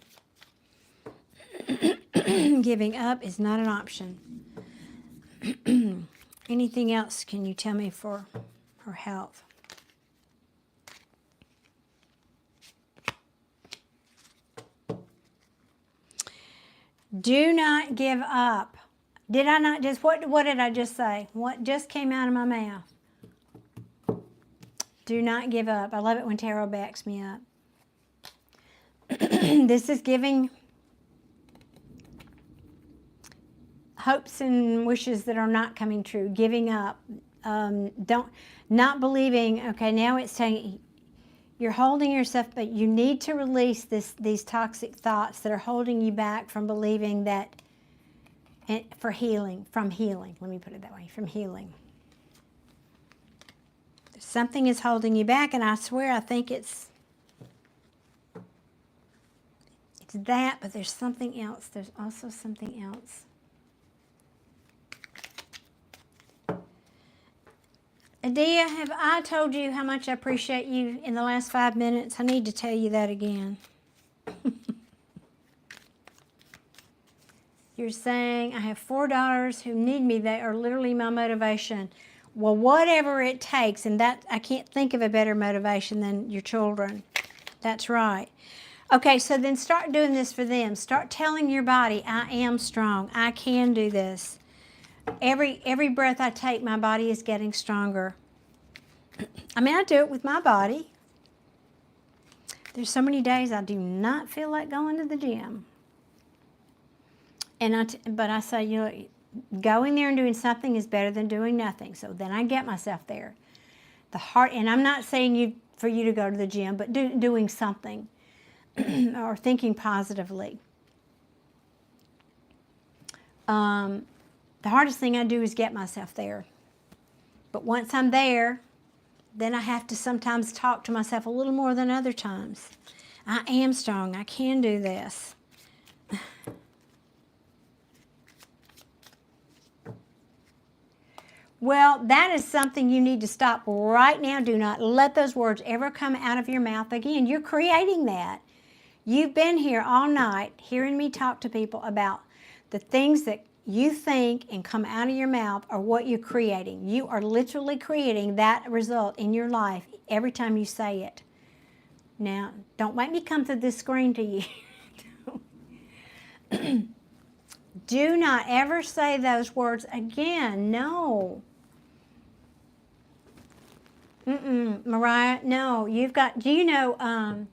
Giving up is not an option. Anything else can you tell me for her health? Do not give up. Did I not just, what did I just say? What just came out of my mouth? Do not give up. I love it when tarot backs me up. This is giving hopes and wishes that are not coming true. Giving up. Not believing. Okay, now it's saying you're holding yourself, but you need to release these toxic thoughts that are holding you back from believing that, and from healing. Let me put it that way, from healing. Something is holding you back, and I swear I think it's that, but there's something else. There's also something else. Adia, have I told you how much I appreciate you in the last 5 minutes? I need to tell you that again. You're saying, I have 4 daughters who need me. They are literally my motivation. Well, whatever it takes, and that I can't think of a better motivation than your children. That's right. Okay, so then start doing this for them. Start telling your body, I am strong. I can do this. Every breath I take, my body is getting stronger. I mean, I do it with my body. There's so many days I do not feel like going to the gym. But I say, you know, going there and doing something is better than doing nothing. So then I get myself there. And I'm not saying for you to go to the gym, but doing something or thinking positively. The hardest thing I do is get myself there. But once I'm there, then I have to sometimes talk to myself a little more than other times. I am strong. I can do this. Well, that is something you need to stop right now. Do not let those words ever come out of your mouth again. You're creating that. You've been here all night hearing me talk to people about the things that you think and come out of your mouth are what you're creating. You are literally creating that result in your life every time you say it. Now, don't make me come through this screen to you. Do not ever say those words again. No. Mariah, no. You've got, do you know,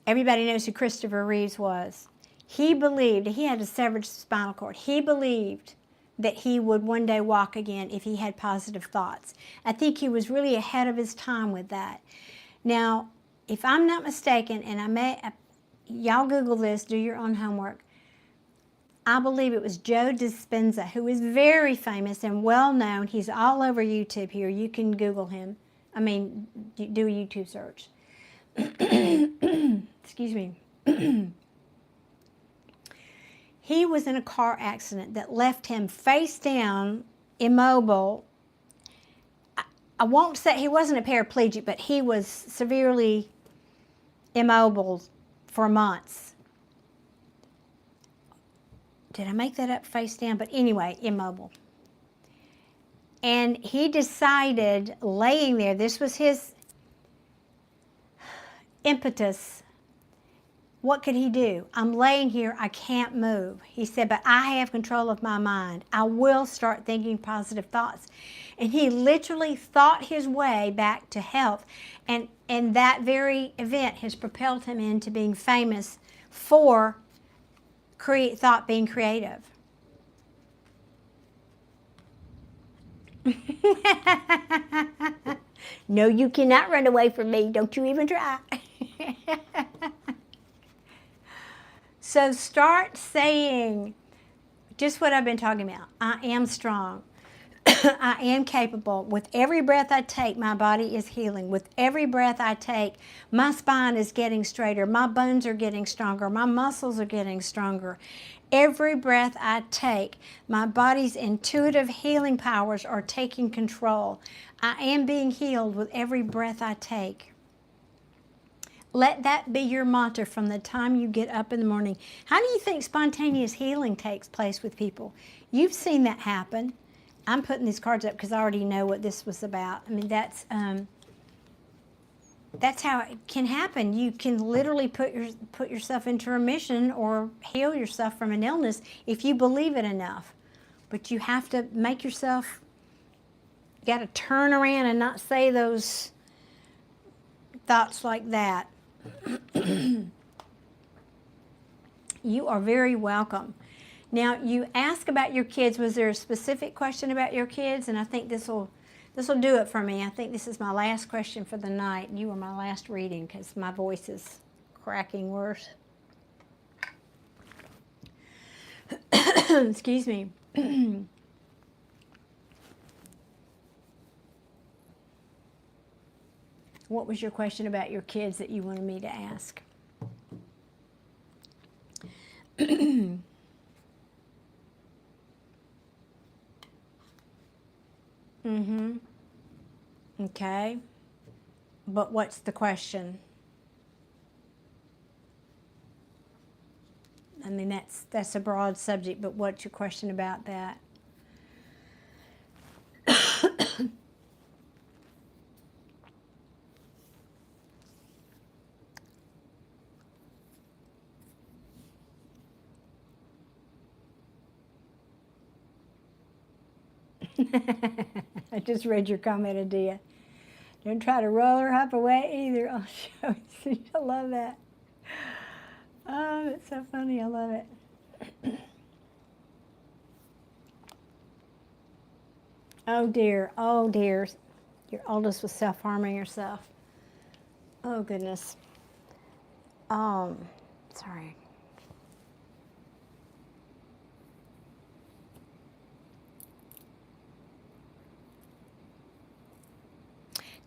everybody knows who Christopher Reeves was. He believed, he had a severed spinal cord. He believed that he would one day walk again if he had positive thoughts. I think he was really ahead of his time with that. Now, if I'm not mistaken, and y'all Google this, do your own homework. I believe it was Joe Dispenza, who is very famous and well known. He's all over YouTube here. You can Google him. I mean, do a YouTube search. Excuse me. He was in a car accident that left him face down, immobile. I won't say he wasn't a paraplegic, but he was severely immobile for months. Did I make that up, face down? But anyway, immobile. And he decided, laying there, this was his impetus. What could he do? I'm laying here, I can't move. He said, but I have control of my mind. I will start thinking positive thoughts. And he literally thought his way back to health. And that very event has propelled him into being famous for thought being creative. No, you cannot run away from me. Don't you even try. So start saying just what I've been talking about. I am strong. I am capable. With every breath I take, my body is healing. With every breath I take, my spine is getting straighter. My bones are getting stronger. My muscles are getting stronger. Every breath I take, my body's intuitive healing powers are taking control. I am being healed with every breath I take. Let that be your mantra from the time you get up in the morning. How do you think spontaneous healing takes place with people? You've seen that happen. I'm putting these cards up because I already know what this was about. I mean, that's how it can happen. You can literally put yourself into remission or heal yourself from an illness if you believe it enough. But you have to make yourself, you got to turn around and not say those thoughts like that. You are very welcome. Now, you ask about your kids. Was there a specific question about your kids? And I think this will do it for me. I think this is my last question for the night. You are my last reading because my voice is cracking worse. Excuse me. What was your question about your kids that you wanted me to ask? Okay. But what's the question? I mean, that's a broad subject, but what's your question about that? I just read your comment, Adia. Don't try to roll her up away either. I'll show you. I love that. Oh, it's so funny. I love it. Oh, dear. Oh, dear. Your oldest was self-harming herself. Oh, goodness. Sorry.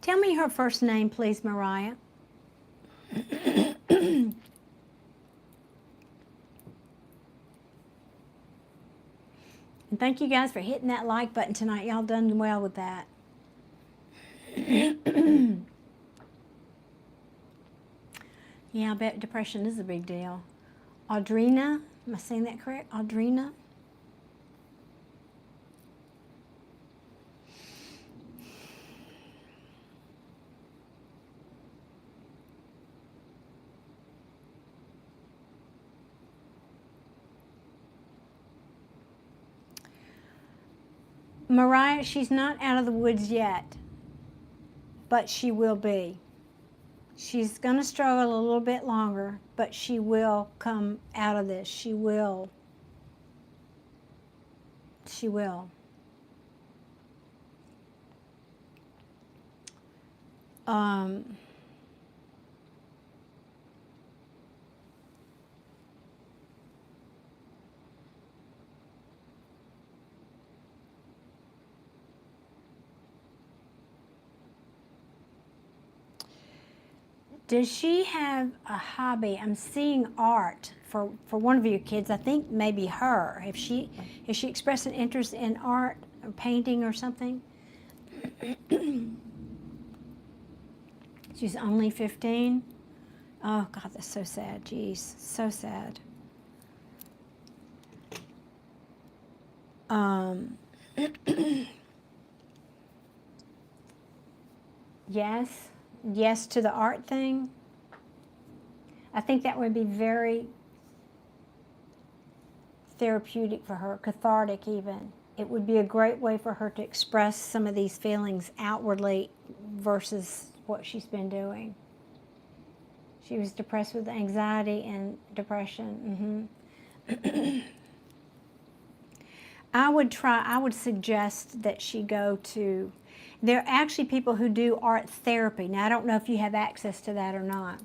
Tell me her first name, please, Mariah. And thank you guys for hitting that like button tonight. Y'all done well with that. Yeah, I bet depression is a big deal. Audrina, am I saying that correct? Audrina? Mariah, she's not out of the woods yet, but she will be. She's going to struggle a little bit longer, but she will come out of this. She will. She will. Does she have a hobby? I'm seeing art for one of your kids. I think maybe her. Has she expressed an interest in art or painting or something? She's only 15. Oh God, that's so sad. Jeez, so sad. Yes to the art thing. I think that would be very therapeutic for her, cathartic even. It would be a great way for her to express some of these feelings outwardly versus what she's been doing. She was depressed with anxiety and depression. I would suggest that she go to, there are actually people who do art therapy. Now, I don't know if you have access to that or not.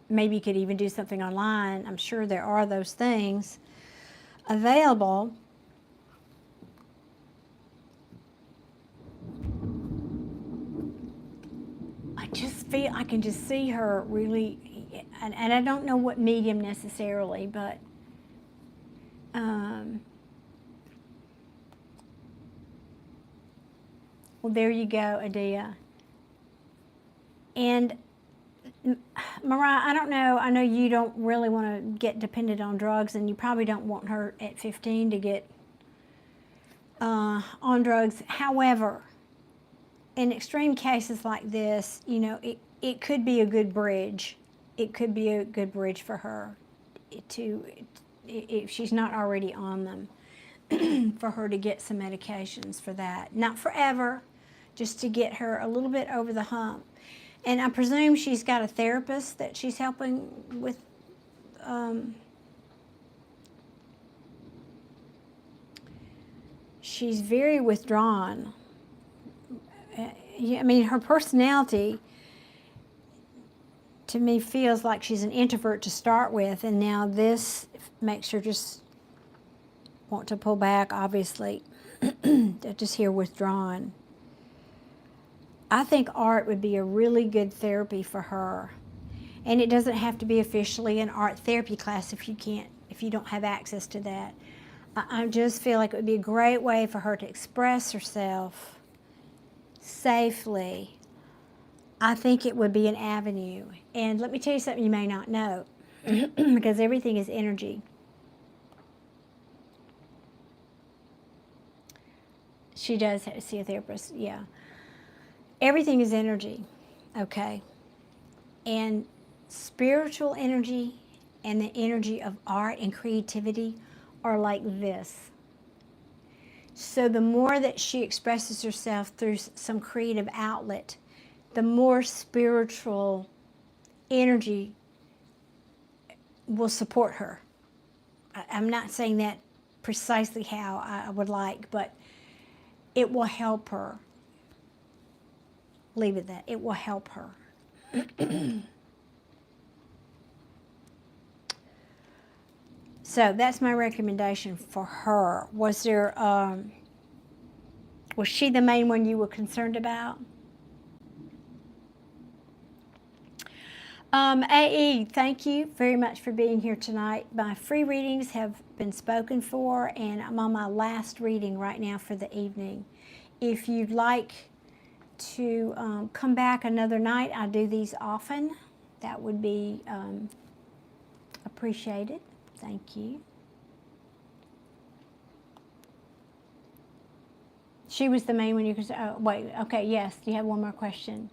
Maybe you could even do something online. I'm sure there are those things available. I can just see her really, and I don't know what medium necessarily, but well, there you go, Adia. And Mariah, I don't know, I know you don't really want to get dependent on drugs, and you probably don't want her at 15 to get on drugs. However, in extreme cases like this, you know, it could be a good bridge. It could be a good bridge for her to, if she's not already on them, for her to get some medications for that. Not forever, just to get her a little bit over the hump. And I presume she's got a therapist that she's helping with. She's very withdrawn. I mean, her personality to me feels like she's an introvert to start with, and now this makes her just want to pull back, obviously. Just here withdrawn. I think art would be a really good therapy for her. And it doesn't have to be officially an art therapy class if you don't have access to that. I just feel like it would be a great way for her to express herself safely. I think it would be an avenue. And let me tell you something you may not know, because everything is energy. She does see a therapist, yeah. Everything is energy, okay? And spiritual energy and the energy of art and creativity are like this. So the more that she expresses herself through some creative outlet, the more spiritual energy will support her. I'm not saying that precisely how I would like, but it will help her. Leave it that. It will help her. So that's my recommendation for her. Was there Was she the main one you were concerned about? AE, thank you very much for being here tonight. My free readings have been spoken for, and I'm on my last reading right now for the evening. If you'd like to come back another night, I do these often. That would be appreciated. Thank you. She was the main one you could say. Oh, wait, okay, yes. Do you have one more question?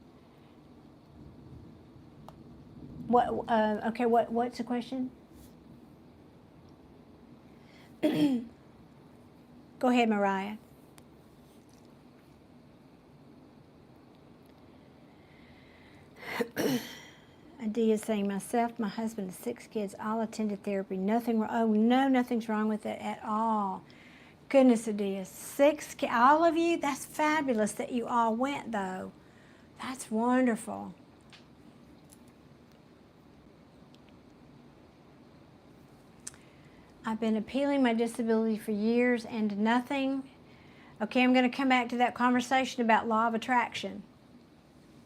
What? Okay, what's the question? Go ahead, Mariah. Adia saying, myself, my husband, and 6 kids all attended therapy. Nothing wrong. Oh, no, nothing's wrong with it at all. Goodness, Adia. 6 kids, all of you? That's fabulous that you all went, though. That's wonderful. I've been appealing my disability for years and nothing. Okay, I'm going to come back to that conversation about law of attraction.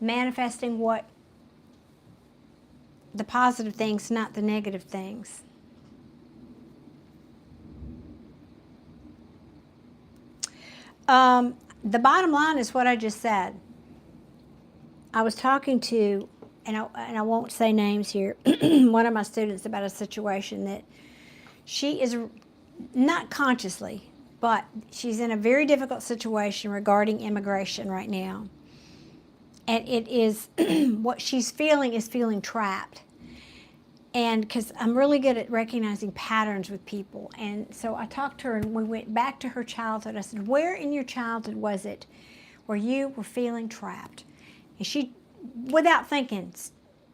Manifesting what the positive things, not the negative things. The bottom line is what I just said. I was talking to, and I won't say names here, one of my students about a situation that she is not consciously, but she's in a very difficult situation regarding immigration right now. And it is, what she's feeling is feeling trapped. And because I'm really good at recognizing patterns with people. And so I talked to her and we went back to her childhood. I said, where in your childhood was it where you were feeling trapped? And she, without thinking,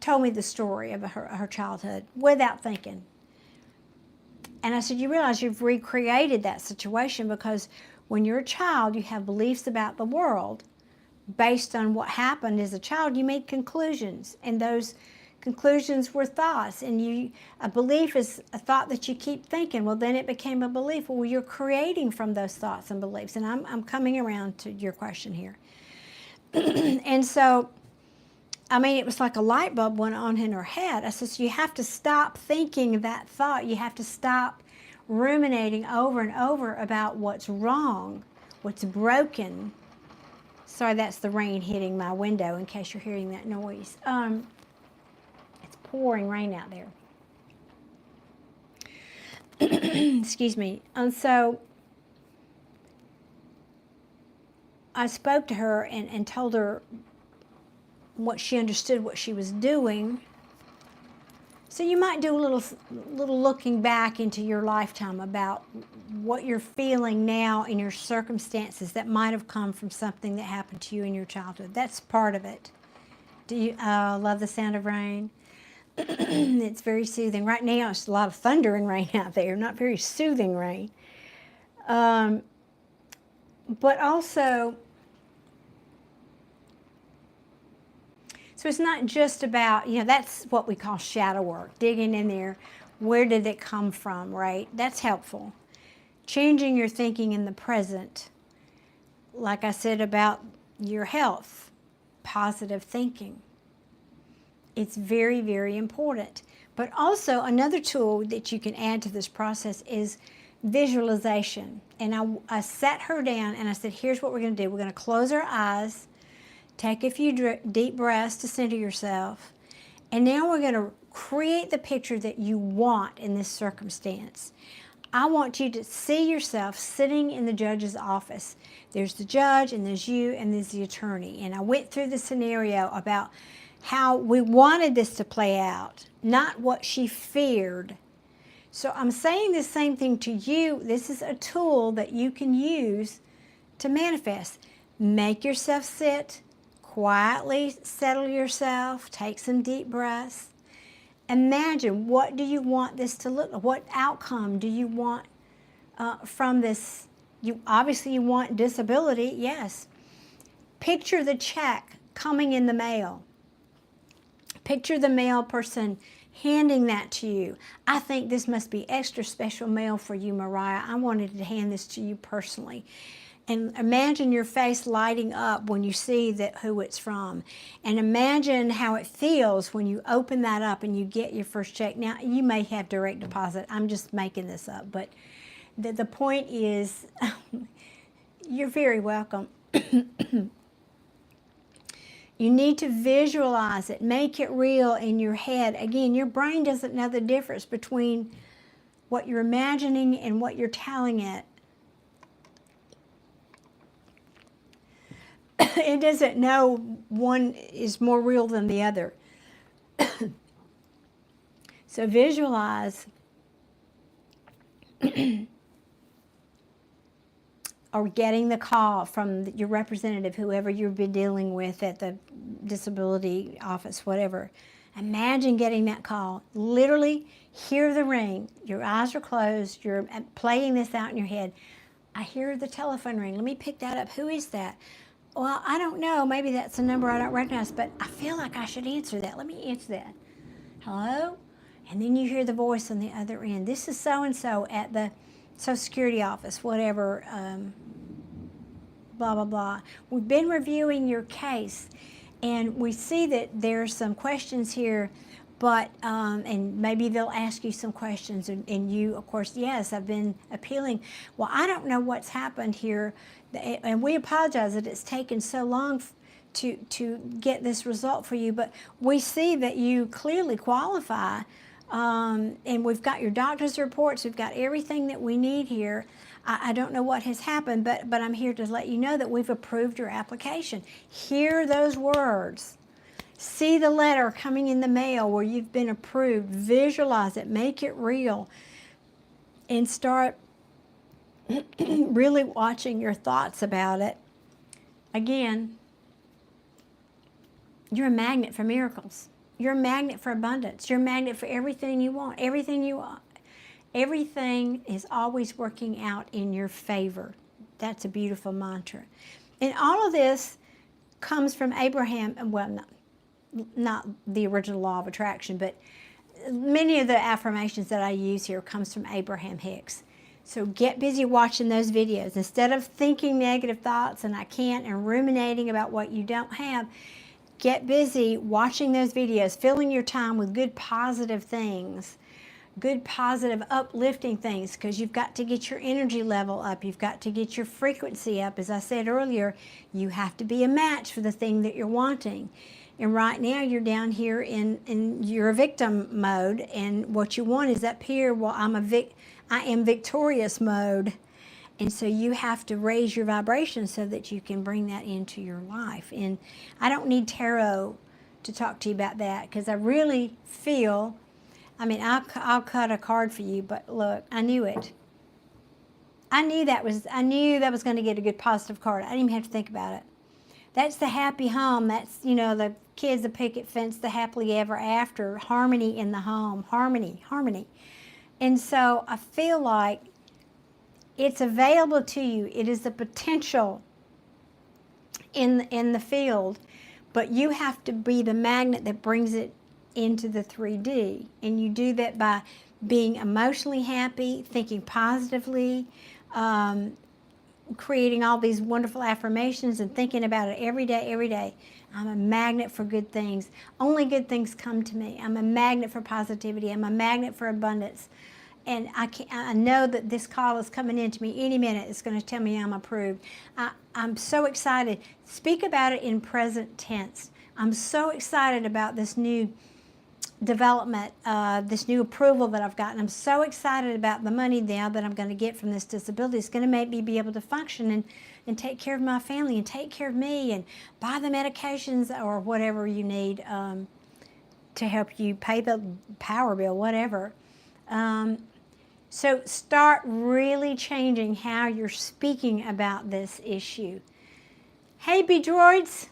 told me the story of her childhood, without thinking. And I said, you realize you've recreated that situation because when you're a child, you have beliefs about the world. Based on what happened as a child, you made conclusions, and those conclusions were thoughts, and a belief is a thought that you keep thinking. Well, then it became a belief. Well, you're creating from those thoughts and beliefs, and I'm coming around to your question here. And so, I mean, it was like a light bulb went on in her head. I said, so you have to stop thinking that thought. You have to stop ruminating over and over about what's wrong, what's broken. Sorry, that's the rain hitting my window in case you're hearing that noise. It's pouring rain out there. Excuse me. And so I spoke to her and told her what she understood, what she was doing. So you might do a little looking back into your lifetime about what you're feeling now in your circumstances that might have come from something that happened to you in your childhood. That's part of it. Do you love the sound of rain? It's very soothing. Right now, it's a lot of thunder and rain out there. Not very soothing rain. But also, so it's not just about, that's what we call shadow work, digging in there. Where did it come from, right? That's helpful. Changing your thinking in the present. Like I said about your health, positive thinking. It's very, very important. But also another tool that you can add to this process is visualization. And I sat her down and I said, here's what we're going to do. We're going to close our eyes. Take a few deep breaths to center yourself. And now we're going to create the picture that you want in this circumstance. I want you to see yourself sitting in the judge's office. There's the judge, and there's you, and there's the attorney. And I went through the scenario about how we wanted this to play out, not what she feared. So I'm saying the same thing to you. This is a tool that you can use to manifest. Make yourself sit. Quietly settle yourself, take some deep breaths. Imagine, what do you want this to look like? What outcome do you want from this? Obviously you want disability, yes. Picture the check coming in the mail. Picture the mail person handing that to you. I think this must be extra special mail for you, Mariah. I wanted to hand this to you personally. And imagine your face lighting up when you see that who it's from. And imagine how it feels when you open that up and you get your first check. Now, you may have direct deposit. I'm just making this up. But the point is, you're very welcome. You need to visualize it. Make it real in your head. Again, your brain doesn't know the difference between what you're imagining and what you're telling it. It doesn't know one is more real than the other. So visualize or getting the call from your representative, whoever you've been dealing with at the disability office, whatever. Imagine getting that call. Literally hear the ring. Your eyes are closed. You're playing this out in your head. I hear the telephone ring. Let me pick that up. Who is that? Well, I don't know. Maybe that's a number I don't recognize, but I feel like I should answer that. Let me answer that. Hello? And then you hear the voice on the other end. This is so-and-so at the Social Security office, whatever, blah, blah, blah. We've been reviewing your case, and we see that there's some questions here, but, and maybe they'll ask you some questions, and you, of course, yes, I've been appealing. Well, I don't know what's happened here, and we apologize that it's taken so long to get this result for you, but we see that you clearly qualify, and we've got your doctor's reports, we've got everything that we need here. I don't know what has happened, but I'm here to let you know that we've approved your application. Hear those words. See the letter coming in the mail where you've been approved. Visualize it, make it real, and start really watching your thoughts about it. Again, you're a magnet for miracles. You're a magnet for abundance. You're a magnet for everything you want, everything you want. Everything is always working out in your favor. That's a beautiful mantra. And all of this comes from Abraham, well, not the original law of attraction, but many of the affirmations that I use here comes from Abraham Hicks. So get busy watching those videos. Instead of thinking negative thoughts and I can't and ruminating about what you don't have, get busy watching those videos, filling your time with good positive things, good positive uplifting things, because you've got to get your energy level up. You've got to get your frequency up. As I said earlier, you have to be a match for the thing that you're wanting. And right now you're down here in your victim mode, and what you want is up here, well, I am victorious mode. And so you have to raise your vibration so that you can bring that into your life. And I don't need tarot to talk to you about that, because I really feel, I mean, I'll cut a card for you, but look, I knew it. I knew that was going to get a good positive card. I didn't even have to think about it. That's the happy home. That's, you know, the kids, the picket fence, the happily ever after, harmony in the home, harmony, harmony. And so I feel like it's available to you. It is the potential in the field, but you have to be the magnet that brings it into the 3D. And you do that by being emotionally happy, thinking positively, creating all these wonderful affirmations and thinking about it every day, every day. I'm a magnet for good things. Only good things come to me. I'm a magnet for positivity. I'm a magnet for abundance. And I know that this call is coming in to me any minute. It's going to tell me I'm approved. I'm so excited. Speak about it in present tense. I'm so excited about this new development, this new approval that I've gotten. I'm so excited about the money now that I'm going to get from this disability. It's going to make me be able to function and take care of my family and take care of me and buy the medications or whatever you need to help you pay the power bill, whatever. So start really changing how you're speaking about this issue. Hey, B-Droids.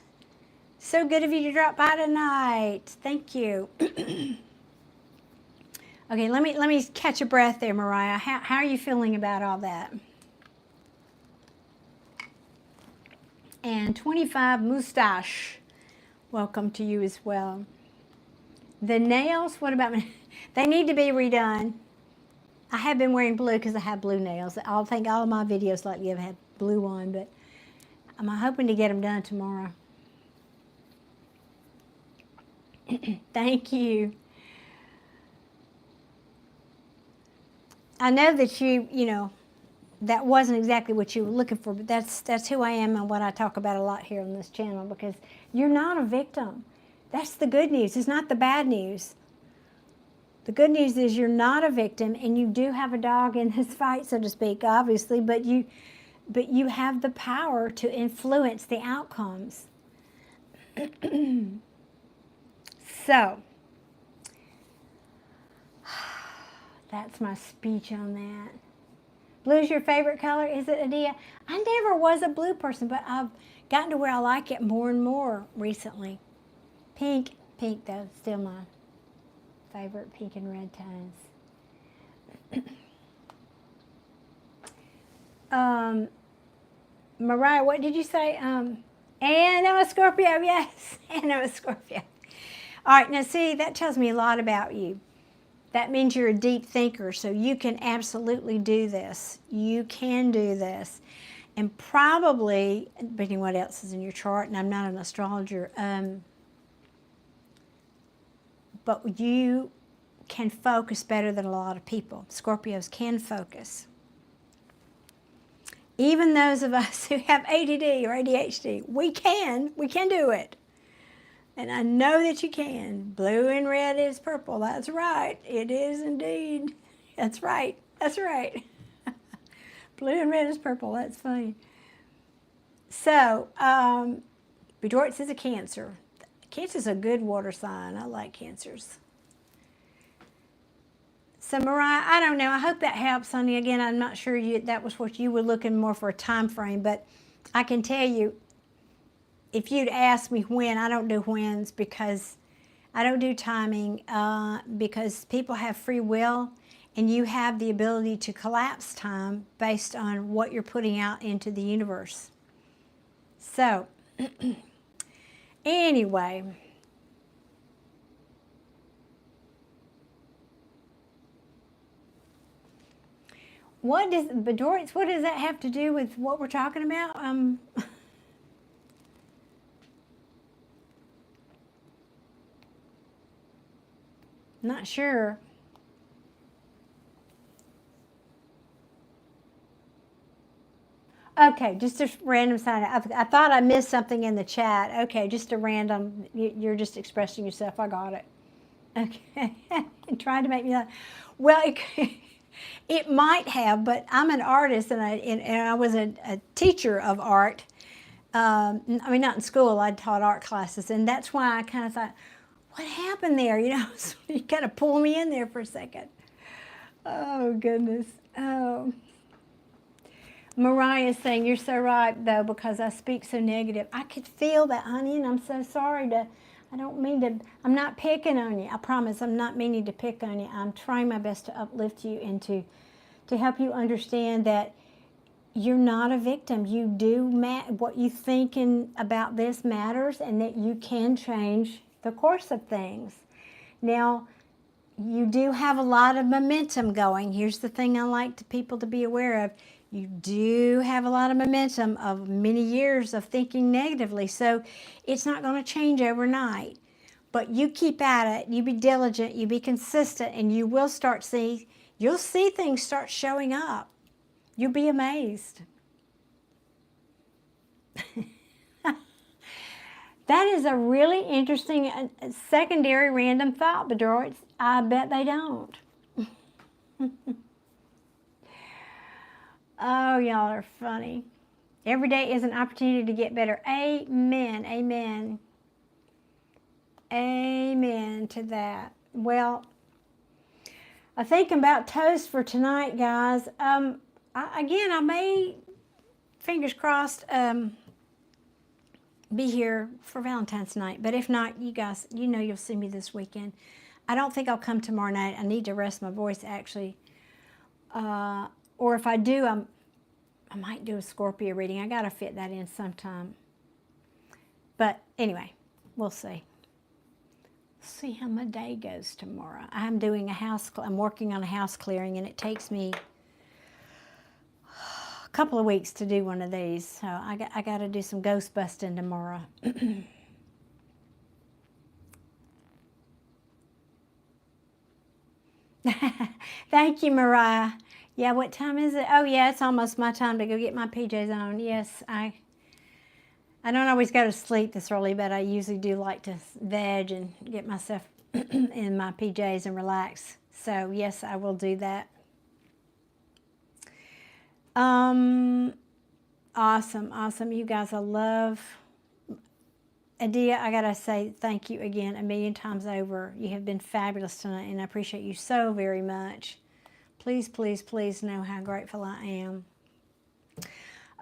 So good of you to drop by tonight. Thank you. Okay, let me catch a breath there, Mariah. How are you feeling about all that? And 25 Mustache. Welcome to you as well. The nails, what about me? They need to be redone. I have been wearing blue because I have blue nails. I think all of my videos lately have had blue one, but I'm hoping to get them done tomorrow. Thank you. I know that you know, that wasn't exactly what you were looking for, but that's who I am and what I talk about a lot here on this channel, because you're not a victim. That's the good news. It's not the bad news. The good news is you're not a victim, and you do have a dog in this fight, so to speak, obviously, but you have the power to influence the outcomes. So, that's my speech on that. Blue's your favorite color, is it, Adia? I never was a blue person, but I've gotten to where I like it more and more recently. Pink though, still my favorite, pink and red tones. Mariah, what did you say? And I'm a Scorpio, yes, and I'm a Scorpio. All right, now see, that tells me a lot about you. That means you're a deep thinker, so you can absolutely do this. You can do this. And probably, depending what else is in your chart, and I'm not an astrologer, but you can focus better than a lot of people. Scorpios can focus. Even those of us who have ADD or ADHD, we can do it. And I know that you can. Blue and red is purple. That's right. It is indeed. That's right. That's right. Blue and red is purple. That's funny. So, Bedorts is a Cancer. Cancer's a good water sign. I like Cancers. So, Mariah, I don't know. I hope that helps, honey. Again, I'm not sure that was what you were looking more for a time frame, but I can tell you, if you'd asked me when, I don't do whens because I don't do timing, because people have free will and you have the ability to collapse time based on what you're putting out into the universe. So, anyway. What does that have to do with what we're talking about? Not sure. Okay, just a random sign. I thought I missed something in the chat. Okay, just a random, you're just expressing yourself. I got it. Okay, trying to make me laugh. Well, it might have, but I'm an artist, and I was a teacher of art. I mean, not in school. I taught art classes, and that's why I kind of thought, what happened there? You know, so you kind of pull me in there for a second. Oh, goodness. Oh. Mariah's saying, you're so right, though, because I speak so negative. I could feel that, honey, and I'm so sorry I don't mean to, I'm not picking on you. I promise I'm not meaning to pick on you. I'm trying my best to uplift you and to help you understand that you're not a victim. You do, what you think about this matters, and that you can change the course of things. Now, you do have a lot of momentum going. Here's the thing I like people to be aware of. You do have a lot of momentum of many years of thinking negatively, so it's not going to change overnight. But you keep at it, you be diligent, you be consistent, and you will you'll see things start showing up. You'll be amazed. That is a really interesting secondary random thought, Bedroids. I bet they don't. Oh, y'all are funny. Every day is an opportunity to get better. Amen. Amen. Amen to that. Well, I think about toast for tonight, guys. I may, fingers crossed, be here for Valentine's night. But if not, you guys, you know you'll see me this weekend. I don't think I'll come tomorrow night. I need to rest my voice, actually. Or if I do, I might do a Scorpio reading. I got to fit that in sometime. But anyway, we'll see. See how my day goes tomorrow. I'm doing I'm working on a house clearing, and it takes me couple of weeks to do one of these. So I got to do some ghost busting tomorrow. Thank you, Mariah. Yeah, what time is it? Oh, yeah, it's almost my time to go get my PJs on. Yes, I don't always go to sleep this early, but I usually do like to veg and get myself in my PJs and relax. So, yes, I will do that. Awesome, awesome. You guys, I love. Adia, I gotta say thank you again 1,000,000 times over. You have been fabulous tonight, and I appreciate you so very much. Please, please, please know how grateful I am.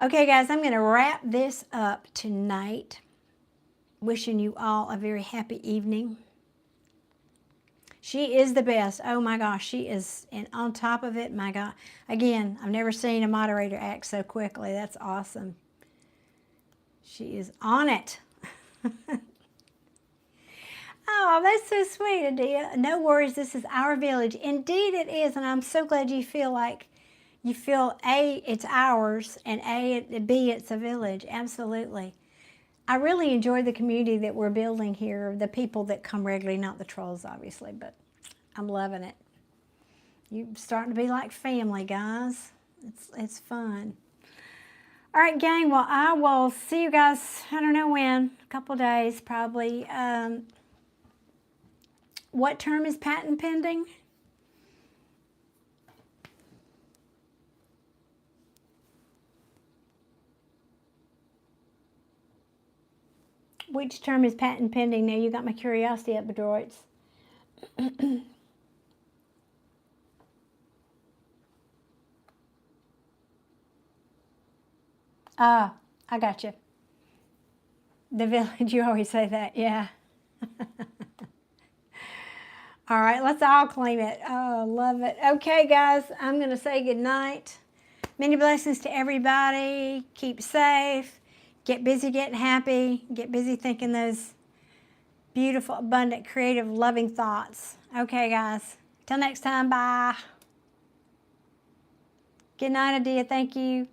Okay, guys, I'm going to wrap this up tonight. Wishing you all a very happy evening. She is the best. Oh my gosh, she is, and on top of it, my God. Again, I've never seen a moderator act so quickly. That's awesome. She is on it. Oh, that's so sweet, Adia. No worries, this is our village. Indeed it is, and I'm so glad you feel like, A, it's ours, and B, it's a village. Absolutely. I really enjoy the community that we're building here, the people that come regularly, not the trolls, obviously, but I'm loving it. You're starting to be like family, guys. It's fun. All right, gang, well, I will see you guys, I don't know when, a couple days probably. What term is patent pending? Which term is patent pending? Now you got my curiosity up, Bedroids. Ah, I got you. The village, you always say that, yeah. All right, let's all claim it. Oh, love it. Okay, guys, I'm going to say good night. Many blessings to everybody. Keep safe. Get busy getting happy. Get busy thinking those beautiful, abundant, creative, loving thoughts. Okay, guys. Till next time, bye. Good night, Adia. Thank you.